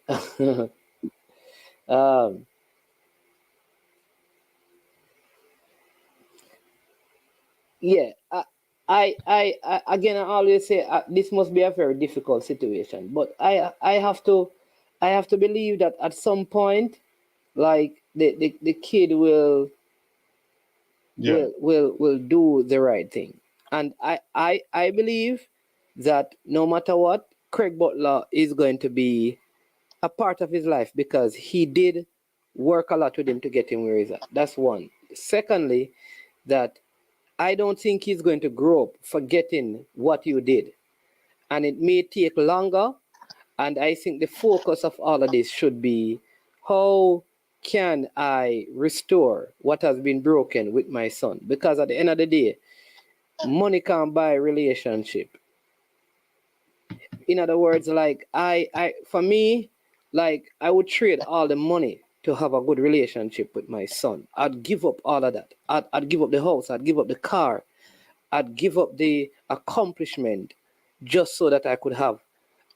yeah. I again I always say this must be a very difficult situation, but I have to believe that at some point, like the kid will do the right thing, and I believe that no matter what, Craig Butler is going to be a part of his life because he did work a lot with him to get him where he's at. That's one. Secondly, that I don't think he's going to grow up forgetting what you did. And it may take longer. And I think the focus of all of this should be how can I restore what has been broken with my son? Because at the end of the day, money can't buy a relationship. In other words, like for me, like I would trade all the money to have a good relationship with my son. I'd give up all of that. I'd give up the house. I'd give up the car. I'd give up the accomplishment just so that I could have.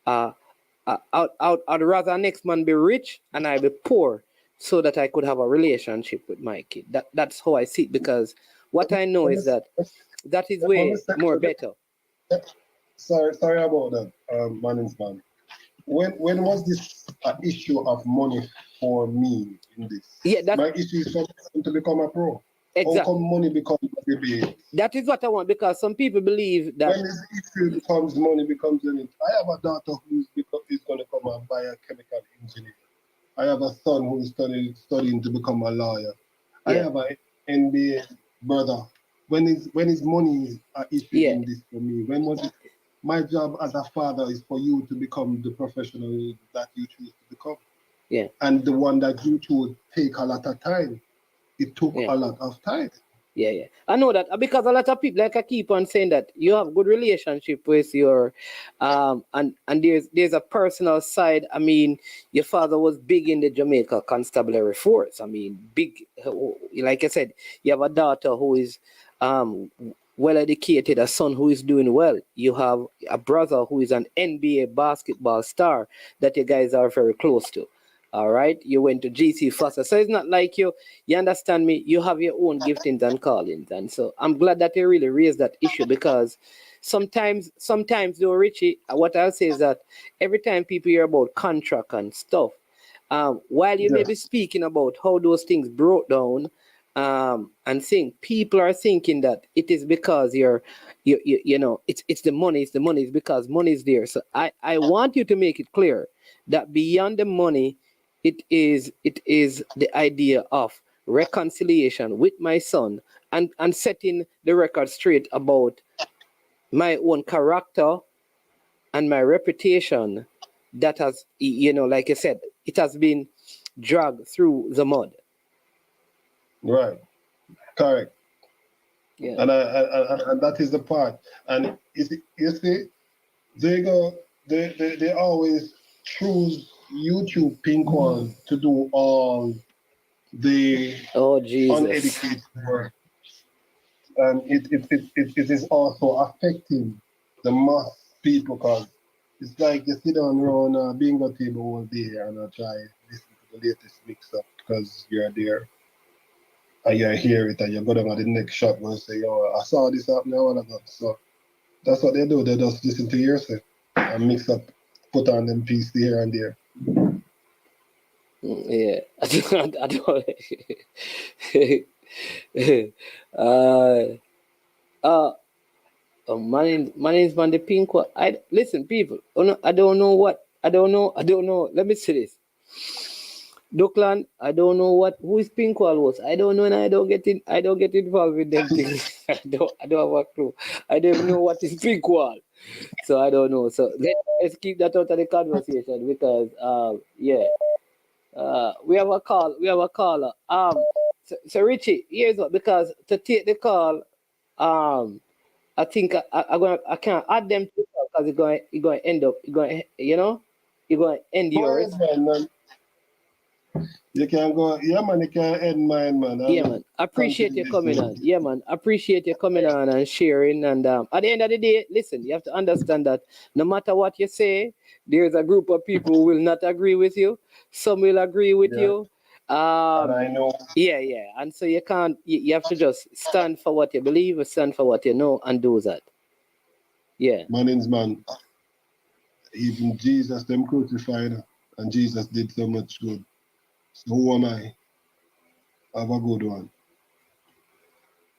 I'd rather a next man be rich and I be poor so that I could have a relationship with my kid. That's how I see it, because what I know is that is way more better. Sorry about that, man. When was this issue of money for me in this? Yeah, my issue is to become a pro. Exactly. How come money becomes a debate? That is what I want, because some people believe that when this issue becomes money becomes an issue. I have a daughter who is going to become a biochemical engineer. I have a son who is studying to become a lawyer. Yeah. I have an NBA brother. When is money an issue in this for me? When was it? My job as a father is for you to become the professional that you choose to become. Yeah. And the one that you choose take a lot of time. It took a lot of time. Yeah. I know that because a lot of people, like I keep on saying, that you have good relationship with your and there's a personal side. I mean, your father was big in the Jamaica Constabulary Force. I mean, big, like I said, you have a daughter who is well educated, a son who is doing well. You have a brother who is an NBA basketball star that you guys are very close to. All right, you went to GC Foster, so it's not like you understand me. You have your own giftings and callings, and so I'm glad that you really raised that issue, because sometimes though, Richie, what I'll say is that every time people hear about contract and stuff, while you may be speaking about how those things broke down, and think people are thinking that it is because you know it's the money, it's because money is there. So I want you to make it clear that beyond the money, it is the idea of reconciliation with my son and setting the record straight about my own character and my reputation that has, like you said, it has been dragged through the mud. Right. Correct. Yeah. And that is the part. And you see, they always choose YouTube pink one to do all the uneducated work. And it is also affecting the mass people because it's like you sit down around a bingo table all day and I try listen to the latest mix up because you're there and you hear it and you go down at the next shop and say, yo, I saw this happening a while ago. So that's what they do. They just listen to hearsay and mix up, put on them pieces here and there. Yeah, I don't. My name's Man the Pink one. Listen, people. Oh, no, I don't know. Let me see this. Dockland, I don't know who is Pinkwall was. I don't know, and I don't get involved with them things. I don't have a clue. I don't even know what is Pinkwall. So I don't know. So let's keep that out of the conversation because we have a call. We have a caller. So Richie, here's what, because to take the call, I think I can't add them to the call because you're going to end up you're going to end yours. Man. You can go, yeah, man, you can end mine, man. Yeah, man. Appreciate you coming on. Yeah, man. Appreciate you coming on and sharing. And at the end of the day, listen, you have to understand that no matter what you say, there's a group of people who will not agree with you. Some will agree with you. And I know. Yeah. And so you can't, you have to just stand for what you believe, or stand for what you know, and do that. Yeah. Man. Even Jesus, them crucified, and Jesus did so much good. So who am I? Have a good one.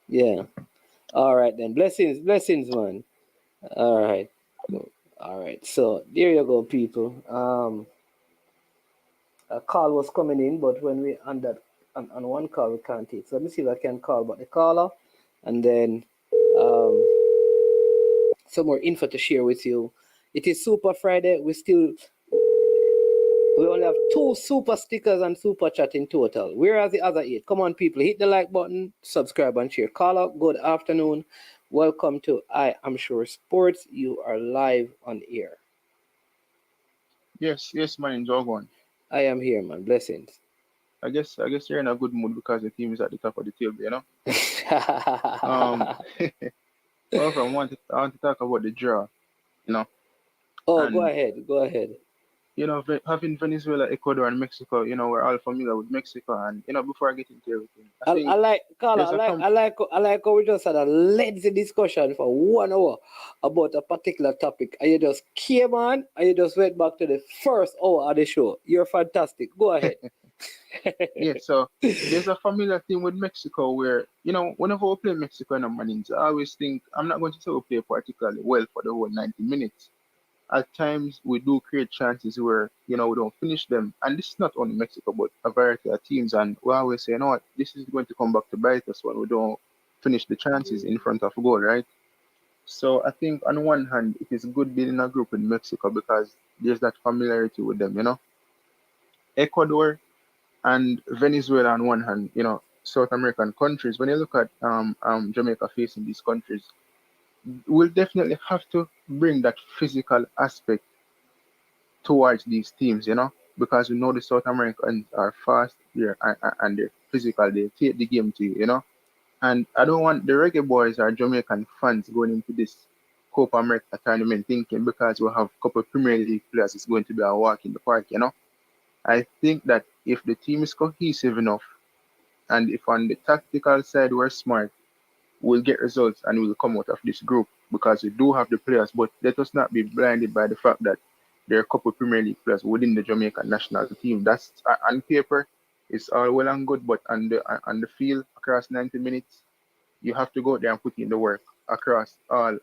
Yeah. All right then. Blessings, man. All right. So there you go, people. A call was coming in, but when we on one call we can't take. So let me see if I can call but the caller, and then some more info to share with you. It is Super Friday. We only have 2 super stickers and super chat in total. Where are the other 8? Come on, people. Hit the like button, subscribe and share. Caller, good afternoon. Welcome to I Am Sure Sports. You are live on air. Yes, my name's Ogon. I am here, man. Blessings. I guess you're in a good mood because the team is at the top of the table, you know? Well, I want to talk about the draw, you know? Oh, go ahead. You know, having Venezuela, Ecuador, and Mexico, you know, we're all familiar with Mexico. And, you know, before I get into everything, I like how we just had a lengthy discussion for 1 hour about a particular topic, and you just came on and you just went back to the first hour of the show. You're fantastic. Go ahead. Yeah, so there's a familiar thing with Mexico where, you know, whenever we play Mexico in the mornings, I always think, I'm not going to say we play particularly well for the whole 90 minutes. At times, we do create chances where, you know, we don't finish them. And this is not only Mexico, but a variety of teams. And we always say, you know what, this is going to come back to bite us when we don't finish the chances in front of goal, right? So I think on one hand, it is good being in a group in Mexico because there's that familiarity with them, you know. Ecuador and Venezuela on one hand, you know, South American countries, when you look at Jamaica facing these countries, we'll definitely have to bring that physical aspect towards these teams, you know, because we know the South Americans are fast here and they're physical, they take the game to you, you know. And I don't want the reggae boys or Jamaican fans going into this Copa America tournament thinking because we have a couple of Premier League players, it's going to be a walk in the park, you know. I think that if the team is cohesive enough and if on the tactical side we're smart, we'll get results and we'll come out of this group because we do have the players. But let us not be blinded by the fact that there are a couple of Premier League players within the Jamaican national team. That's on paper, it's all well and good, but on the field across 90 minutes, you have to go out there and put in the work across all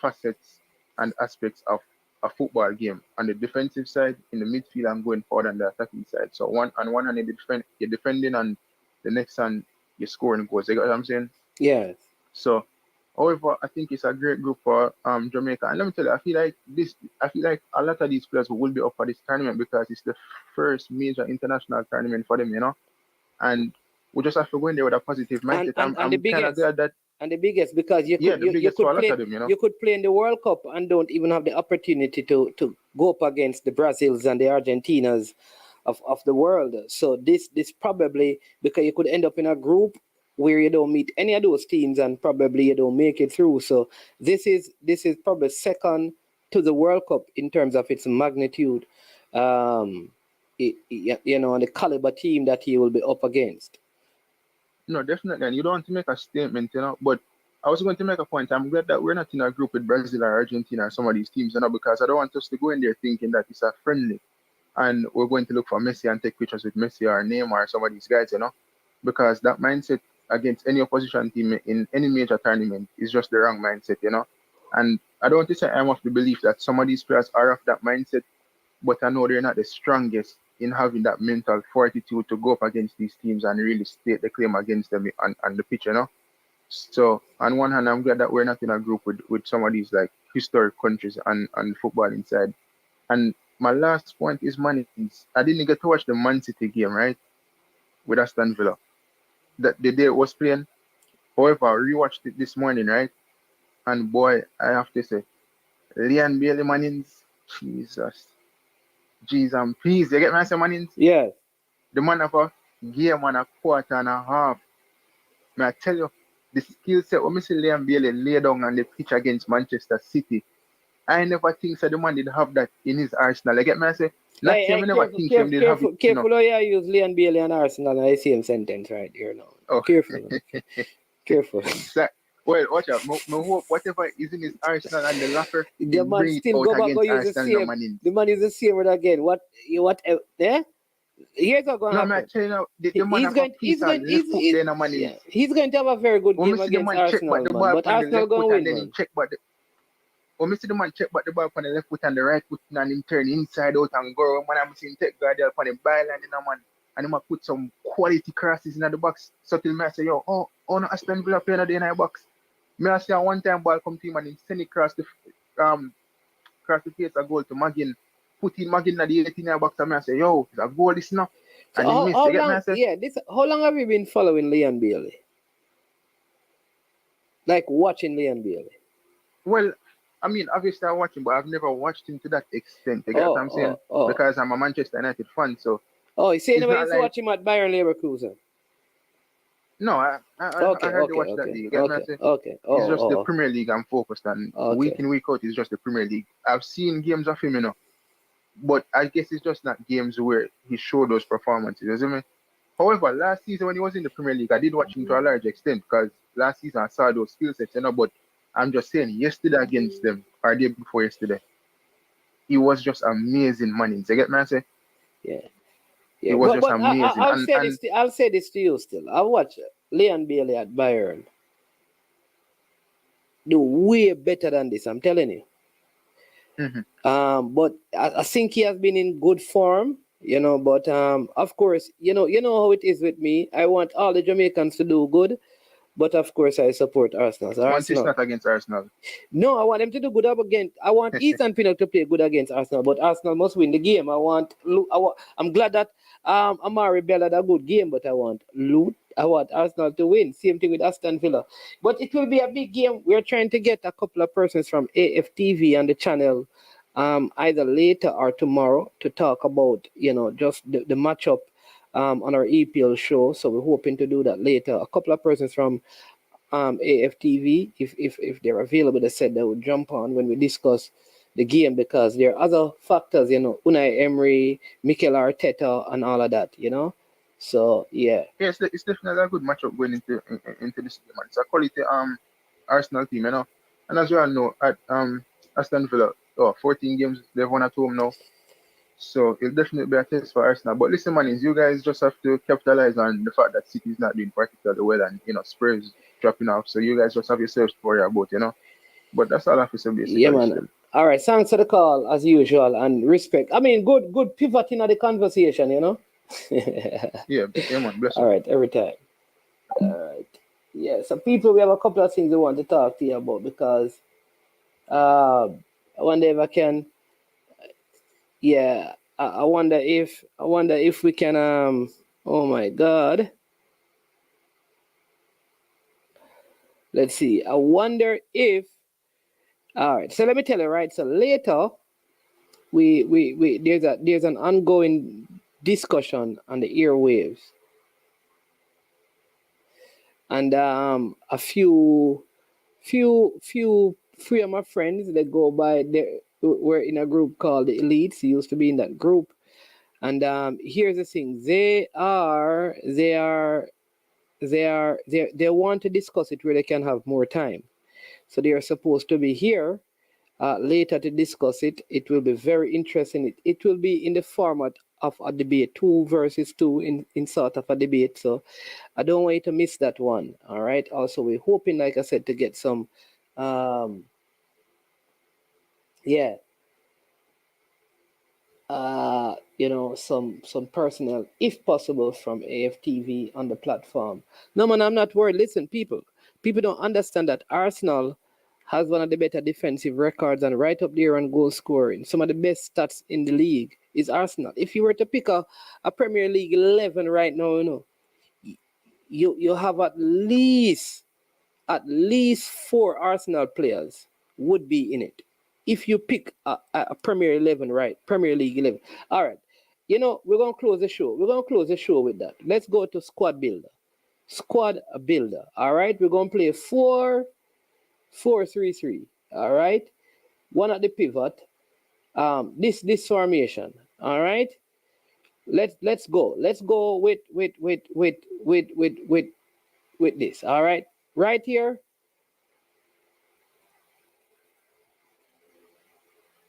facets and aspects of a football game. On the defensive side, in the midfield, I'm going forward on the attacking side. So one hand you're defending, and the next hand you're scoring goals. You get what I'm saying? Yes. So, however, I think it's a great group for Jamaica. And let me tell you, I feel like a lot of these players will be up for this tournament because it's the first major international tournament for them, you know. And we just have to go in there with a positive mindset. And I'm the kind of biggest, glad that and the biggest, because you yeah, could the you biggest could for a lot play of them, you know. you could play in the World Cup and don't even have the opportunity to go up against the Brazils and the Argentinas of the world. So this probably, because you could end up in a group where you don't meet any of those teams and probably you don't make it through. So this is probably second to the World Cup in terms of its magnitude, and the caliber team that he will be up against. No, definitely. And you don't want to make a statement, you know. But I was going to make a point. I'm glad that we're not in a group with Brazil or Argentina or some of these teams, you know, because I don't want us to go in there thinking that it's a friendly and we're going to look for Messi and take pictures with Messi or Neymar or some of these guys, you know, because that mindset against any opposition team in any major tournament is just the wrong mindset, you know. And I don't want to say I'm of the belief that some of these players are of that mindset, but I know they're not the strongest in having that mental fortitude to go up against these teams and really state the claim against them on the pitch, you know. So on one hand, I'm glad that we're not in a group with some of these like historic countries and football inside. And my last point is money. I didn't get to watch the Man City game, right? With Aston Villa. That the day it was playing. However, I rewatched it this morning, right? And boy, I have to say, Leon Bailey Mannings, Jesus. Jeez and peas. You get me, I say Mannings? Yes. The man of a game and a quarter and a half. May I tell you, the skill set when I see Leon Bailey lay down on the pitch against Manchester City, I never think that the man did have that in his arsenal. You get me, I say? Not Hey, saying I never think him did have it, you know. careful how you use Leon Bailey and Arsenal in the same sentence right here now. Oh. Careful. Careful. Well, watch out. I hope whatever is in his arsenal and the locker, The man bring it still out go back against go use the Arsenal, no same. man. The man is the same word again. What? Yeah? Here's what's going to No, happen. I'm telling you, the man have a piece of left foot there, no man. Yeah, he's going to have a very good When game we see the against man check Arsenal, back the man. ball But on the Arsenal left going foot to and win, then he man. check back the when we see the man check back the ball on the left foot and the right foot and him turn inside out and go, man, I'm seeing take guard up on the byline, you know, man. And he might put some quality crosses in the box. So till me I say, yo, no Aston Villa playing in the box. Me I say one time ball come to him and he send it cross the face a goal to Magin. Put in Magin at the 18 box and me I say, yo, it's a goal this now. So And he missed. how You get me long? I say? Yeah, how long have you been following Leon Bailey? Like watching Leon Bailey? Well, I mean, obviously I watch him, but I've never watched him to that extent. You get what I'm saying? Because I'm a Manchester United fan, so. Oh, you see, it's anyway, you not used to like, watch him at Bayern Leverkusen? no, I hardly watch that league. You get me? I say? Okay. It's just the Premier League I'm focused on. Week in, week out, it's just the Premier League. I've seen games of him, you know, but I guess it's just not games where he showed those performances. You see me? However, last season when he was in the Premier League, I did watch him to a large extent because last season I saw those skill sets, you know, but I'm just saying, yesterday against them, or the day before yesterday, he was just amazing, man. You get me? I say? Yeah. It was just amazing. I'll say this to you still. I watch Leon Bailey at Bayern do way better than this, I'm telling you. Mm-hmm. But I think he has been in good form, you know, but of course, you know how it is with me. I want all the Jamaicans to do good, but of course I support Arsenal. So Once it's not against Arsenal. No, I want them to do good against. I want Ethan Pinnock to play good against Arsenal, but Arsenal must win the game. I'm glad that Amari Bell had a good game, but I want Arsenal to win. Same thing with Aston Villa. But it will be a big game. We're trying to get a couple of persons from AFTV on the channel either later or tomorrow to talk about, you know, just the matchup on our EPL show. So we're hoping to do that later. A couple of persons from AFTV, if they're available, they said they would jump on when we discuss the game, because there are other factors, you know, Unai Emery, Mikel Arteta, and all of that, you know. So yeah. Yes, it's definitely a good matchup going into this game. It's a quality Arsenal team, you know. And as you all know, at Aston Villa, 14 games they've won at home now. So it'll definitely be a test for Arsenal. But listen, man, you guys just have to capitalize on the fact that City is not doing particularly well, and you know Spurs dropping off. So you guys just have yourselves to worry about, you know. But that's all I have to say basically. Yeah, man. All right, thanks for the call as usual and respect. I mean, good pivoting of the conversation, you know. Yeah, man, bless All up. right, every time. All right. Yeah, so people, we have a couple of things we want to talk to you about because I wonder if I can. Yeah, I wonder if we can. Oh my God. Let's see. I wonder if. All right. So let me tell you, right? So later, we there's an ongoing discussion on the airwaves, and a few of my friends that go by there were in a group called the Elites. Used to be in that group, and here's the thing: they want to discuss it where they can have more time. So they are supposed to be here later to discuss it. It will be very interesting. It will be in the format of a debate, two versus two in sort of a debate. So I don't want you to miss that one. All right. Also, we're hoping, like I said, to get some, um, yeah, some personnel, if possible, from AFTV on the platform. No, man, I'm not worried. Listen, people don't understand that Arsenal has one of the better defensive records and right up there on goal scoring. Some of the best stats in the league is Arsenal. If you were to pick a Premier League 11 right now, you have at least four Arsenal players would be in it. If you pick a Premier 11, right? Premier League 11. All right. We're going to close the show. We're going to close the show with that. Let's go to Squad Builder. Squad Builder. All right. We're going to play 4-4-3-3. All right. One at the pivot. This formation. All right. Let's go. Let's go with this. All right. Right here.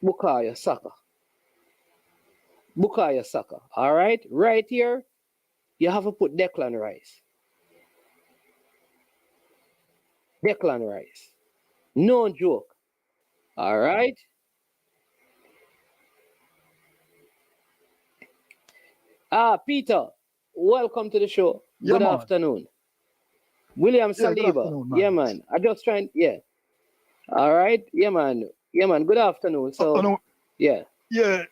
Bukayo Saka. Bukayo Saka. All right. Right here, you have to put Declan Rice. Declan Rice. No joke. All right. Peter, welcome to the show. Yeah, Good man. afternoon. William Yeah, good Saliba. afternoon, man. Yeah, man. I just trying. Yeah. All right. Yeah, man. Yeah, man. Good afternoon. So, no, yeah. yeah.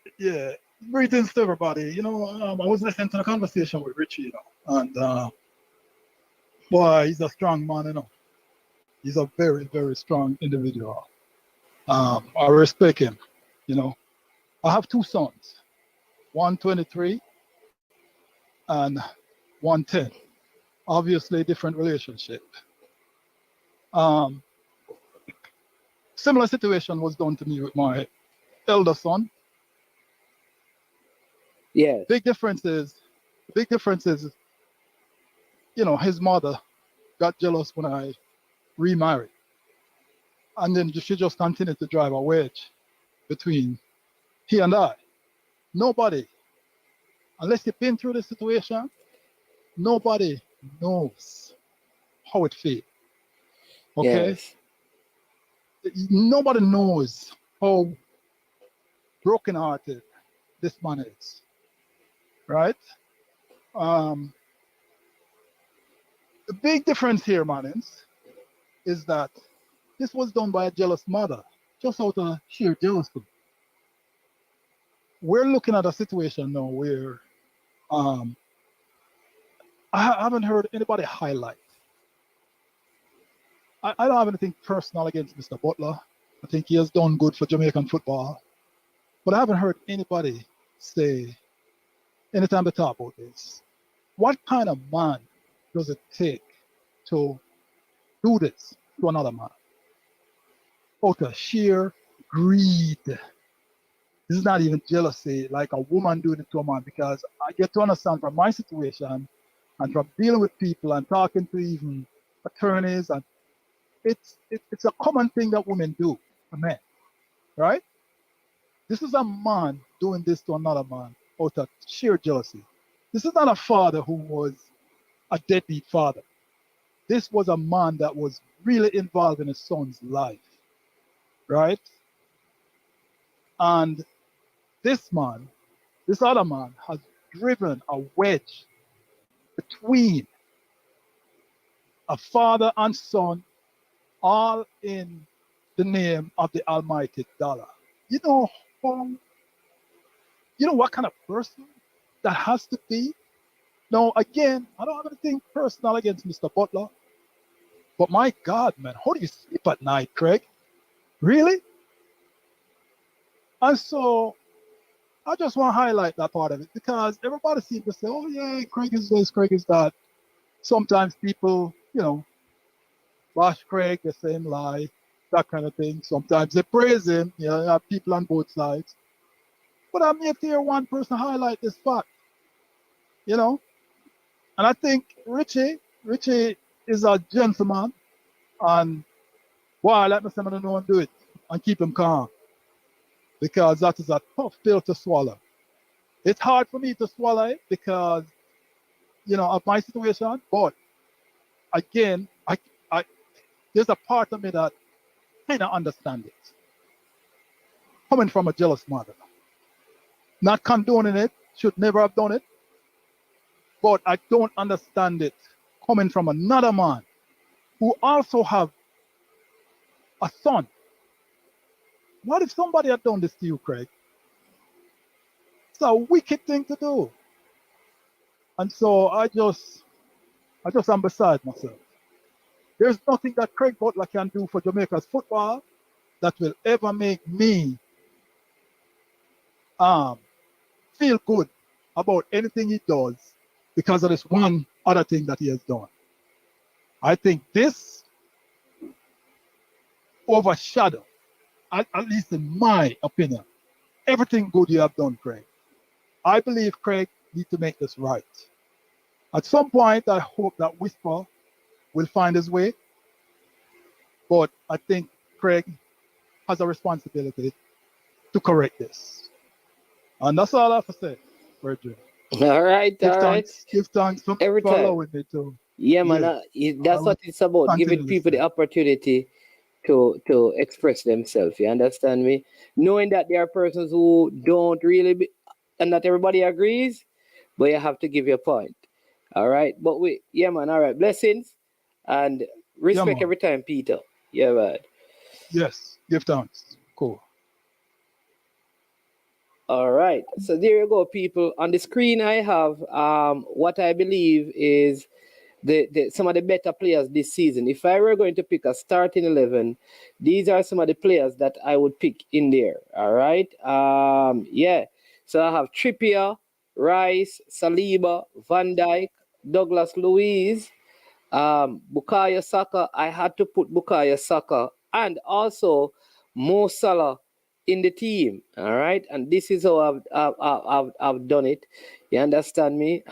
Greetings to everybody. I was listening to the conversation with Richie, and boy, he's a strong man, He's a very, very strong individual. I respect him, I have two sons, 123 and 110. Obviously, different relationship. Similar situation was done to me with my elder son. Yeah. Big difference is, his mother got jealous when I remarried. And then she just continued to drive a wedge between he and I. Nobody, unless you've been through the situation, nobody knows how it feels. Okay? Yes. Nobody knows how brokenhearted this man is. Right? The big difference here, Manins, is that this was done by a jealous mother, just out of sheer jealousy. We're looking at a situation now where I haven't heard anybody highlight. I don't have anything personal against Mr. Butler. I think he has done good for Jamaican football. But I haven't heard anybody say, anytime they talk about this, what kind of man does it take to do this to another man? Out of sheer greed. This is not even jealousy, like a woman doing it to a man, because I get to understand from my situation and from dealing with people and talking to even attorneys, and it's a common thing that women do to men, right? This is a man doing this to another man out of sheer jealousy. This is not a father who was a deadbeat father. This was a man that was really involved in his son's life, right? And this other man, has driven a wedge between a father and son, all in the name of the almighty dollar. You know what kind of person that has to be? Now, again, I don't have anything personal against Mr. Butler, but my God, man, how do you sleep at night, Craig? Really? And so I just want to highlight that part of it, because everybody seems to say, oh yeah, Craig is this, Craig is that. Sometimes people, bash Craig, the same lie, that kind of thing. Sometimes they praise him, you have people on both sides. But I'm here to hear one person highlight this fact, And I think Richie is a gentleman, and why let me say I don't know and do it and keep him calm, because that is a tough pill to swallow. It's hard for me to swallow it because, of my situation, but again, I there's a part of me that kind of understand it. Coming from a jealous mother. Not condoning it, should never have done it, but I don't understand it coming from another man who also have a son. What if somebody had done this to you, Craig? It's a wicked thing to do. And so I just am beside myself. There's nothing that Craig Butler can do for Jamaica's football that will ever make me feel good about anything he does because of this one other thing that he has done. I think this overshadow, at least in my opinion, everything good you have done, Craig. I believe Craig needs to make this right. At some point, I hope that Whisper will find his way, but I think Craig has a responsibility to correct this. And that's all I have to say, Virgil. All right. Give thanks for allowing me to. Yeah, man. That's what it's about, giving people the opportunity to express themselves. You understand me? Knowing that there are persons who don't really and not everybody agrees, but you have to give your point. All right. But man. All right. Blessings and respect every time, Peter. Yeah, man. Yes. Give thanks. Cool. All right. So there you go, people. On the screen, I have what I believe is some of the better players this season. If I were going to pick a starting 11, these are some of the players that I would pick in there. All right. So I have Trippier, Rice, Saliba, Van Dijk, Douglas Luiz, Bukayo Saka. I had to put Bukayo Saka and also Mo Salah in the team. All right. And this is how I've done it. You understand me?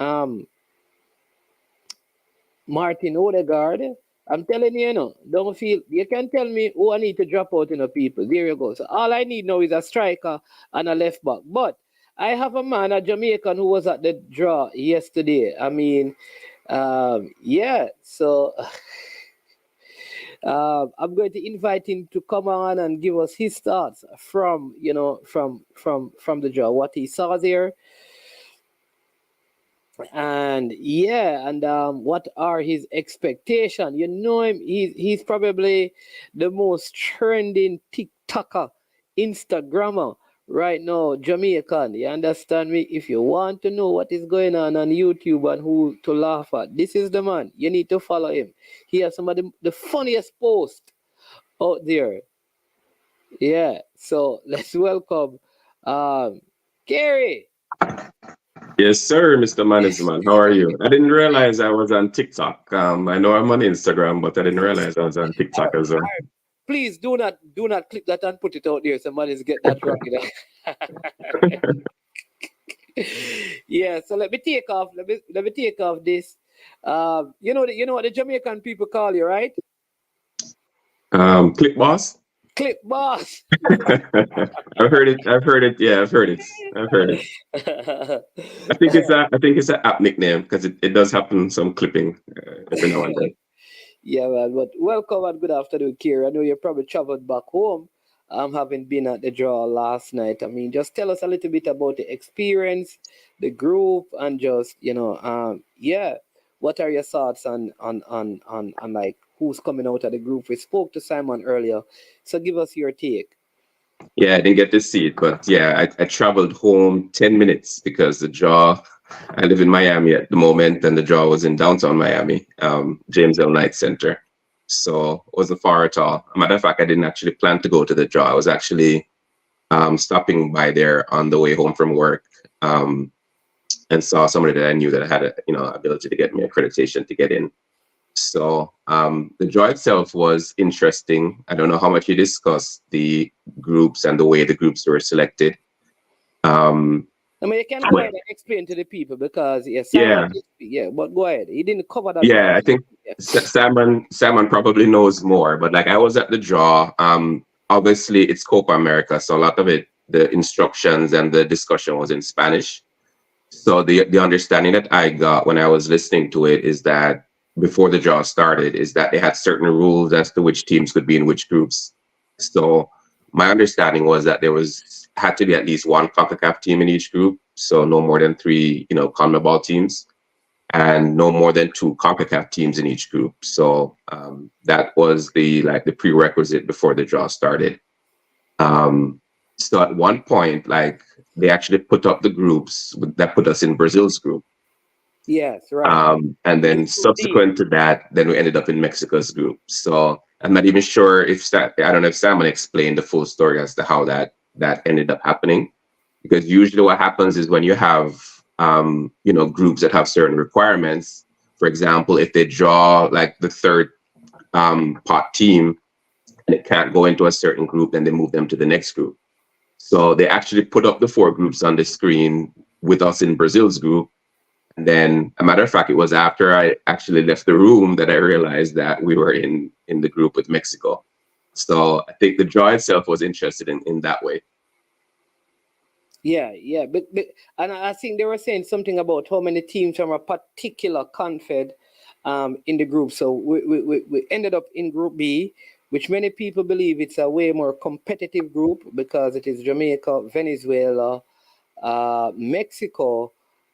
Martin Odegaard, I'm telling you, don't feel, you can tell me who I need to drop out, people. There you go. So all I need now is a striker and a left back. But I have a man, a Jamaican, who was at the draw yesterday. I mean, so I'm going to invite him to come on and give us his thoughts from the draw, what he saw there. And what are his expectations? You know him, he's probably the most trending TikToker, Instagrammer right now, Jamaican. You understand me? If you want to know what is going on YouTube and who to laugh at, this is the man. You need to follow him. He has some of the funniest posts out there. Yeah, so let's welcome Kerry. Yes, sir, Mr. Management. How are you? I didn't realize I was on TikTok. I know I'm on Instagram, but I didn't realize I was on TikTok as well. Please do not click that and put it out there. Somebody's get that wrong. Yeah, so let me take off. Let me take off this. You know what the Jamaican people call you, right? Click boss. Clip boss. I've heard it. Yeah, I've heard it. I think it's an app nickname because it does happen some clipping every now and then. Yeah, man. But welcome and good afternoon, Kira. I know you probably traveled back home having been at the draw last night. I mean, just tell us a little bit about the experience, the group, and just yeah. What are your thoughts on like who's coming out of the group? We spoke to Simon earlier, so give us your take. Yeah, I didn't get to see it, but yeah, I traveled home 10 minutes because the draw, I live in Miami at the moment, and the draw was in downtown Miami, James L. Knight Center. So it wasn't far at all. Matter of fact, I didn't actually plan to go to the draw. I was actually stopping by there on the way home from work, and saw somebody that I knew that had a ability to get me accreditation to get in. So the draw itself was interesting. I don't know how much you discussed the groups and the way the groups were selected. I mean, you can go ahead and explain to the people because Simon, but go ahead. He didn't cover that. Yeah, I think Simon probably knows more. But like I was at the draw. Obviously, it's Copa America, so a lot of it, the instructions and the discussion was in Spanish. So the understanding that I got when I was listening to it is that before the draw started is that they had certain rules as to which teams could be in which groups. So my understanding was that there had to be at least one CONCACAF team in each group. So no more than 3, CONMEBOL teams, and no more than 2 CONCACAF teams in each group. So that was the prerequisite before the draw started. So at one point, they actually put up the groups that put us in Brazil's group. Yes, right. And then subsequent to that, then we ended up in Mexico's group. So I'm not even sure I don't know if Simon explained the full story as to how that ended up happening. Because usually what happens is when you have, groups that have certain requirements, for example, if they draw like the third pot team and it can't go into a certain group, then they move them to the next group. So they actually put up the 4 groups on the screen with us in Brazil's group. And then, a matter of fact, it was after I actually left the room that I realized that we were in the group with Mexico. So I think the draw itself was interested in that way. Yeah, but and I think they were saying something about how many teams from a particular confed in the group. So we ended up in Group B, which many people believe it's a way more competitive group because it is Jamaica, Venezuela, Mexico,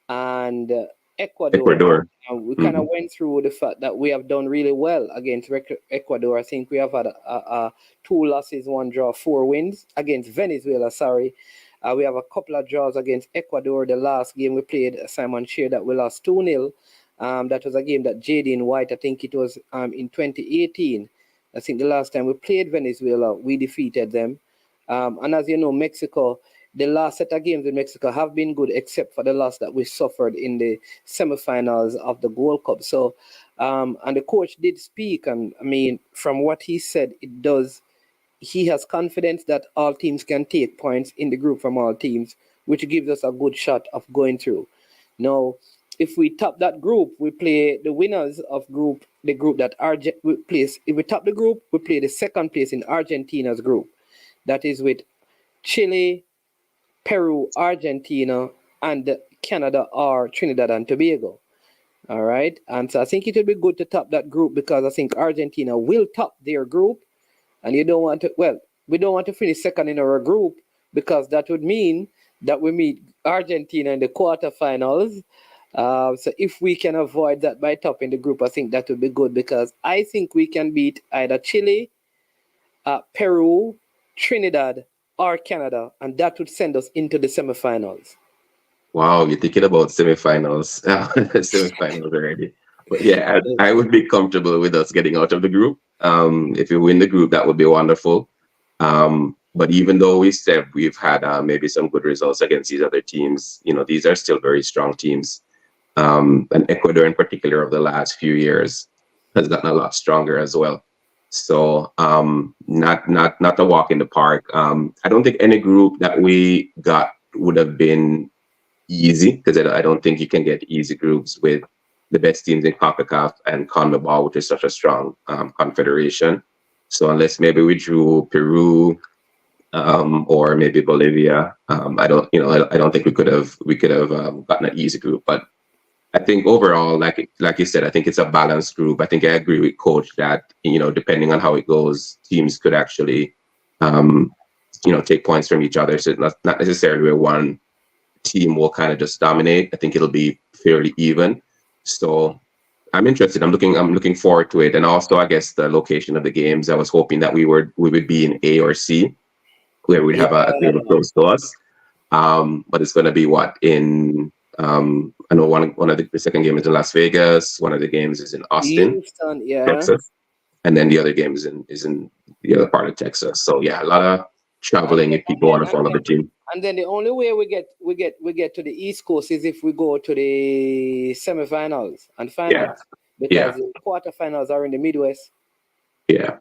and Ecuador. We kind of went through the fact that we have done really well against Ecuador. I think we have had 2 losses, 1 draw, 4 wins against Venezuela. We have a couple of draws against Ecuador. The last game we played, Simon shared that we lost 2-0. That was a game that Jaden White, I think it was in 2018. I think the last time we played Venezuela, we defeated them. And as you know, Mexico, the last set of games in Mexico have been good, except for the loss that we suffered in the semifinals of the Gold Cup. So, and the coach did speak, and I mean, from what he said, he has confidence that all teams can take points in the group from all teams, which gives us a good shot of going through. Now, if we top that group, we play the winners of the group that we place. If we top the group, we play the second place in Argentina's group. That is with Chile, Peru, Argentina, and Canada or Trinidad and Tobago. All right. And so I think it will be good to top that group because I think Argentina will top their group. And we don't want to finish second in our group because that would mean that we meet Argentina in the quarterfinals. So if we can avoid that by topping the group, I think that would be good because I think we can beat either Chile, Peru, Trinidad, or Canada, and that would send us into the semifinals. Wow, you're thinking about semifinals. Semifinals already. But yeah, I would be comfortable with us getting out of the group. If we win the group, that would be wonderful. But even though we've had maybe some good results against these other teams, these are still very strong teams. And Ecuador in particular over the last few years has gotten a lot stronger as well. So not a walk in the park. I don't think any group that we got would have been easy because I don't think you can get easy groups with the best teams in CONCACAF and CONMEBOL, which is such a strong confederation. So unless maybe we drew Peru or maybe Bolivia, I don't think we could have gotten an easy group. But I think overall, like you said, I think it's a balanced group. I think I agree with Coach that depending on how it goes, teams could actually take points from each other. So it's not necessarily where one team will kind of just dominate. I think it'll be fairly even. So I'm interested. I'm looking forward to it. And also, I guess the location of the games. I was hoping that we would be in A or C, where we'd have a game close to us. But it's going to be in. I know one of the second game is in Las Vegas. One of the games is in Austin, Texas, and then the other game is in the other part of Texas. So yeah, a lot of traveling if people want to follow the team. And then the only way we get to the East Coast is if we go to the semifinals and finals, because the quarterfinals are in the Midwest. Yeah.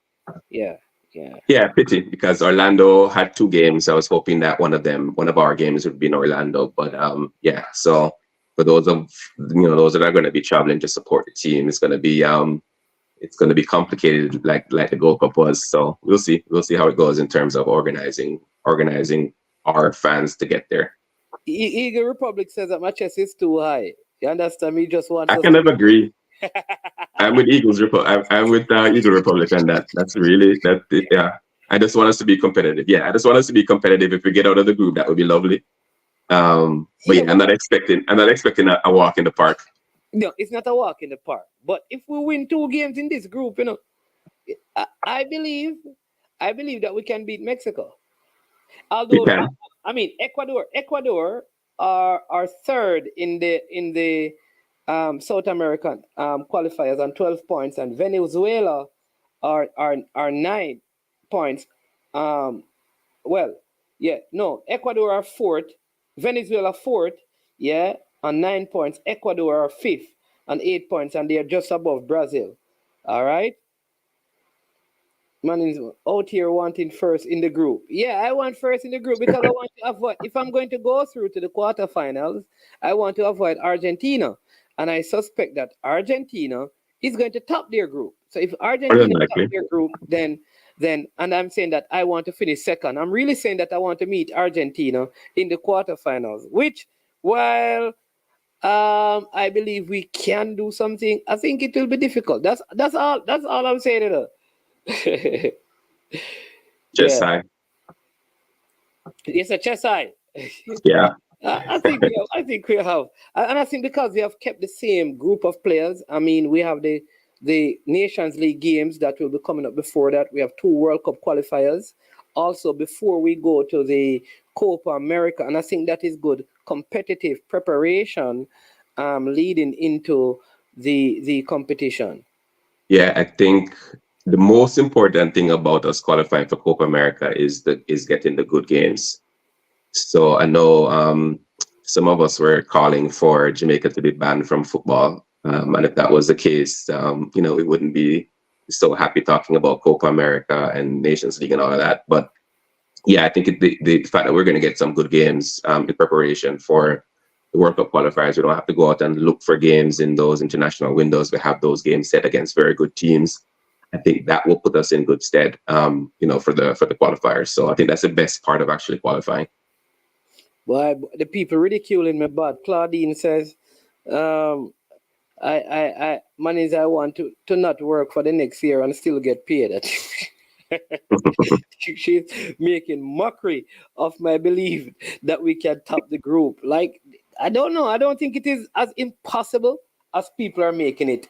Yeah, pity, because Orlando had 2 games. I was hoping that one of our games would be in Orlando, but so for those that are going to be traveling to support the team, it's going to be complicated like the Gold Cup was. So we'll see how it goes in terms of organizing our fans to get there. Eagle Republic says that my chest is too high. You understand me? Just want. I can never agree. I'm with I'm with Eagle Republic, and that's really that. Yeah, I just want us to be competitive. Yeah, I just want us to be competitive. If we get out of the group, that would be lovely. But I'm not expecting a walk in the park. No, it's not a walk in the park. But if we win 2 games in this group, I believe that we can beat Mexico. Although, I mean, Ecuador are third in the South American qualifiers on 12 points, and Venezuela are 9 points. Ecuador are 4th, Venezuela 4th, on 9 points. Ecuador are 5th on 8 points, and they are just above Brazil. All right. Man is out here wanting first in the group. Yeah, I want first in the group because I want to avoid. If I'm going to go through to the quarterfinals, I want to avoid Argentina, and I suspect that Argentina is going to top their group. So if Argentina top their group, then, and I'm saying that I want to finish second. I'm really saying that I want to meet Argentina in the quarterfinals, which, while I believe we can do something, I think it will be difficult. That's all I'm saying. Chest high. It's a chest high. Yeah. I think we have, and I think because we have kept the same group of players. I mean, we have the Nations League games that will be coming up before that. We have 2 World Cup qualifiers also before we go to the Copa America, and I think that is good competitive preparation leading into the competition. Yeah, I think the most important thing about us qualifying for Copa America is getting the good games. So I know some of us were calling for Jamaica to be banned from football, and if that was the case, we wouldn't be so happy talking about Copa America and Nations League and all of that. But yeah, I think the fact that we're going to get some good games in preparation for the World Cup qualifiers, we don't have to go out and look for games in those international windows. We have those games set against very good teams. I think that will put us in good stead, for the qualifiers. So I think that's the best part of actually qualifying. Well, the people ridiculing me, but Claudine says, I want to not work for the next year and still get paid. She's making mockery of my belief that we can top the group. Like, I don't know. I don't think it is as impossible as people are making it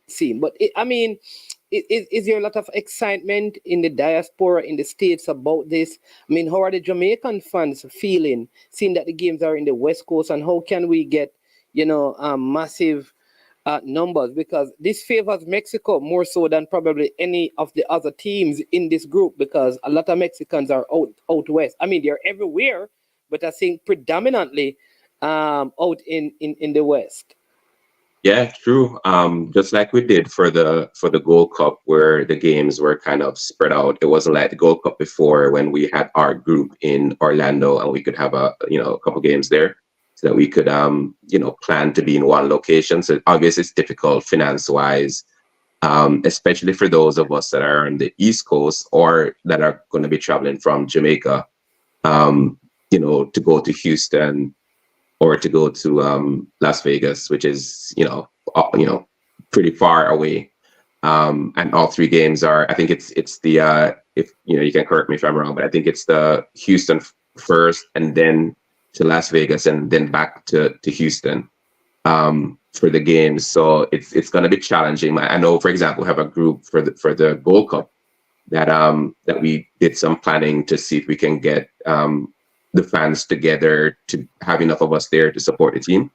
seem. But is there a lot of excitement in the diaspora, in the States about this? I mean, how are the Jamaican fans feeling, seeing that the games are in the West Coast, and how can we get, massive numbers? Because this favors Mexico more so than probably any of the other teams in this group, because a lot of Mexicans are out west. I mean, they're everywhere, but I think predominantly out in the West. Yeah, true. Just like we did for the Gold Cup, where the games were kind of spread out. It wasn't like the Gold Cup before, when we had our group in Orlando and we could have a couple games there, so that we could plan to be in one location. So obviously it's difficult finance-wise, especially for those of us that are on the East Coast or that are going to be traveling from Jamaica, to go to Houston or to go to Las Vegas, which is pretty far away. And all 3 games are, I think it's the if you can correct me if I'm wrong, but I think it's the Houston first, and then to Las Vegas, and then back to Houston for the games. So it's going to be challenging. I know, for example, we have a group for the Gold Cup that we did some planning to see if we can get the fans together to have enough of us there to support the team.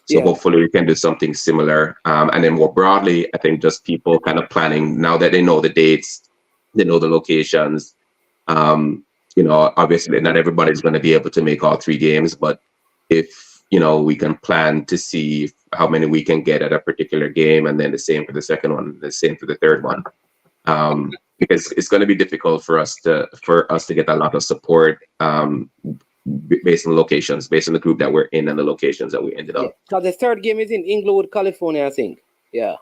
So hopefully we can do something similar. And then more broadly, I think just people kind of planning now that they know the dates, they know the locations. Obviously not everybody's going to be able to make all 3 games, but if we can plan to see how many we can get at a particular game, and then the same for the second one, the same for the third one. Because it's going to be difficult for us to get a lot of support based on locations, based on the group that we're in and the locations that we ended up. Because the third game is in Inglewood, California, I think. Yeah.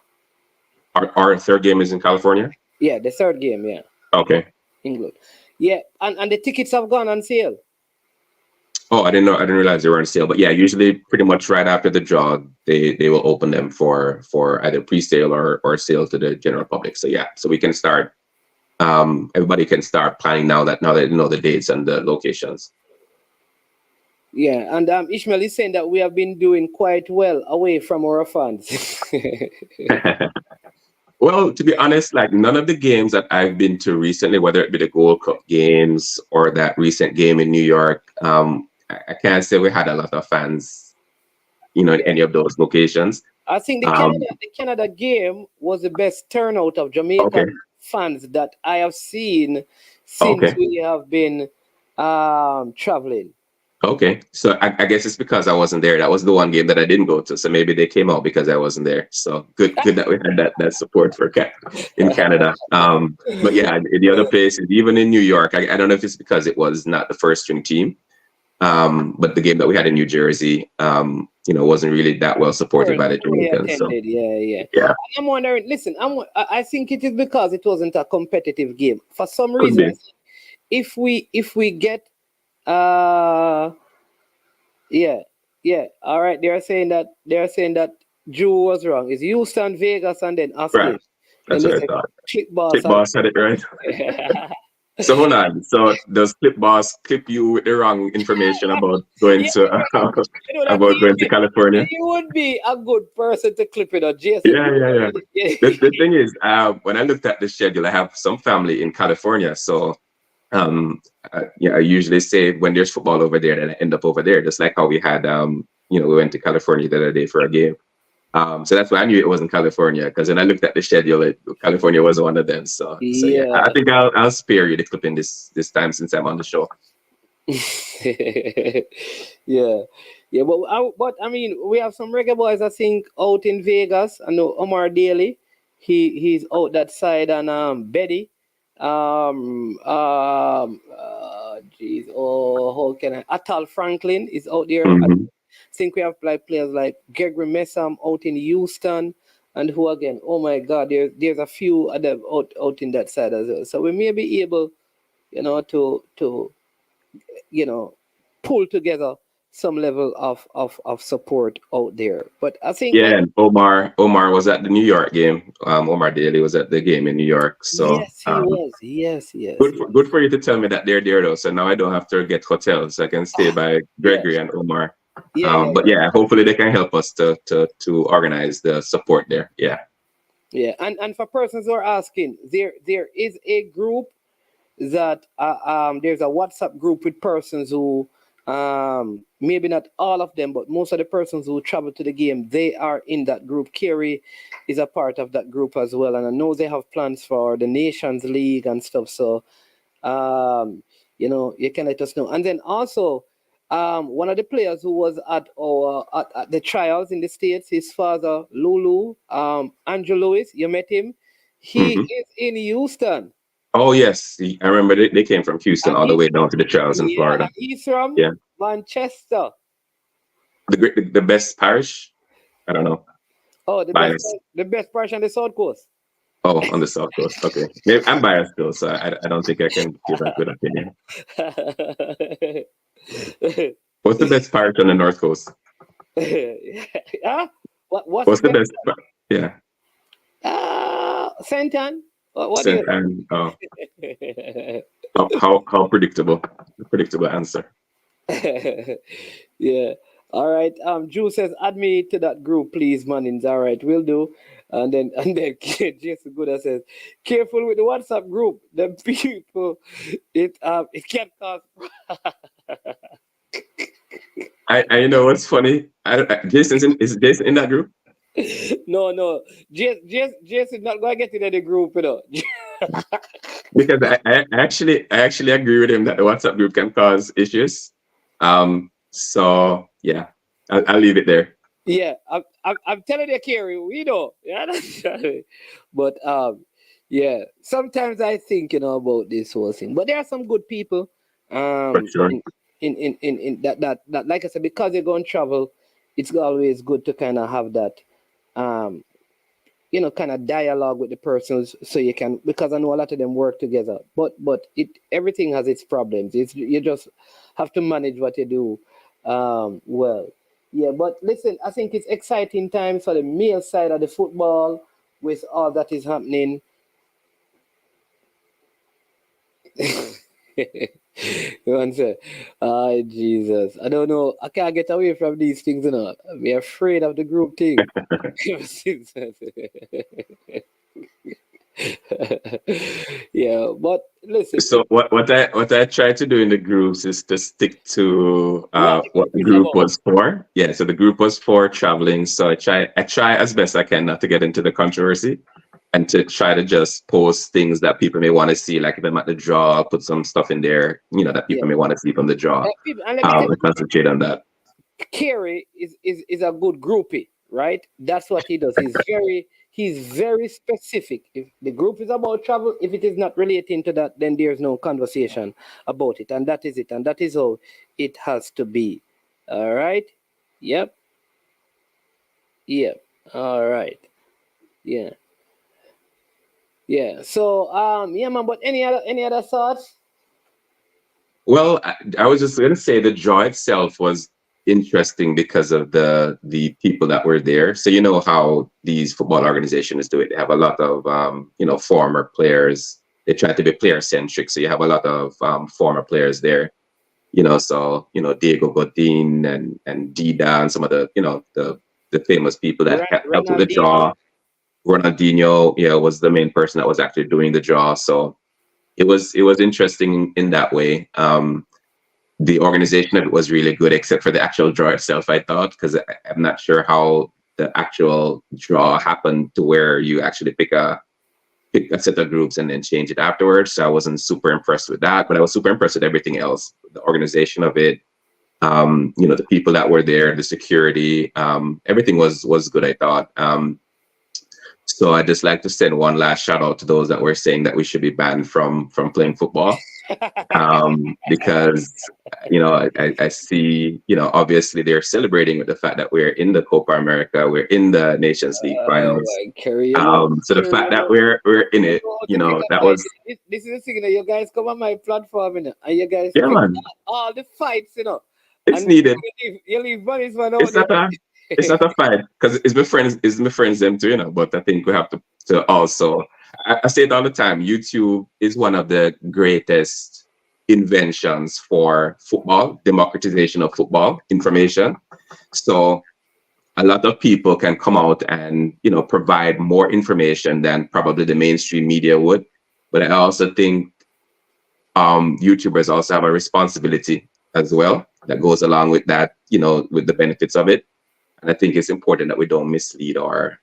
Our third game is in California? Yeah, the third game, yeah. Okay. England. Yeah, and the tickets have gone on sale. Oh, I didn't realize they were on sale. But yeah, usually pretty much right after the draw, they will open them for either pre-sale or sale to the general public. So yeah, so we can start. Everybody can start planning now that they know the dates and the locations. Yeah, and Ishmael is saying that we have been doing quite well away from our fans. Well, to be honest, like none of the games that I've been to recently, whether it be the Gold Cup games or that recent game in New York, I can't say we had a lot of fans, in any of those locations. I think the Canada game was the best turnout of Jamaican fans that I have seen since we have been traveling. Okay, so I guess it's because I wasn't there. That was the one game that I didn't go to. So maybe they came out because I wasn't there. So good that we had that support in Canada. But yeah, in the other places, even in New York, I don't know if it's because it was not the first string team. But the game that we had in New Jersey, wasn't really that well supported by the Jamaicans. So. Yeah. I'm wondering. Listen, I think it is because it wasn't a competitive game. For some reason, if we get, all right. They're saying that Drew was wrong. It's Houston, Vegas, and then Austin. Right. That's what I thought. Clip Boss had it right. So hold on. So does Clip Boss clip you with the wrong information about going to California? He would be a good person to clip it on Jason. Yeah. The thing is, when I looked at the schedule, I have some family in California, so I usually say when there's football over there, then I end up over there. Just like how we had, we went to California the other day for a game. So that's why I knew it wasn't California, because when I looked at the schedule, California was one of them. So yeah, I think I'll spare you the clipping this time since I'm on the show. Yeah. But I mean, we have some reggae boys, I think, out in Vegas. I know Omar Daly, he's out that side, and Betty. How can I? Atal Franklin is out there. Mm-hmm. I think we have like players like Gregory Messam out in Houston, and who again? Oh my God, there's a few of them out in that side as well. So we may be able, to pull together some level of support out there. But I think and Omar was at the New York game. Omar Daly was at the game in New York. So yes, he was. Yes. Good for you to tell me that they're there though. So now I don't have to get hotels. I can stay by Gregory and Omar. But hopefully they can help us to organize the support there. Yeah. And for persons who are asking, there is a group that there's a WhatsApp group with persons who maybe not all of them, but most of the persons who travel to the game, they are in that group. Kerry is a part of that group as well, and I know they have plans for the Nations League and stuff. So you can let us know. And then also one of the players who was at the trials in the States, his father, Lulu, Andrew Lewis, you met him. He is in Houston. Oh, yes. I remember they came from Houston all the way down to the trials in Florida. He's from Manchester. The best parish? I don't know. Oh, the best parish on the South Coast. Oh, on the South Coast. Okay. Maybe I'm biased though, so I don't think I can give a good opinion. What's the best parish on the North Coast? What's the best? Yeah. St. Anne. St. Anne. Oh. How predictable? Predictable answer. Yeah. All right. Drew says, add me to that group, please, Manins. All right, we'll do. And then Jason Gooder says, careful with the WhatsApp group. The people, it can cause. I know what's funny. Is Jason in that group? No. Jason not gonna get in the group, you know. Because I actually agree with him that the WhatsApp group can cause issues. So yeah, I'll leave it there. Yeah, I'm telling you, Kerry, we know. Yeah, but yeah. Sometimes I think about this whole thing, but there are some good people. For sure. In that like I said, because you're going to travel, it's always good to kind of have that um kind of dialogue with the persons so you can, because I know a lot of them work together, but everything has its problems. You just have to manage what you do well. Yeah, but listen, I think it's exciting times for the male side of the football with all that is happening. One say, "Ah, Jesus, I don't know. I can't get away from these things, I'm afraid of the group thing." Yeah, but listen. So what I try to do in the groups is to stick to What the what group the is group about. was for. Yeah, so the group was for traveling. So I try as best I can not to get into the controversy and to try to just post things that people may want to see. Like if I'm at the draw, I'll put some stuff in there, that Yeah. people may want to see from the draw. And let me tell you, Concentrate on that. Kerry is a good groupie, right? That's what he does. He's very specific. If the group is about travel, if it is not relating to that, then there's no conversation about it. And that is it. And that is how it has to be. All right. Yep. Yep. All right. Yeah. Yeah. So yeah, man, but any other thoughts? Well, I was just going to say the draw itself was interesting because of the people that were there. So you know how these football organizations do it. They have a lot of former players. They try to be player centric. So you have a lot of former players there. Diego Godin and Dida and some of the famous people that helped with the Ronaldinho. draw. Ronaldinho, yeah, was the main person that was actually doing the draw. So it was interesting in that way. The organization of it was really good, except for the actual draw itself, I thought, because I'm not sure how the actual draw happened to where you actually pick a set of groups and then change it afterwards. So I wasn't super impressed with that, but I was super impressed with everything else, the organization of it, the people that were there, the security, everything was good, I thought. So I just like to send one last shout out to those that were saying that we should be banned from playing football, because I see, obviously they're celebrating with the fact that we're in the Copa America, we're in the Nations League finals. Kerry, So the fact that we're in it, that was this is the thing, you guys come on my platform, and you guys yeah, pick man. all the fights, It's and needed. you leave bunnies man out It's not a it's not a fight because it's my friends them too, but I think we have to also I say it all the time. YouTube is one of the greatest inventions for football, democratization of football information. So a lot of people can come out and provide more information than probably the mainstream media would. But I also think YouTubers also have a responsibility as well that goes along with that, with the benefits of it. And I think it's important that we don't mislead our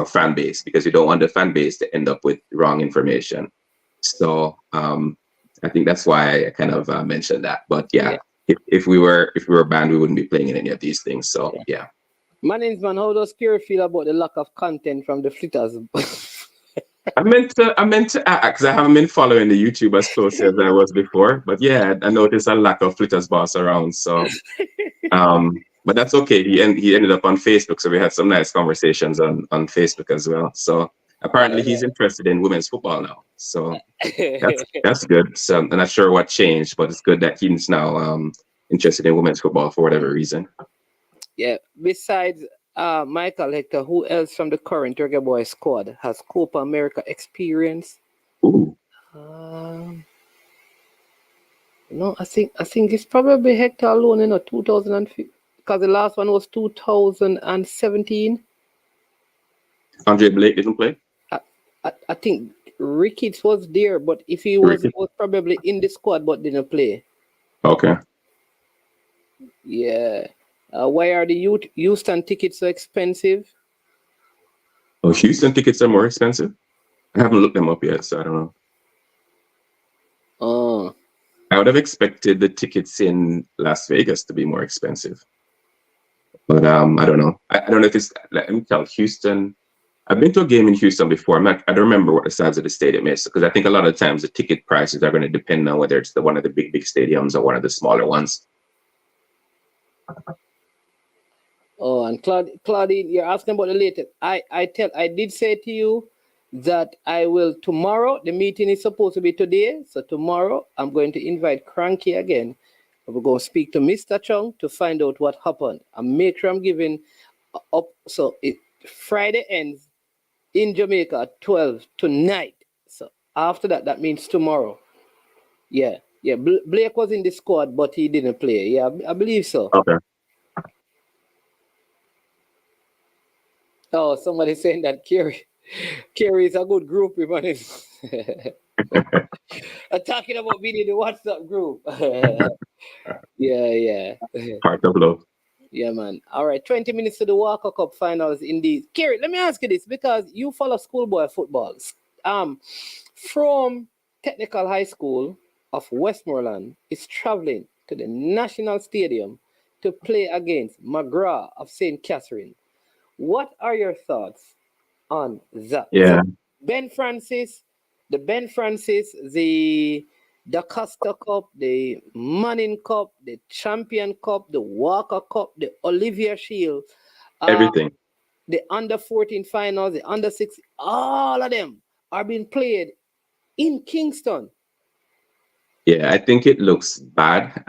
fan base, because you don't want the fan base to end up with wrong information. So I think that's why I kind of mentioned that. But yeah, if we were banned, we wouldn't be playing in any of these things. So yeah. Manins man, how does Kerry feel about the lack of content from the flitters? I meant to ask, because I haven't been following the YouTube as closely as I was before. But yeah, I noticed a lack of Flitters boss around. So but that's okay. He ended up on Facebook, so we had some nice conversations on Facebook as well. So apparently he's interested in women's football now. So that's good. So I'm not sure what changed, but it's good that he's now interested in women's football for whatever reason. Yeah. Besides Michael Hector, who else from the current Reggae Boy squad has Copa America experience? Ooh. No, I think it's probably Hector alone, 2005, because the last one was 2017. Andre Blake didn't play? I think Ricketts was there, but if he was probably in the squad but didn't play. Okay. Yeah. Why are the Houston tickets so expensive? Oh, Houston tickets are more expensive? I haven't looked them up yet, so I don't know. Oh. I would have expected the tickets in Las Vegas to be more expensive. But I don't know. I don't know if it's, let me tell, Houston. I've been to a game in Houston before. I don't remember what the size of the stadium is, because I think a lot of times the ticket prices are going to depend on whether it's one of the big stadiums or one of the smaller ones. Oh, and Claudine, you're asking about the latest. I did say to you that I will tomorrow. The meeting is supposed to be today, so tomorrow I'm going to invite Cranky again. We're going to speak to Mr. Chung to find out what happened and make sure I'm giving up. So Friday ends in Jamaica at 12 tonight. So after that, that means tomorrow. Yeah. Blake was in the squad, but he didn't play. Yeah, I believe so. Okay. Oh, somebody saying that Kerry is a good group, man. Talking about being in the WhatsApp group. Yeah. Part of love. Yeah, man. All right, 20 minutes to the Walker Cup finals indeed. Kerry, let me ask you this, because you follow schoolboy football. From Technical High School of Westmoreland is traveling to the National Stadium to play against McGrath of St. Catherine. What are your thoughts on that? Yeah. So Ben Francis, the Costa Cup, the Manning Cup, the Champion Cup, the Walker Cup, the Olivia Shield, everything. The under 14 finals, the under 6, all of them are being played in Kingston. Yeah, I think it looks bad.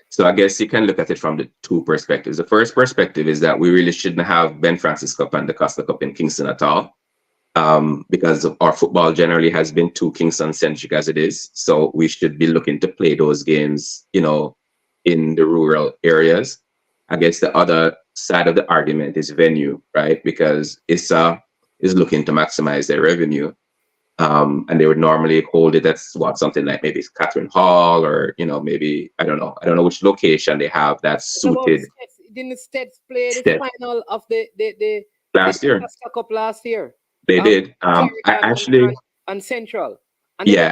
So I guess you can look at it from the two perspectives. The first perspective is that we really shouldn't have Ben Francis Cup and the Costa Cup in Kingston at all, because our football generally has been too Kingston-centric as it is. So we should be looking to play those games, in the rural areas. I guess the other side of the argument is venue, right? Because ISA is looking to maximize their revenue. And they would normally hold it at something like maybe Catherine Hall, or maybe I don't know which location they have that's suited. Didn't Stets play the final of the last year? Costa Cup last year. They did. I actually and Central. And I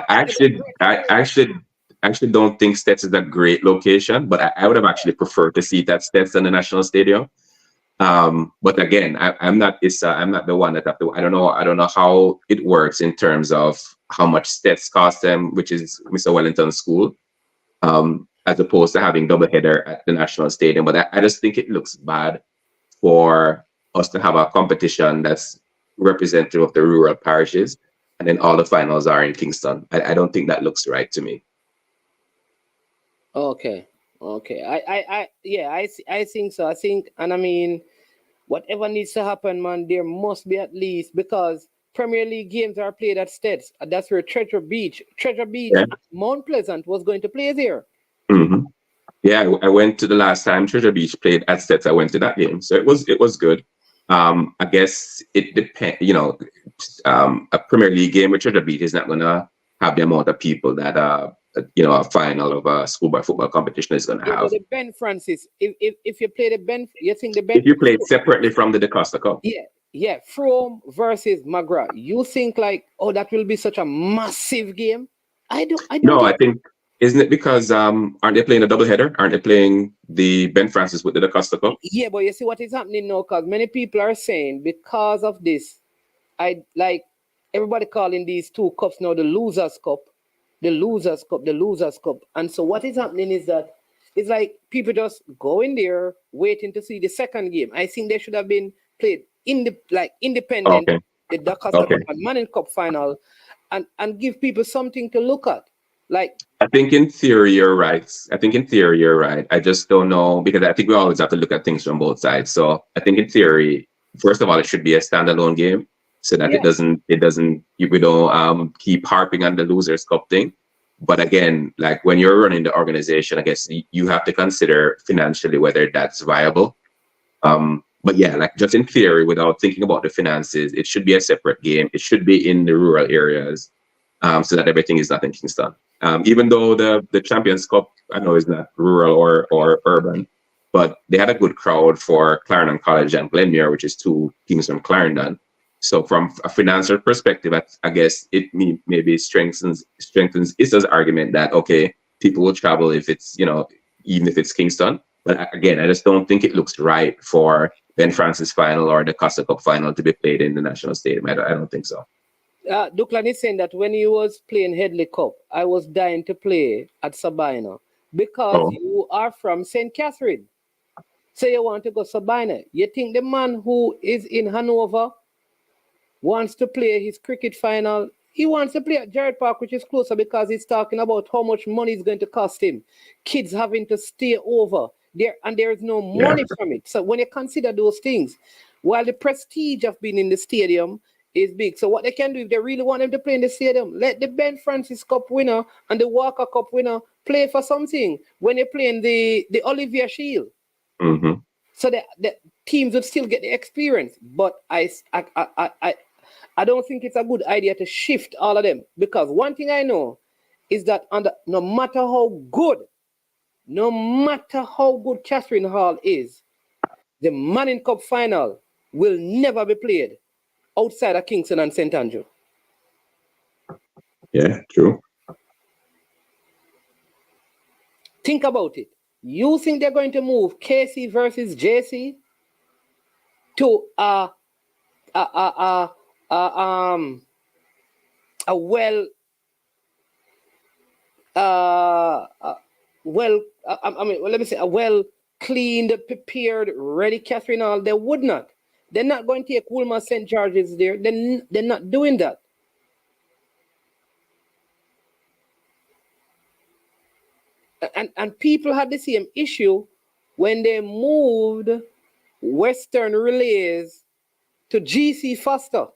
actually don't think Stets is a great location, but I would have actually preferred to see it at Stets in the National Stadium. But again, I'm not the one that I don't know how it works in terms of how much Stets cost them, which is Mr. Wellington's school, as opposed to having doubleheader at the National Stadium. But I just think it looks bad for us to have a competition that's representative of the rural parishes, and then all the finals are in Kingston. I don't think that looks right to me. Okay. I think so. I think, and I mean, whatever needs to happen, man, there must be at least, because Premier League games are played at Stets. That's where Treasure Beach, Mount Pleasant was going to play there. Mm-hmm. Yeah, I went to the last time Treasure Beach played at Stets. I went to that game, so it was good. I guess it depends. A Premier League game with Treasure Beach is not gonna have the amount of people that a final of a schoolboy football competition is gonna have. The Ben Francis, if you play the Ben, you think the Ben. If you play it separately from the Costa Cup. Yeah, Frome versus McGrath. You think that will be such a massive game? I don't. I think. Isn't it because aren't they playing a doubleheader? Aren't they playing the Ben Francis with the Costa Cup? Yeah, but you see what is happening now, because many people are saying because of this, everybody calling these two cups now the Losers Cup. And so what is happening is that it's like people just go in there waiting to see the second game. I think they should have been played independent, the Costa Cup and Manning Cup final, and give people something to look at. I think in theory you're right. I just don't know, because I think we always have to look at things from both sides. So I think in theory, first of all, it should be a standalone game. so that we don't keep harping on the Losers Cup thing. But again, like when you're running the organization, I guess you have to consider financially whether that's viable. But yeah, like just in theory, without thinking about the finances, it should be a separate game. It should be in the rural areas, so that everything is not in Kingston. Even though the Champions Cup, I know, is not rural or urban, but they had a good crowd for Clarendon College and Glenmuir, which is two teams from Clarendon. So from a financial perspective, I guess it maybe strengthens Issa's argument that, okay, people will travel if it's, even if it's Kingston. But again, I just don't think it looks right for Ben Francis final or the Costa Cup final to be played in the National Stadium. I don't think so. Duclan is saying that when he was playing Headley Cup, I was dying to play at Sabina because you are from St. Catherine. So you want to go Sabina. You think the man who is in Hanover wants to play his cricket final? He wants to play at Gerrard Park, which is closer, because he's talking about how much money is going to cost him. Kids having to stay over there, and there is no money from it. So when you consider those things, while the prestige of being in the stadium is big, so what they can do if they really want them to play in the stadium, let the Ben Francis Cup winner and the Walker Cup winner play for something when you're playing the Olivier Shield. Mm-hmm. So the teams would still get the experience. But I don't think it's a good idea to shift all of them, because one thing I know is that no matter how good Catherine Hall is, the Manning Cup final will never be played outside of Kingston and St. Andrew. Yeah, true. Think about it. You think they're going to move KC versus JC to a well cleaned, prepared, ready Catherine Hall? They would not. They're not going to take Woolmer St. George's there. They're not doing that. And people had the same issue when they moved Western Relays to GC Foster.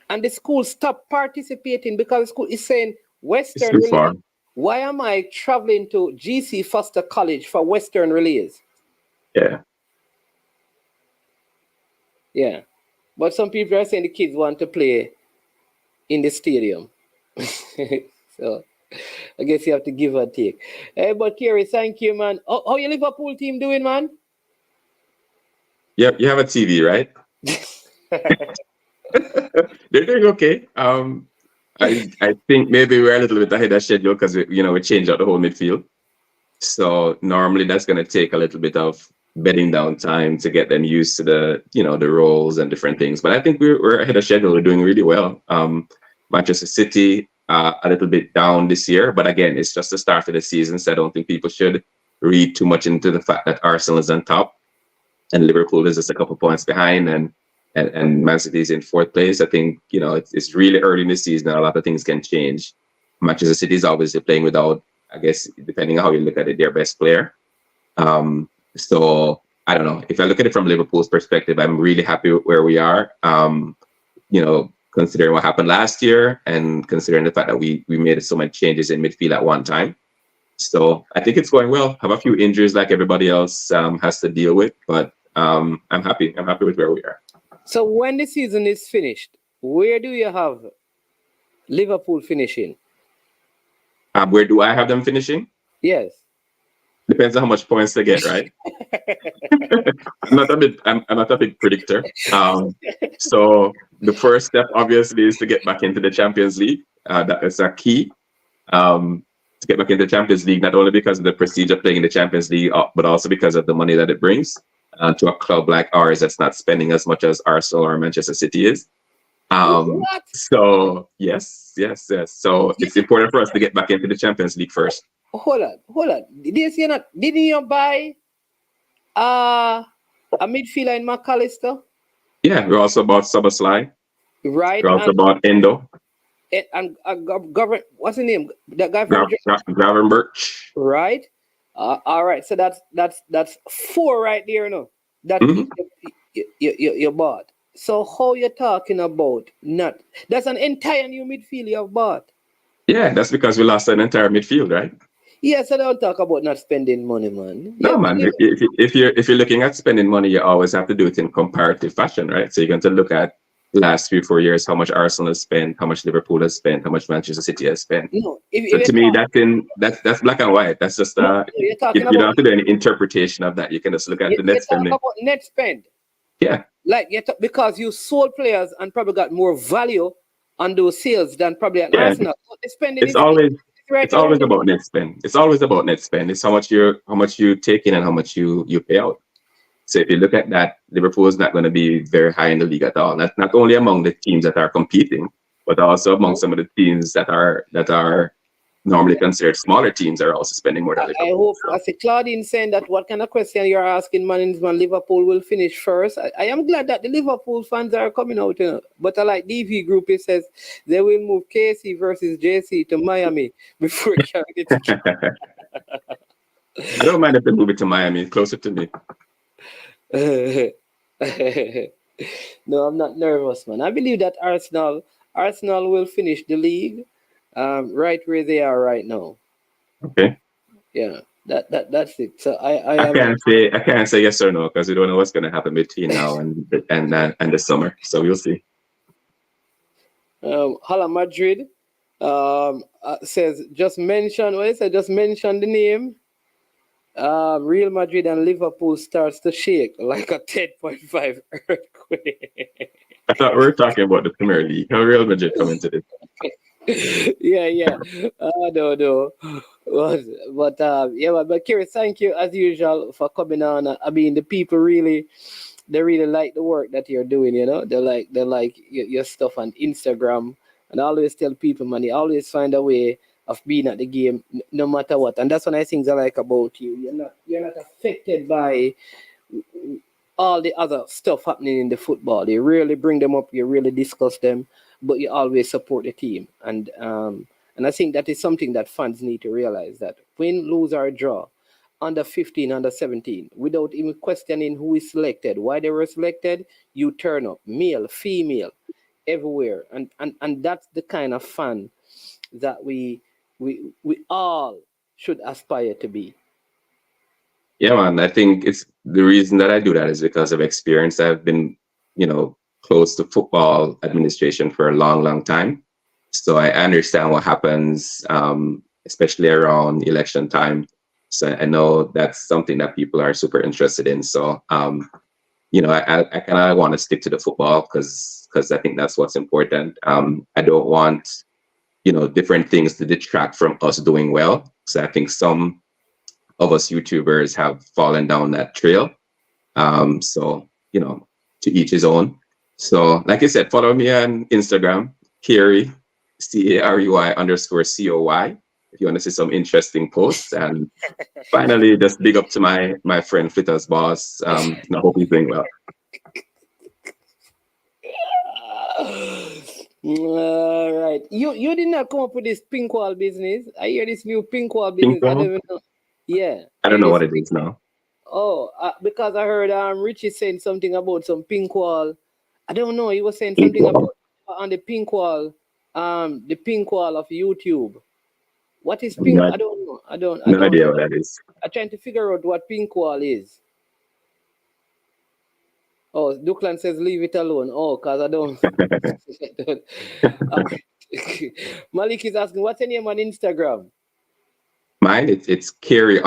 And the school stopped participating because the school is saying, Western Relays, why am I traveling to GC Foster College for Western Relays? Yeah. Yeah. But some people are saying the kids want to play in the stadium. So I guess you have to give or take. Hey, but Kerry, thank you, man. How your Liverpool team doing, man? Yep, you have a TV, right? They're doing okay. I think maybe we're a little bit ahead of schedule because we changed out the whole midfield. So normally that's going to take a little bit of bedding down time to get them used to the roles and different things. But I think we're ahead of schedule. We're doing really well. Manchester City a little bit down this year, but again, it's just the start of the season, so I don't think people should read too much into the fact that Arsenal is on top and Liverpool is just a couple points behind, and Man City is in fourth place. I think it's really early in the season and a lot of things can change. Manchester City is obviously playing without, I guess, depending on how you look at it, their best player. So I don't know. If I look at it from Liverpool's perspective, I'm really happy with where we are. Considering what happened last year and considering the fact that we made so many changes in midfield at one time. So I think it's going well. Have a few injuries like everybody else has to deal with, but I'm happy. I'm happy with where we are. So when the season is finished, where do you have Liverpool finishing? Where do I have them finishing? Yes. Depends on how much points they get, right? I'm not a big predictor. So the first step, obviously, is to get back into the Champions League. That is a key. To get back into the Champions League, not only because of the prestige of playing in the Champions League, but also because of the money that it brings to a club like ours that's not spending as much as Arsenal or Manchester City is. So yes. So it's important for us to get back into the Champions League first. Hold on. Didn't you buy a midfielder in McAllister? Yeah, we also bought Szoboszlai. Right. We also bought Endo. And what's his name? That guy from Gravenberch. Right. All right. So that's 4 right there, no? That you bought. So how you talking about not? That's an entire new midfield you have bought. Yeah, that's because we lost an entire midfield, right? Yes, I don't talk about not spending money, man. No, man. If you're looking at spending money, you always have to do it in comparative fashion, right? So you're going to look at the last 3-4 years, how much Arsenal has spent, how much Liverpool has spent, how much Manchester City has spent. No, So if to me, that's black and white. That's just you're you, talking you don't about have to do any interpretation of that. You can just look at the you net talk spending. about net spend. Yeah. Like because you sold players and probably got more value on those sales than probably at Yeah. Arsenal. So the spending It's is always right it's always around about net spend. It's always about net spend. It's how much you take in and how much you pay out. So if you look at that, Liverpool is not going to be very high in the league at all. Not only among the teams that are competing, but also among some of the teams that are normally considered smaller teams are also spending more than I Liverpool. hope, I see Claudine saying that what kind of question you're asking, man, Liverpool will finish first. I am glad that the Liverpool fans are coming out, but I like DV Group, it says they will move KC versus JC to Miami before carrying it. I don't mind if they move it to Miami, closer to me. No, I'm not nervous, man. I believe that Arsenal will finish the league right where they are right now. Okay. Yeah, that's it. So I can't say yes or no because we don't know what's going to happen between now and the summer. So we'll see. Hala Madrid says just mention the name. Real Madrid and Liverpool starts to shake like a 10.5 earthquake. I thought we were talking about the Premier League. How Real Madrid come into this? yeah. No. But Kira, thank you as usual for coming on. I mean, the people really like the work that you're doing. They like your stuff on Instagram, and I always tell people, man, you always find a way of being at the game, no matter what. And that's one of the things I like about you. You're not affected by all the other stuff happening in the football. You really bring them up, you really discuss them, but you always support the team. And I think that is something that fans need to realize, that win, lose, or draw, under 15, under 17, without even questioning who is selected, why they were selected, you turn up, male, female, everywhere. And that's the kind of fan that we all should aspire to be. Yeah, man. I think it's the reason that I do that is because of experience. I've been, close to football administration for a long, long time. So I understand what happens, especially around election time. So I know that's something that people are super interested in. So, I kind of want to stick to the football because I think that's what's important. I don't want, different things to detract from us doing well. So I think some of us YouTubers have fallen down that trail. So, to each his own. So, like I said, follow me on Instagram, Carey, CARUI_COY, if you want to see some interesting posts. And finally, just big up to my friend Flitter's boss. I hope he's doing well. All right. You did not come up with this pink wall business. I hear this new pink wall business. Pink wall? I don't even know. Yeah. I don't know what it is now. Oh, because I heard Richie saying something about some pink wall. I don't know. He was saying something about on the pink wall of YouTube. What is pink? I don't know. I don't idea know. what that is. I'm trying to figure out what pink wall is. Oh, Duckland says leave it alone. Oh, because I don't. Malik is asking, what's your name on Instagram? Mine, it's Carey_COY,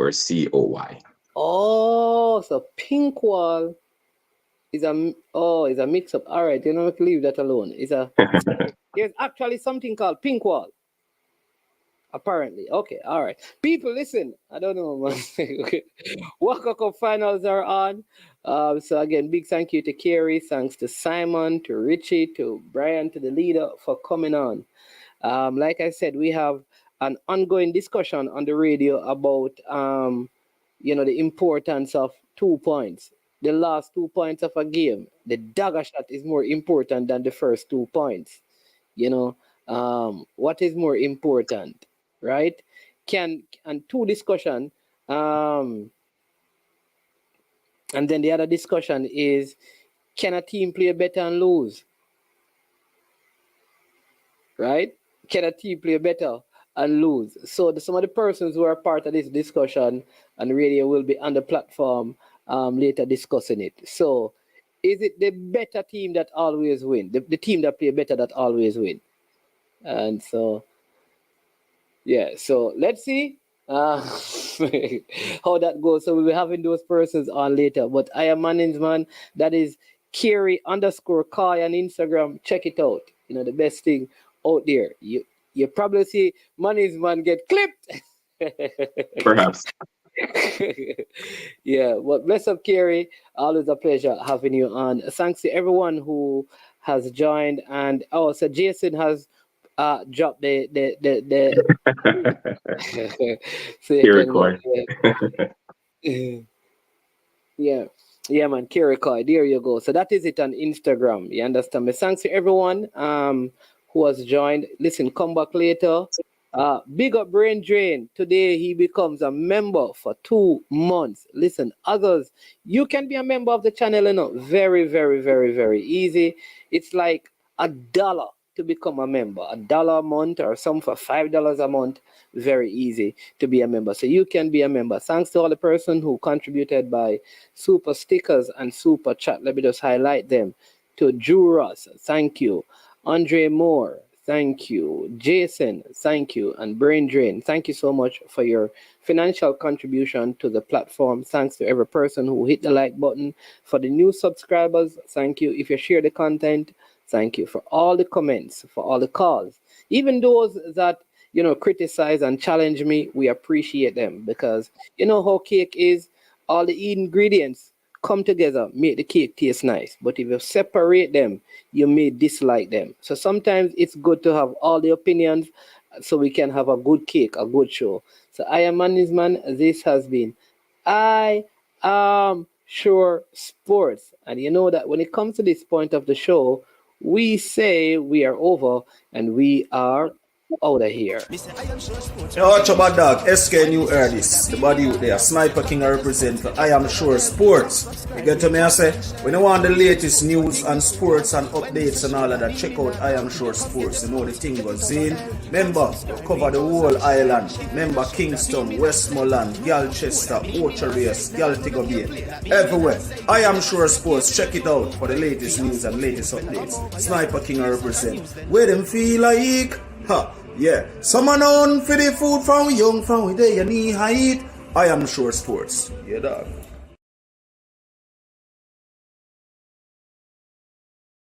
CARUI_COY. Oh, so pink wall is a mix up. All right, we can leave that alone. There's actually something called pink wall. Apparently. Okay, all right. People, listen. I don't know, man. Walker Cup finals are on. So again, big thank you to Carey. Thanks to Simon, to Richie, to Brian, to the leader for coming on. Like I said, we have an ongoing discussion on the radio about the importance of 2 points. The last 2 points of a game. The dagger shot is more important than the first 2 points. What is more important, right? And two discussion. And then the other discussion is, can a team play better and lose? Right? Can a team play better and lose? So some of the persons who are part of this discussion and radio will be on the platform later discussing it. So is it the better team that always win? The team that play better that always win? And so, yeah, so let's see how that goes. So we'll be having those persons on later. But I am Manning's man. That is Kerry_Kai on Instagram. Check it out. You know, the best thing out there. You probably see Manning's man get clipped. Perhaps. Yeah, but bless up, Kerry. Always a pleasure having you on. Thanks to everyone who has joined. And also Jason has dropped the so you can yeah man, Kirikoi, there you go. So that is it on Instagram. You understand me? Thanks to everyone who has joined. Listen, come back later. Big up Brain Drain. Today he becomes a member for 2 months. Listen, others, you can be a member of the channel, you know. Very, very, very, very easy. It's like $1 to become a member. $1 a month or some for $5 a month. Very easy to be a member. So you can be a member. Thanks to all the person who contributed by super stickers and super chat. Let me just highlight them. To Drew Ross, thank you. Andre Moore, thank you. Jason, thank you. And Brain Drain, thank you so much for your financial contribution to the platform. Thanks to every person who hit the like button. For the new subscribers, thank you. If you share the content, thank you. For all the comments, for all the calls, even those that, you know, criticize and challenge me, we appreciate them, because you know how cake is. All the ingredients come together, make the cake taste nice. But if you separate them, you may dislike them. So sometimes it's good to have all the opinions so we can have a good cake, a good show. So I am Manning's man. This has been I Am Sure Sports. And you know that when it comes to this point of the show, we say we are over and we are out of here. Yo, watch your bad dog. SK New heard this. The body out there. Sniper King I represent for I Am Sure Sports. You get to me, I say, when you want the latest news and sports and updates and all of that, check out I Am Sure Sports. You know the thing goes in. Remember, cover the whole island. Remember Kingston, Westmoreland, Galchester, Orchard Race, Galtigo Bay. Everywhere. I Am Sure Sports. Check it out for the latest news and latest updates. Sniper King I represent. Where them feel like? Ha. Yeah, someone on for the food from young, from where they knee height. I Am Sure Sports. Yeah, dog.